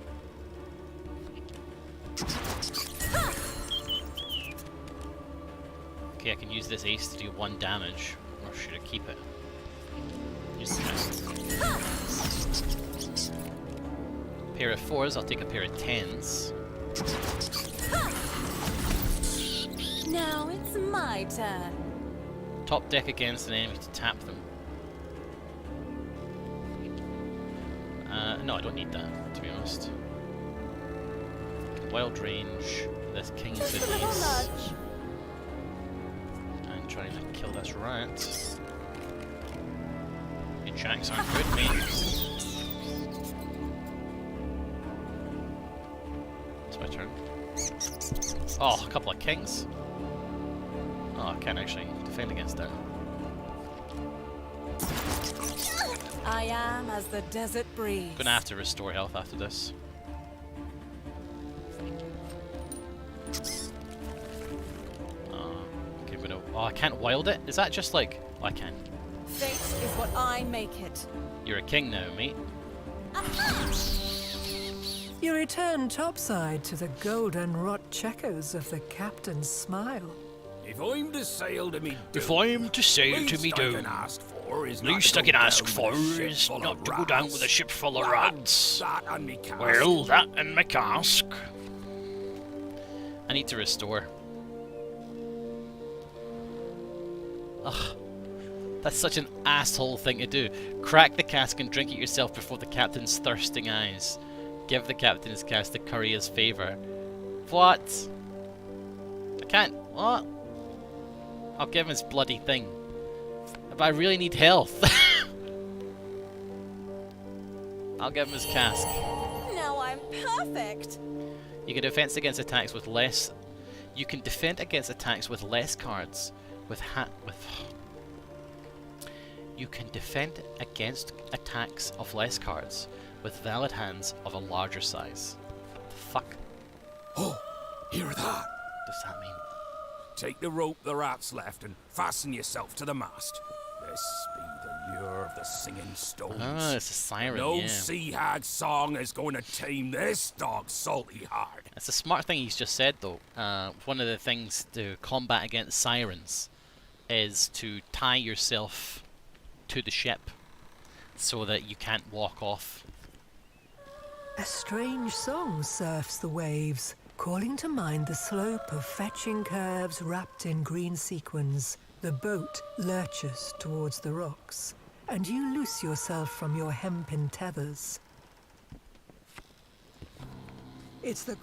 Okay, I can use this ace to do 1 damage. Or should I keep it? Use the chest. Pair of 4s, I'll take a pair of 10s. Now it's my turn. Top deck against an enemy to tap them. No, I don't need that, to be honest. Wild range. This king is Just with a little ace. nudge. And trying to kill this rat. Your jacks aren't good, mate. It's my turn. Oh, a couple of kings. Oh, I can't actually defend against that. I am as the desert breeze. Gonna have to restore health after this. Okay, but oh, I can't wild it? Is that just like... Oh, I can. Fate is what I make it. You're a king now, mate. you return topside to the golden wrought checkers of the captain's smile. If I'm to sail to me doom, If I'm to sail to me least I doom, can ask for is least I can ask for is not to go down with a ship full of rats. That and me cask. Well, that and my cask. I need to restore. Ugh. That's such an asshole thing to do. Crack the cask and drink it yourself before the captain's thirsting eyes. Give the captain his cask to curry his favour. What? I can't. What? I'll give him his bloody thing. But I really need health. I'll give him his cask. Now I'm perfect. You can defend against attacks with less. You can defend against attacks with less cards. You can defend against attacks of less cards with valid hands of a larger size. What the fuck? Oh, hear that? What does that mean? Take the rope the rat's left and fasten yourself to the mast. This be the lure of the singing stones. Oh, it's a siren, No yeah. sea hag song is going to tame this dog's salty heart. That's a smart thing he's just said, though. One of the things to combat against sirens is to tie yourself to the ship so that you can't walk off. A strange song surfs the waves, calling to mind the slope of fetching curves wrapped in green sequins. The boat lurches towards the rocks, and you loose yourself from your hempen tethers. It's the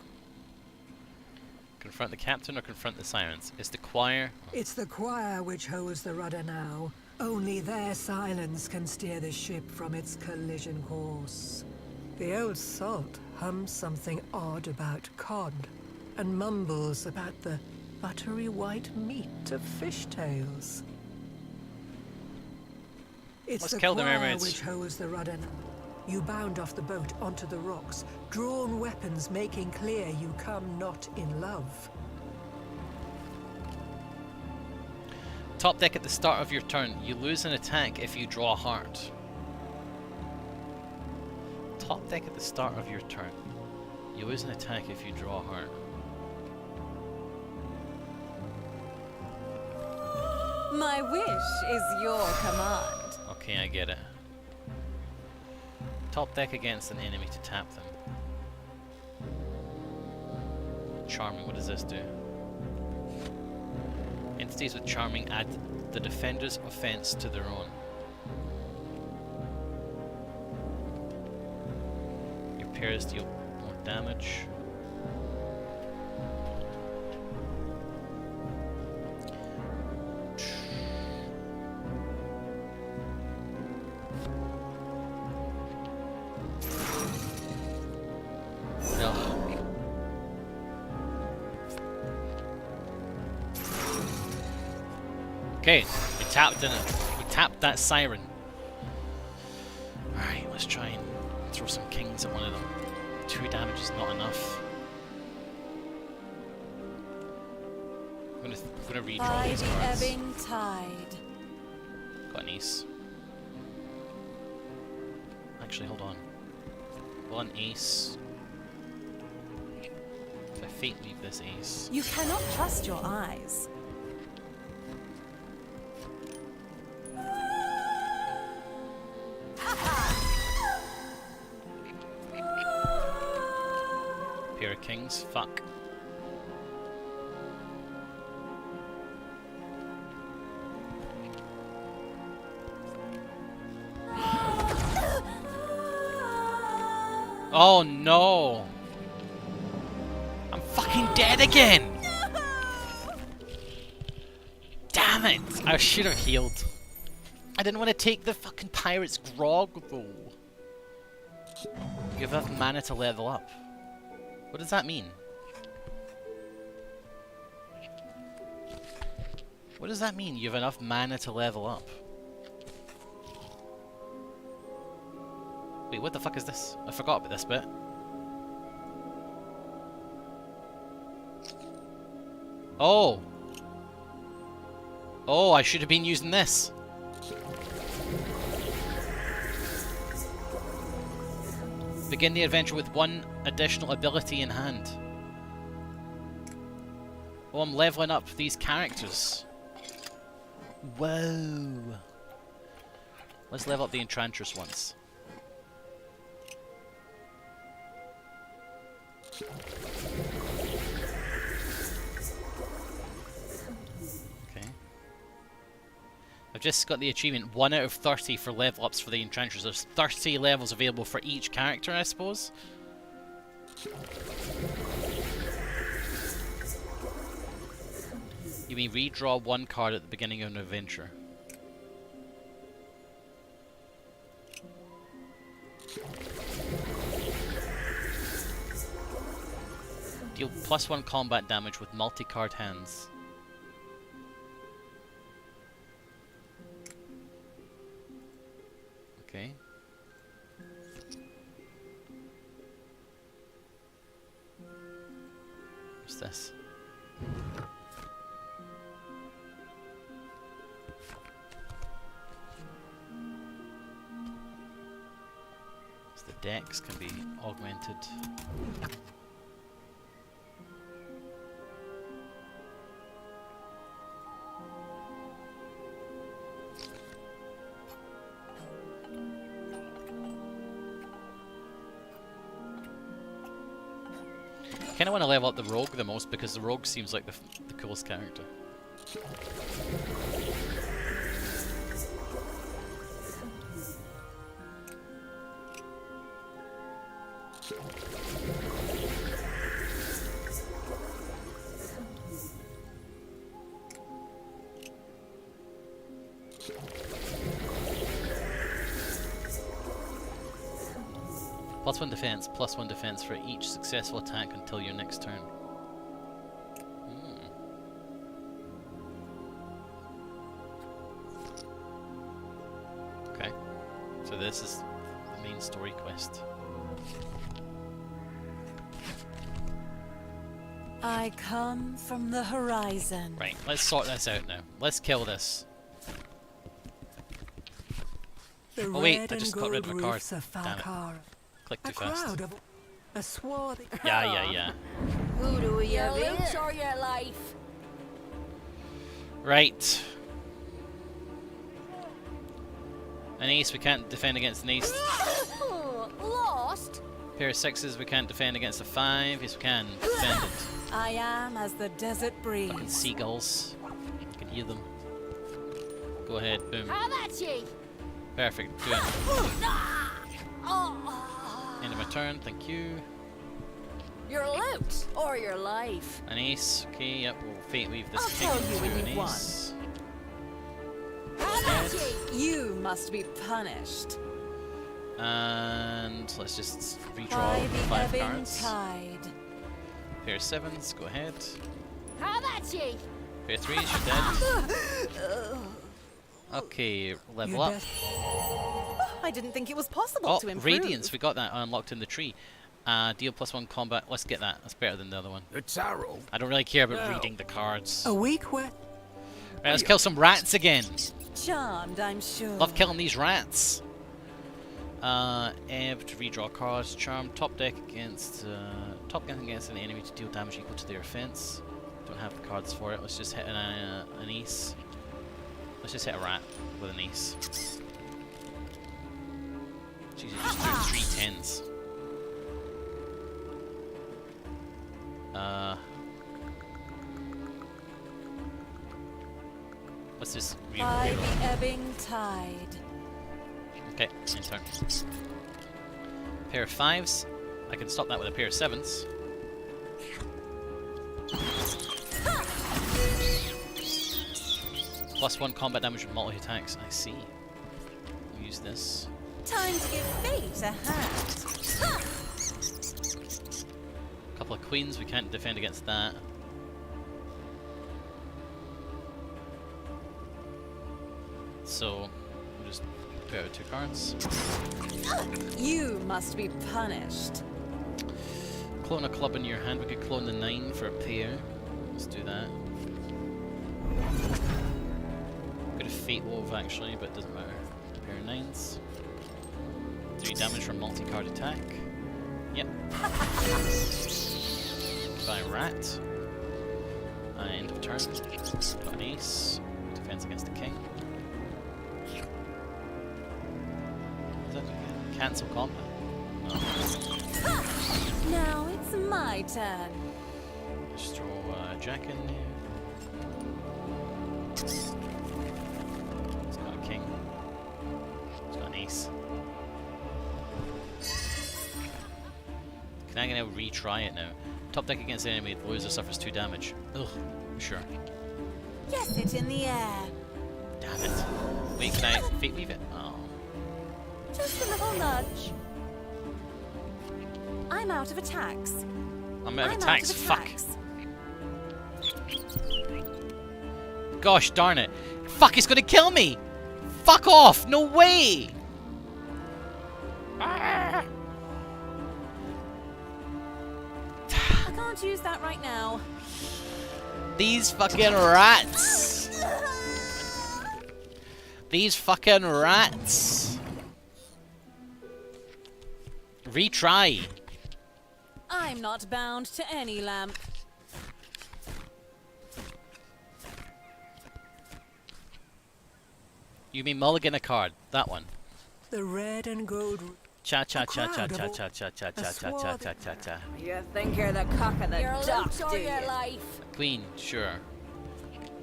Confront the captain or confront the sirens? It's the choir. choir which holds the rudder now. Only their silence can steer the ship from its collision course. The old salt hums something odd about cod, and mumbles about the buttery white meat of fishtails. It's Let's the kill the choir mermaids. which holds the rudder now. You bound off the boat onto the rocks, drawn weapons making clear you come not in love. Top deck at the start of your turn. You lose an attack if you draw a heart. Top deck at the start of your turn. You lose an attack if you draw a heart. My wish is your command. Okay, I get it. Top deck against an enemy to tap them. Charming, what does this do? Entities with Charming add the defender's offense to their own. Your pairs deal more damage. Okay, we tapped in it. We tapped that siren. Alright, let's try and throw some kings at one of them. 2 damage is not enough. I'm gonna redraw By these the cards. ebbing tide. Got an ace. Actually, hold on. Well, an ace. If I fate leave this ace. You cannot trust your eyes. Pair of kings, fuck. Oh no! I'm fucking dead again! Damn it! I should have healed. I didn't want to take the fucking pirate's grog though. You have enough mana to level up. What does that mean? What does that mean? You have enough mana to level up. Wait, what the fuck is this? I forgot about this bit. Oh! Oh, I should have been using this. Begin the adventure with 1 additional ability in hand. Oh, I'm leveling up these characters. Whoa. Let's level up the Enchantress once. Okay. I've just got the achievement 1 out of 30 for level ups for the Enchantress. There's 30 levels available for each character, I suppose. You may redraw 1 card at the beginning of an adventure. Deal +1 combat damage with multi-card hands. Okay. What's this? So the decks can be augmented. I kind of want to level up the Rogue the most because the Rogue seems like the coolest character. +1 defense for each successful attack until your next turn. Okay, so this is the main story quest. I come from the horizon. Right, let's sort this out now. Let's kill this. The Oh wait, red I and just got rid of gold a card. roofs of Damn it. Falcar. Click A too fast. crowd of a swarthy. Yeah. Who do we Your have looks here? or your life? Right. An ace, we can't defend against an ace. Lost? Pair of 6s, we can't defend against a 5. Yes, we can defend it. I am as the desert breeze. Fucking seagulls. You can hear them. Go ahead, boom. How about you? Perfect, do it. End of my turn, thank you. Your loot or your life? An ace, okay, yep, we'll fate weave this I'll king tell you into when an you ace. How about you? You must be punished And let's just by redraw the 5 ebbing cards. tide. Pair of 7s, go ahead. How about you? Pair of 3s, you're dead. Okay, level Your up. best- I didn't think it was possible Oh, to improve. Radiance, we got that unlocked in the tree. Deal +1 combat, let's get that. That's better than the other one. The tarot? I don't really care about No. reading the cards. A week where Right, let's kill some rats again. Charmed, I'm sure. Love killing these rats. Ebb to redraw cards. Charm top deck against an enemy to deal damage equal to their offense. Don't have the cards for it. Let's just hit an ace. Let's just hit a rat with an ace. Jeez, you just threw 3 10s. Let's just By the ebbing tide. Okay, in turn. Pair of 5s. I can stop that with a pair of 7s. +1 combat damage with multi attacks. I see. We'll use this. Time to give fate a hand. Couple of queens. We can't defend against that. So we'll just put out 2 cards. You must be punished. Clone a club in your hand. We could clone the 9 for a pair. Let's do that. Could have Fate Wove actually, but it doesn't matter. Pair of 9s. 3 damage from multi-card attack. Yep. By rat. End of turn. Got an ace. Defense against the king. Is that cancel combat? No. Now it's my turn. Just throw Jack in there. It's got a king. It's got an ace. Can I now retry it now? Top deck against the enemy, the loser suffers 2 damage. Ugh, sure. Yes, it's in the air. Damn it. Wait, can I fate leave it? Oh. Just a little nudge. I'm out of attacks. I'm out of attacks. Fuck. Gosh darn it. Fuck, it's gonna kill me! Fuck off! No way! Ah. I can't use that right now. These fucking rats! These fucking rats! Retry! I'm not bound to any lamp. You mean mulligan a card? That one. The red and gold. Cha cha A cha cha crowd cha of cha cha cha cha cha cha cha cha cha. You think you're the cock of the Your duck, loot or do your you? life? Queen, sure.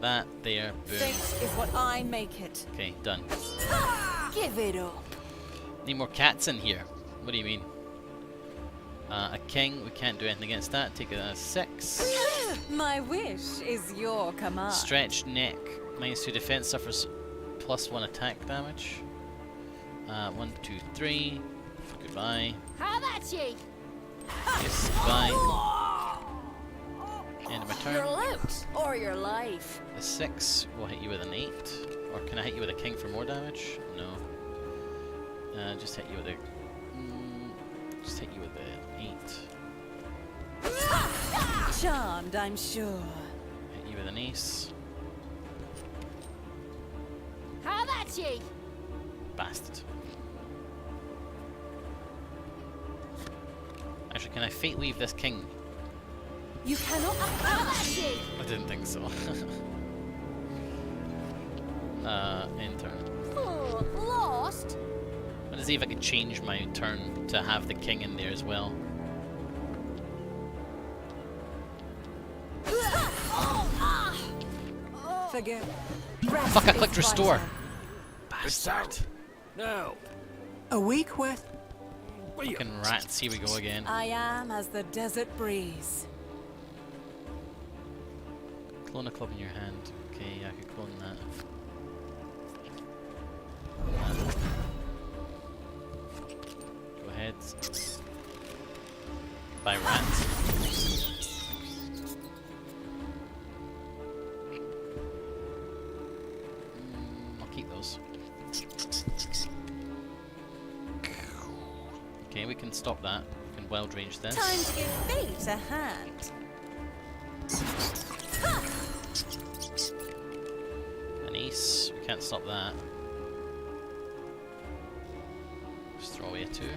That there, boom. Fate is what I make it. Okay, done. Give it up. Need more cats in here. What do you mean? A king, we can't do anything against that. Take it as 6. My wish is your command. Stretched neck. -2 defense, suffers +1 attack damage. 1, 2, 3. Goodbye. How about ye? Yes, goodbye. End of my Your turn. loot or your life? The 6 will hit you with an 8. Or can I hit you with a king for more damage? No. Just hit you with a... just hit you with the 8. Charmed, I'm sure. Hit you with an ace. How about ye? Bastard. Actually, can I fate weave this king? You cannot. How about ye? I didn't think so. End turn. Oh, lost? Let's see if I can change my turn to have the king in there as well. Forget. Fuck, I clicked restore. It's out. Now. A week worth. Fucking rats, here we go again. I am as the desert breeze. Clone a club in your hand. Okay, I could clone that. Go ahead. Buy rats. I'll keep those. Okay, we can stop that. We can wild range this. Time to give fate a hand. An ace. We can't stop that. Just throw away a 2.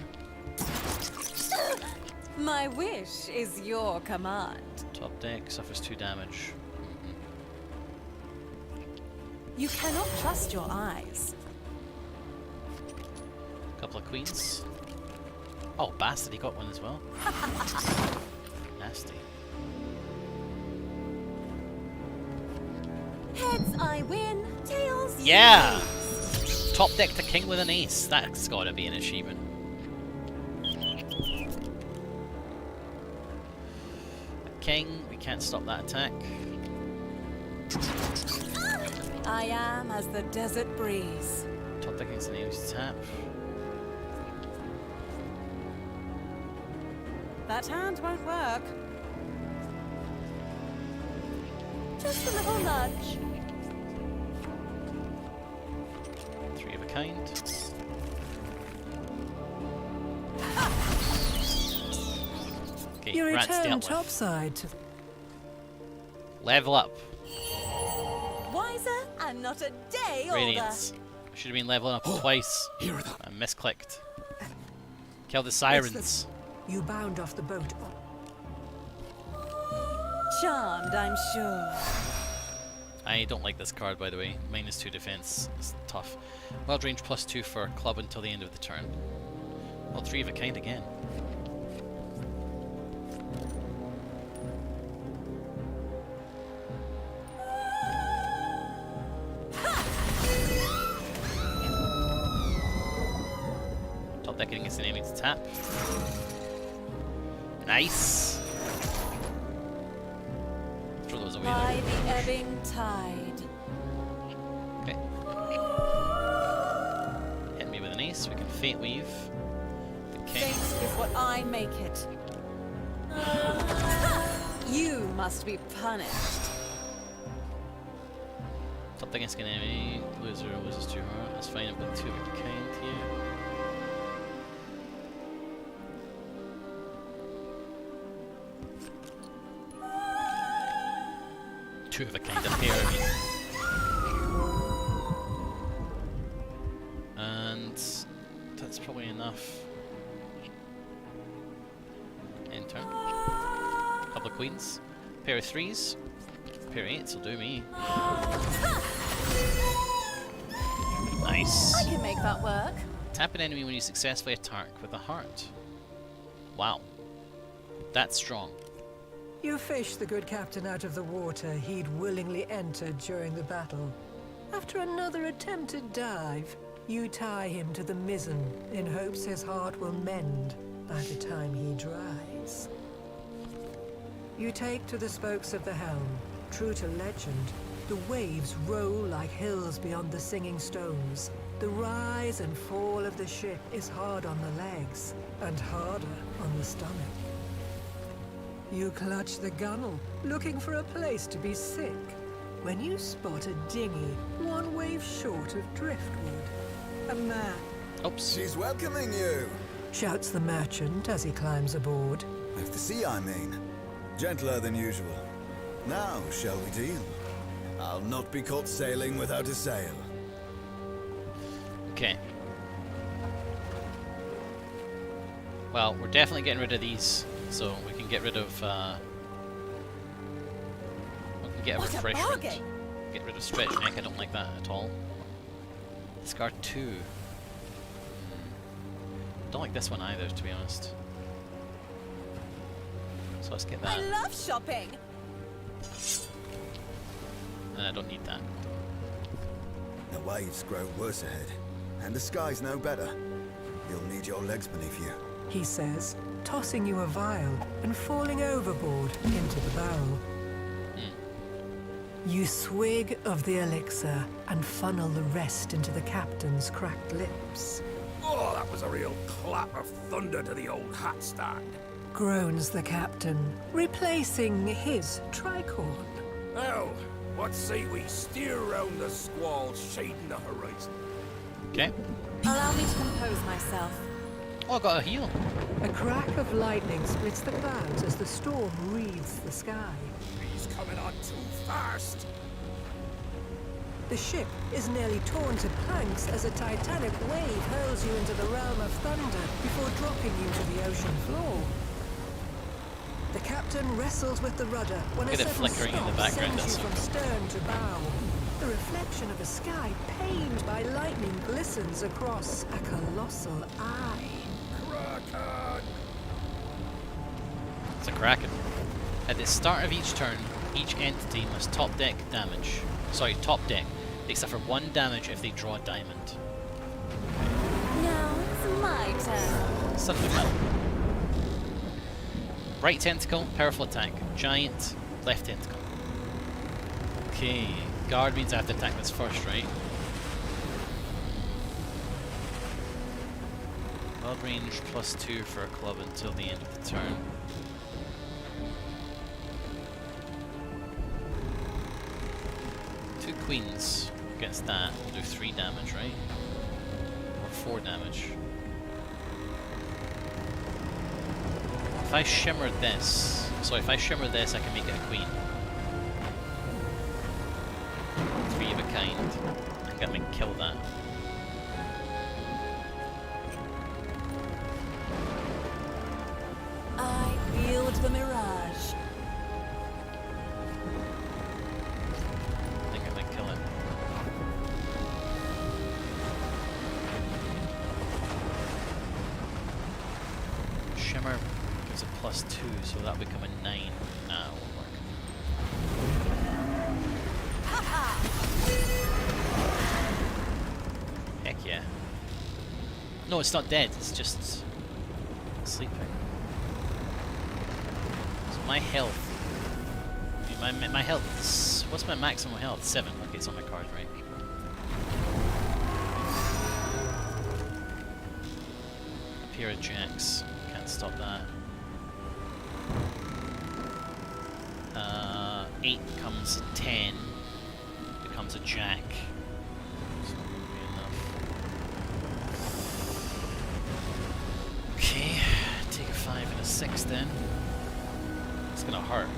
My wish is your command. Top deck suffers 2 damage. You cannot trust your eyes. Couple of queens. Oh, bastard, he got one as well. Nasty. Heads I win, tails you Yeah! lose. Top deck to king with an ace. That's gotta be an achievement. A king, we can't stop that attack. I am as the desert breeze. Top deck against an ace tap. That hand won't work. Just a little nudge. 3 of a kind. Okay, You rats return dealt with. topside to Level up. Wiser and not a day older. Radiance. Should have been leveling up twice. Here are the I misclicked. Kill the sirens. you bound off the boat. charmed, I'm sure. I don't like this card, by the way. -2 defense. It's tough. Wild range +2 for club until the end of the turn. Well, 3 of a kind again. Top deck against an enemy to tap. Nice. Throw those away By there. the ebbing tide. Okay. Hit me with an ace. We can fate weave. The king. Fate is what I make it. You must be punished. Top against an enemy. Loser loses 2 heart. That's fine. I've got 2 of a kind here. Two of a kind of pair, I mean. And that's probably enough. End turn. Couple of queens. Pair of 3s. Pair of 8s will do me. Nice. I can make that work. Tap an enemy when you successfully attack with a heart. Wow. That's strong. You fish the good captain out of the water he'd willingly entered during the battle. After another attempted dive, you tie him to the mizzen in hopes his heart will mend by the time he dries. You take to the spokes of the helm. True to legend, the waves roll like hills beyond the singing stones. The rise and fall of the ship is hard on the legs and harder on the stomach. You clutch the gunwale, looking for a place to be sick, when you spot a dinghy 1 wave short of driftwood. A man. Oops. She's welcoming you. Shouts the merchant as he climbs aboard. If the sea, I mean. Gentler than usual. Now, shall we deal? I'll not be caught sailing without a sail. Okay. Well, we're definitely getting rid of these, so we can get rid of. We can get a What a refreshment. bargain! Get rid of stretch neck. I don't like that at all. Discard 2. Don't like this one either, to be honest. So let's get that. I love shopping. And I don't need that. The waves grow worse ahead, and the sky's no better. You'll need your legs beneath you. He says, tossing you a vial and falling overboard into the barrel. You swig of the elixir and funnel the rest into the captain's cracked lips. Oh, that was a real clap of thunder to the old hat stand. Groans the captain, replacing his tricorn. Well, what say we steer round the squall shading the horizon? Okay. Allow me to compose myself. Oh, I got a heal. A crack of lightning splits the clouds as the storm wreathes the sky. He's coming on too fast. The ship is nearly torn to planks as a titanic wave hurls you into the realm of thunder before dropping you to the ocean floor. The captain wrestles with the rudder when a Look at it sudden flickering in the stop background, sends you that's from stern to bow. The reflection of a sky pained by lightning glistens across a colossal eye. Kraken! It's a kraken. At the start of each turn, each entity must top deck damage. Sorry, top deck. They suffer 1 damage if they draw a diamond. Now it's my turn. Son of a gun. Right tentacle, powerful attack. Giant, left tentacle. Okay, guard means I have to attack this first, right? Wild range +2 for a club until the end of the turn. Two queens against that will do 3 damage, right? Or 4 damage. If I shimmer this, so if I shimmer this, I can make it a queen. 3 of a kind. I think I might kill that. I wield the mirage. plus 2, so that'll become a 9. Nah, it won't work. Heck yeah. No, it's not dead, it's just sleeping. So my health... My health is... What's my maximum health? 7. Okay, it's on my card, right? A pair of jacks. Can't stop that. 8 becomes 10. Becomes a jack. It's not going to be enough. Okay, take a 5 and a 6 then. It's gonna hurt.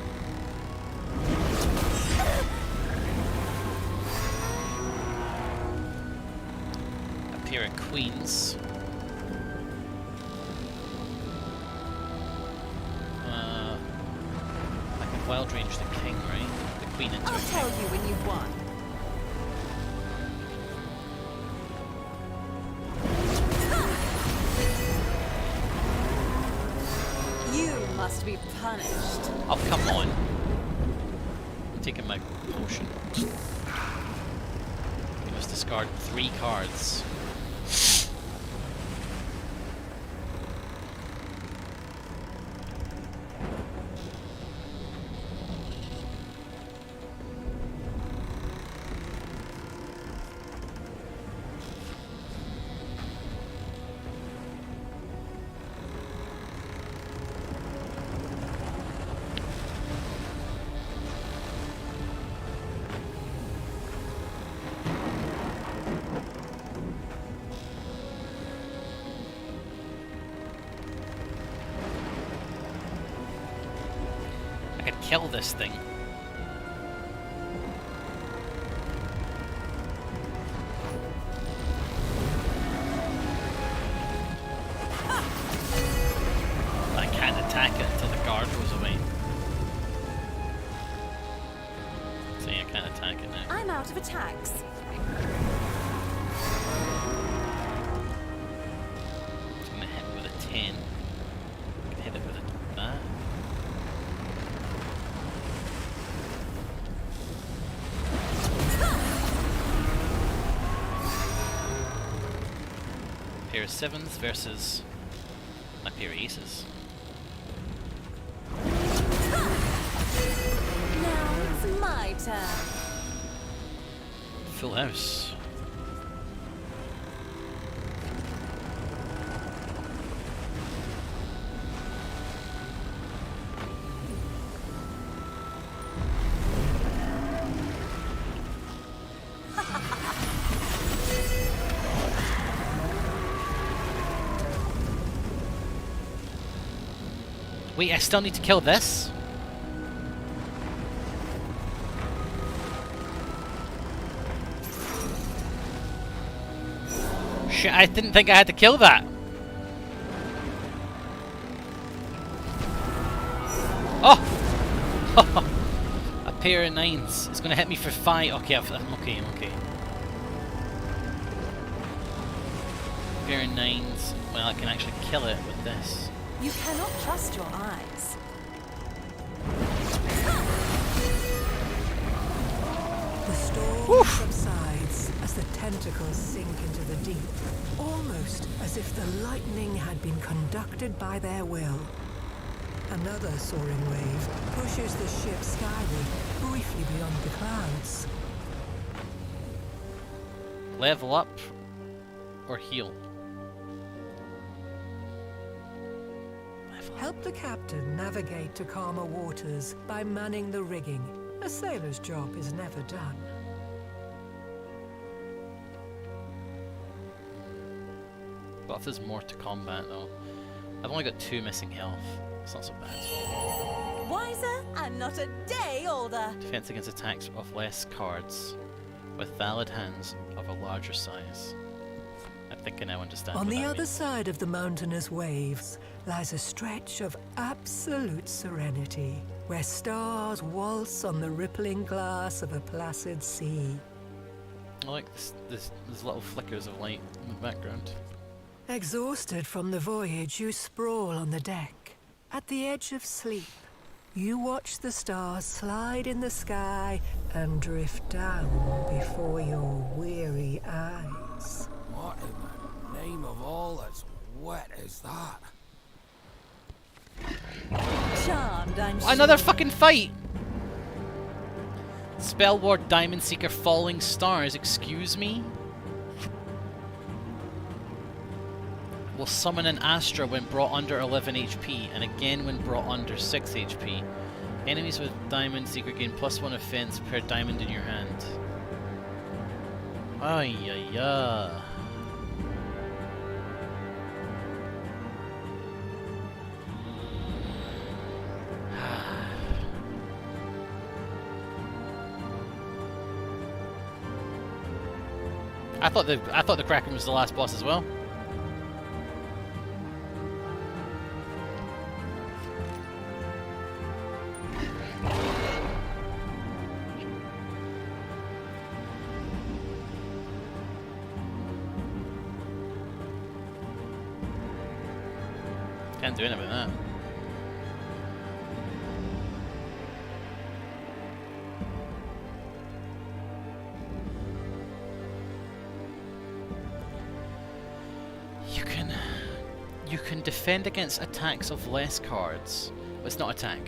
A pair of queens. I can wild range the king, right? The queen into I'll a tell king. you when you've won. You must be punished. Oh, come on. I'm taking my potion. You must discard 3 cards. I could kill this thing. I can't attack it until the guard goes away. See, I can't attack it now. I'm out of attacks. It's gonna hit me with a 10. I can hit it with that. Pair of 7s versus my pair of aces. Now it's my turn. Full house. Wait, I still need to kill this? Shit, I didn't think I had to kill that. Oh! A pair of 9s. It's gonna hit me for 5. Okay, I'm okay, I'm okay. A pair of 9s. Well, I can actually kill it with this. You cannot trust your eyes. The storm subsides as the tentacles sink into the deep, almost as if the lightning had been conducted by their will. Another soaring wave pushes the ship skyward, briefly beyond the clouds. Level up or heal? Help the captain navigate to calmer waters by manning the rigging. A sailor's job is never done. But if there's more to combat though. I've only got 2 missing health. It's not so bad. Wiser and not a day older. Defense against attacks of less cards with valid hands of a larger size. I think I now understand. On what the that other means. side of the mountainous waves lies a stretch of absolute serenity, where stars waltz on the rippling glass of a placid sea. I like this little flickers of light in the background. Exhausted from the voyage, you sprawl on the deck, At the edge of sleep, you watch the stars slide in the sky and drift down before your weary eyes. What in the name of all that's wet is that? Charmed, I'm Another sure. fucking fight! Spell Ward Diamond Seeker Falling Stars, excuse me? Will summon an Astra when brought under 11 HP, and again when brought under 6 HP. Enemies with Diamond Seeker gain +1 offense per diamond in your hand. Ay ay ay. I thought the Kraken was the last boss as well. Can't do anything about that. You can defend against attacks of less cards. But it's not attack.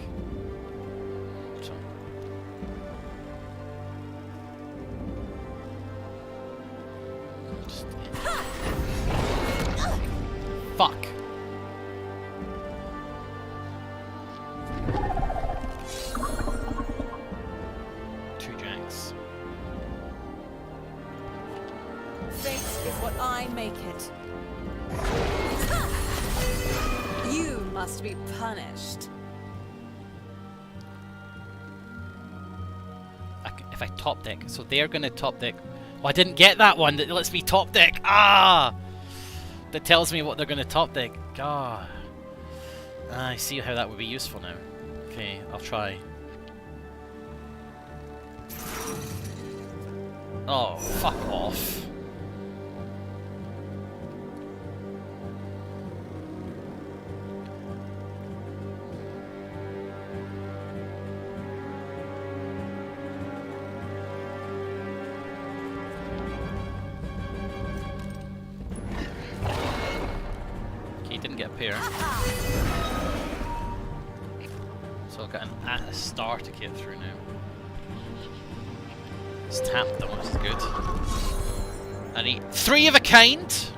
So. Just... Fuck. Two jacks. Fate is what I make it. You must be punished. If I top deck, so they're gonna top deck. Well, I didn't get that one that lets me top deck. Ah, that tells me what they're gonna top deck. God, I see how that would be useful now. Okay, I'll try. Oh, fuck off. Didn't get a pair. So I've got a star to get through now. It's tapped them, which is good. I need 3 of a kind!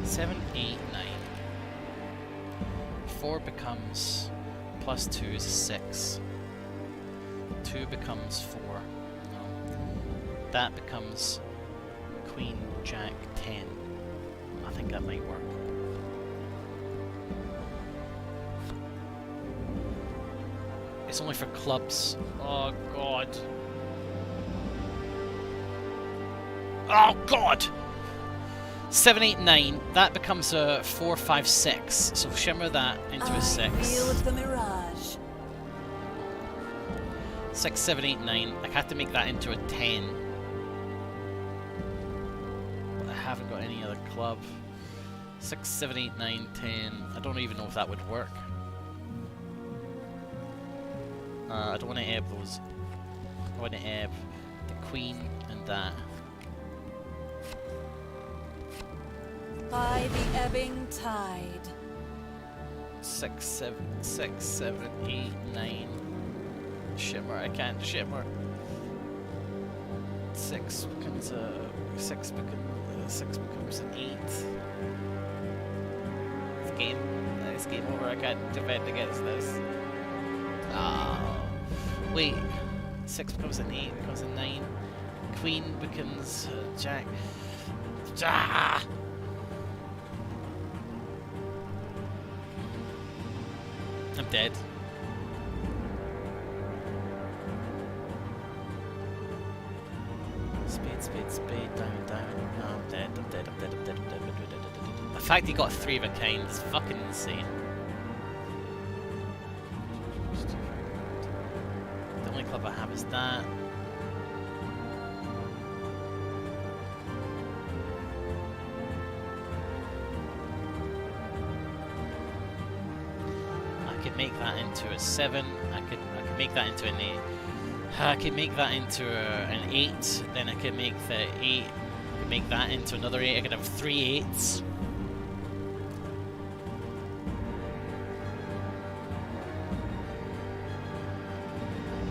Seven, 8, 9. 4 becomes +2 is 6. 2 becomes 4. No. That becomes Queen, Jack, 10. I think that might work. It's only for clubs. Oh god. Oh god! 7, 8, 9. That becomes a 4, 5, 6. So shimmer that into a 6. Wield the mirage. 6, 7, 8, 9. I have to make that into a 10. But I haven't got any other club. 6, 7, 8, 9, 10. I don't even know if that would work. I don't want to ebb those. I want to ebb the queen and that. By the ebbing tide. 6, 7, 8, 9. Shimmer, I can't shimmer. 6 becomes a 6 becomes an 8. It's game over. I can't defend against this. Oh. Wait. 6 becomes an 8, becomes a 9. Queen becomes Jack. Ah! I'm dead. Spade, spade, spade, diamond, diamond. No, I'm dead, I'm dead, I'm dead, I'm dead, I'm dead, I'm dead, I'm dead, I'm dead. The fact he got 3 of a kind is fucking insane. The only club I have is that. I could make that into a 7. I could make that into an 8. I could make that into an 8. Then I could make the 8. I could make that into another 8. I could have 3 8s.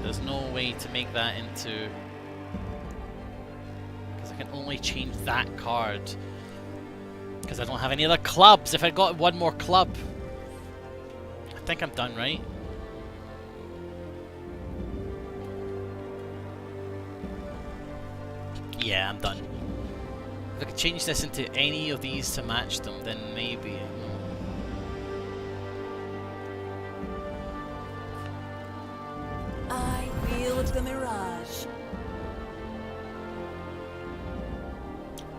There's no way to make that into, because I can only change that card because I don't have any other clubs. If I got one more club, I think I'm done, right? Yeah, I'm done. If I could change this into any of these to match them, then maybe. I wield the mirage.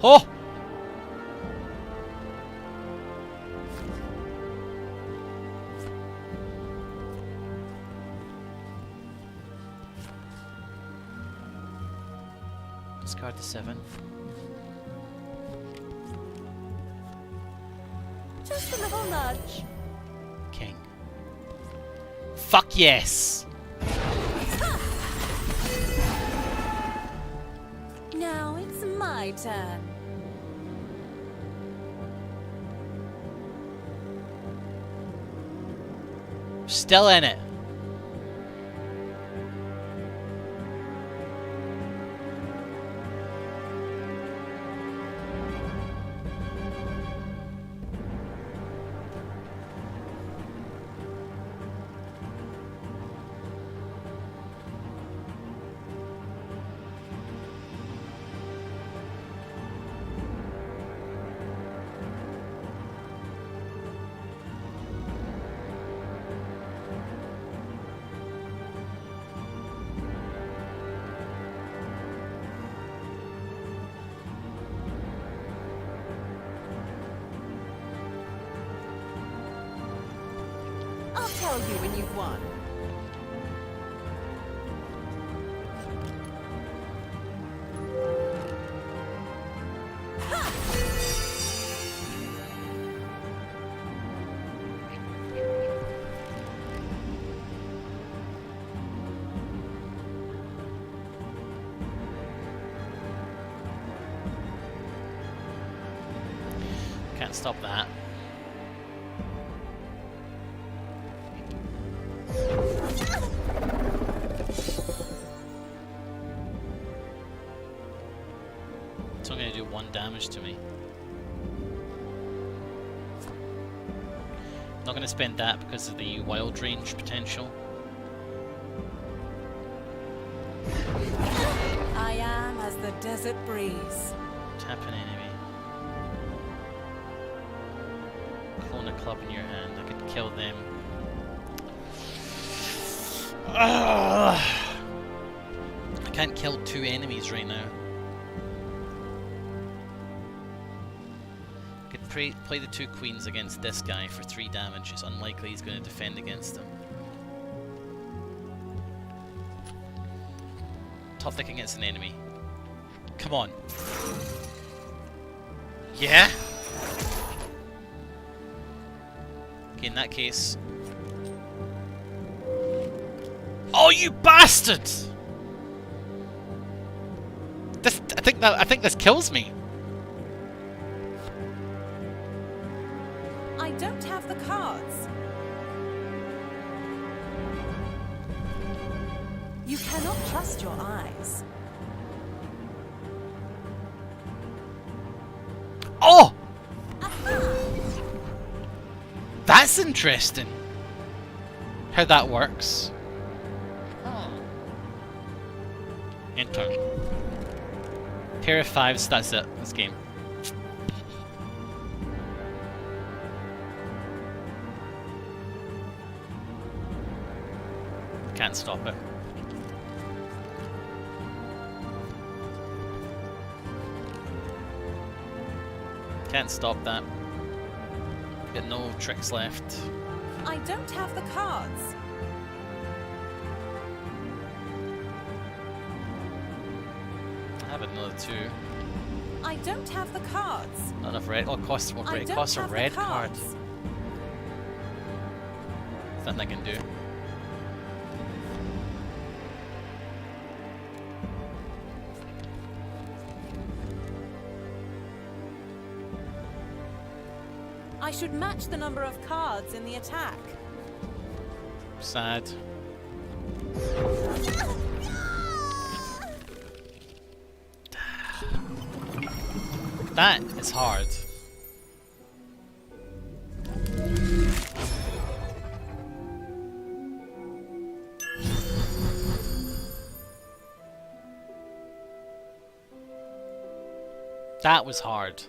Oh! Discard the 7. Just a little nudge. King. Fuck yes! Now it's my turn. Still in it. I'll tell you when you've won. Can't stop that. It's only going to do 1 damage to me. Not going to spend that because of the wild range potential. I am as the desert breeze. Tap an enemy. Clone a club in your hand. I could kill them. I can't kill 2 enemies right now. I could play the 2 queens against this guy for 3 damage. It's unlikely he's going to defend against them. Top deck against an enemy. Come on. Yeah? Okay, in that case... Oh, you bastard! This, I think this kills me. I don't have the cards. You cannot trust your eyes. Oh! That's interesting. How that works. Enter. Pair of fives, that's it, this game. Can't stop it. Can't stop that. Got no tricks left. I don't have the cards. I have another two. I don't have the cards. Not enough red. Oh, it costs, well, I it don't costs a have the red card. cards. Nothing I can do. I should match the number of cards in the attack. Sad. That is hard. That was hard.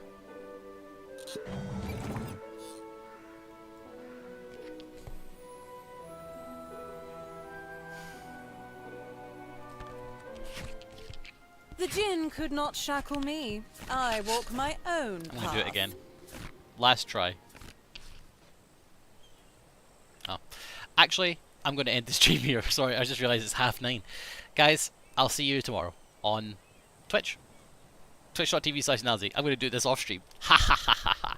The djinn could not shackle me. I walk my own path. I'm gonna do it again. Last try. Oh. Actually, I'm gonna end the stream here. Sorry, I just realized it's 9:30. Guys, I'll see you tomorrow on Twitch. Twitch.tv/Nilesy. I'm gonna do this off stream. Ha ha ha ha ha.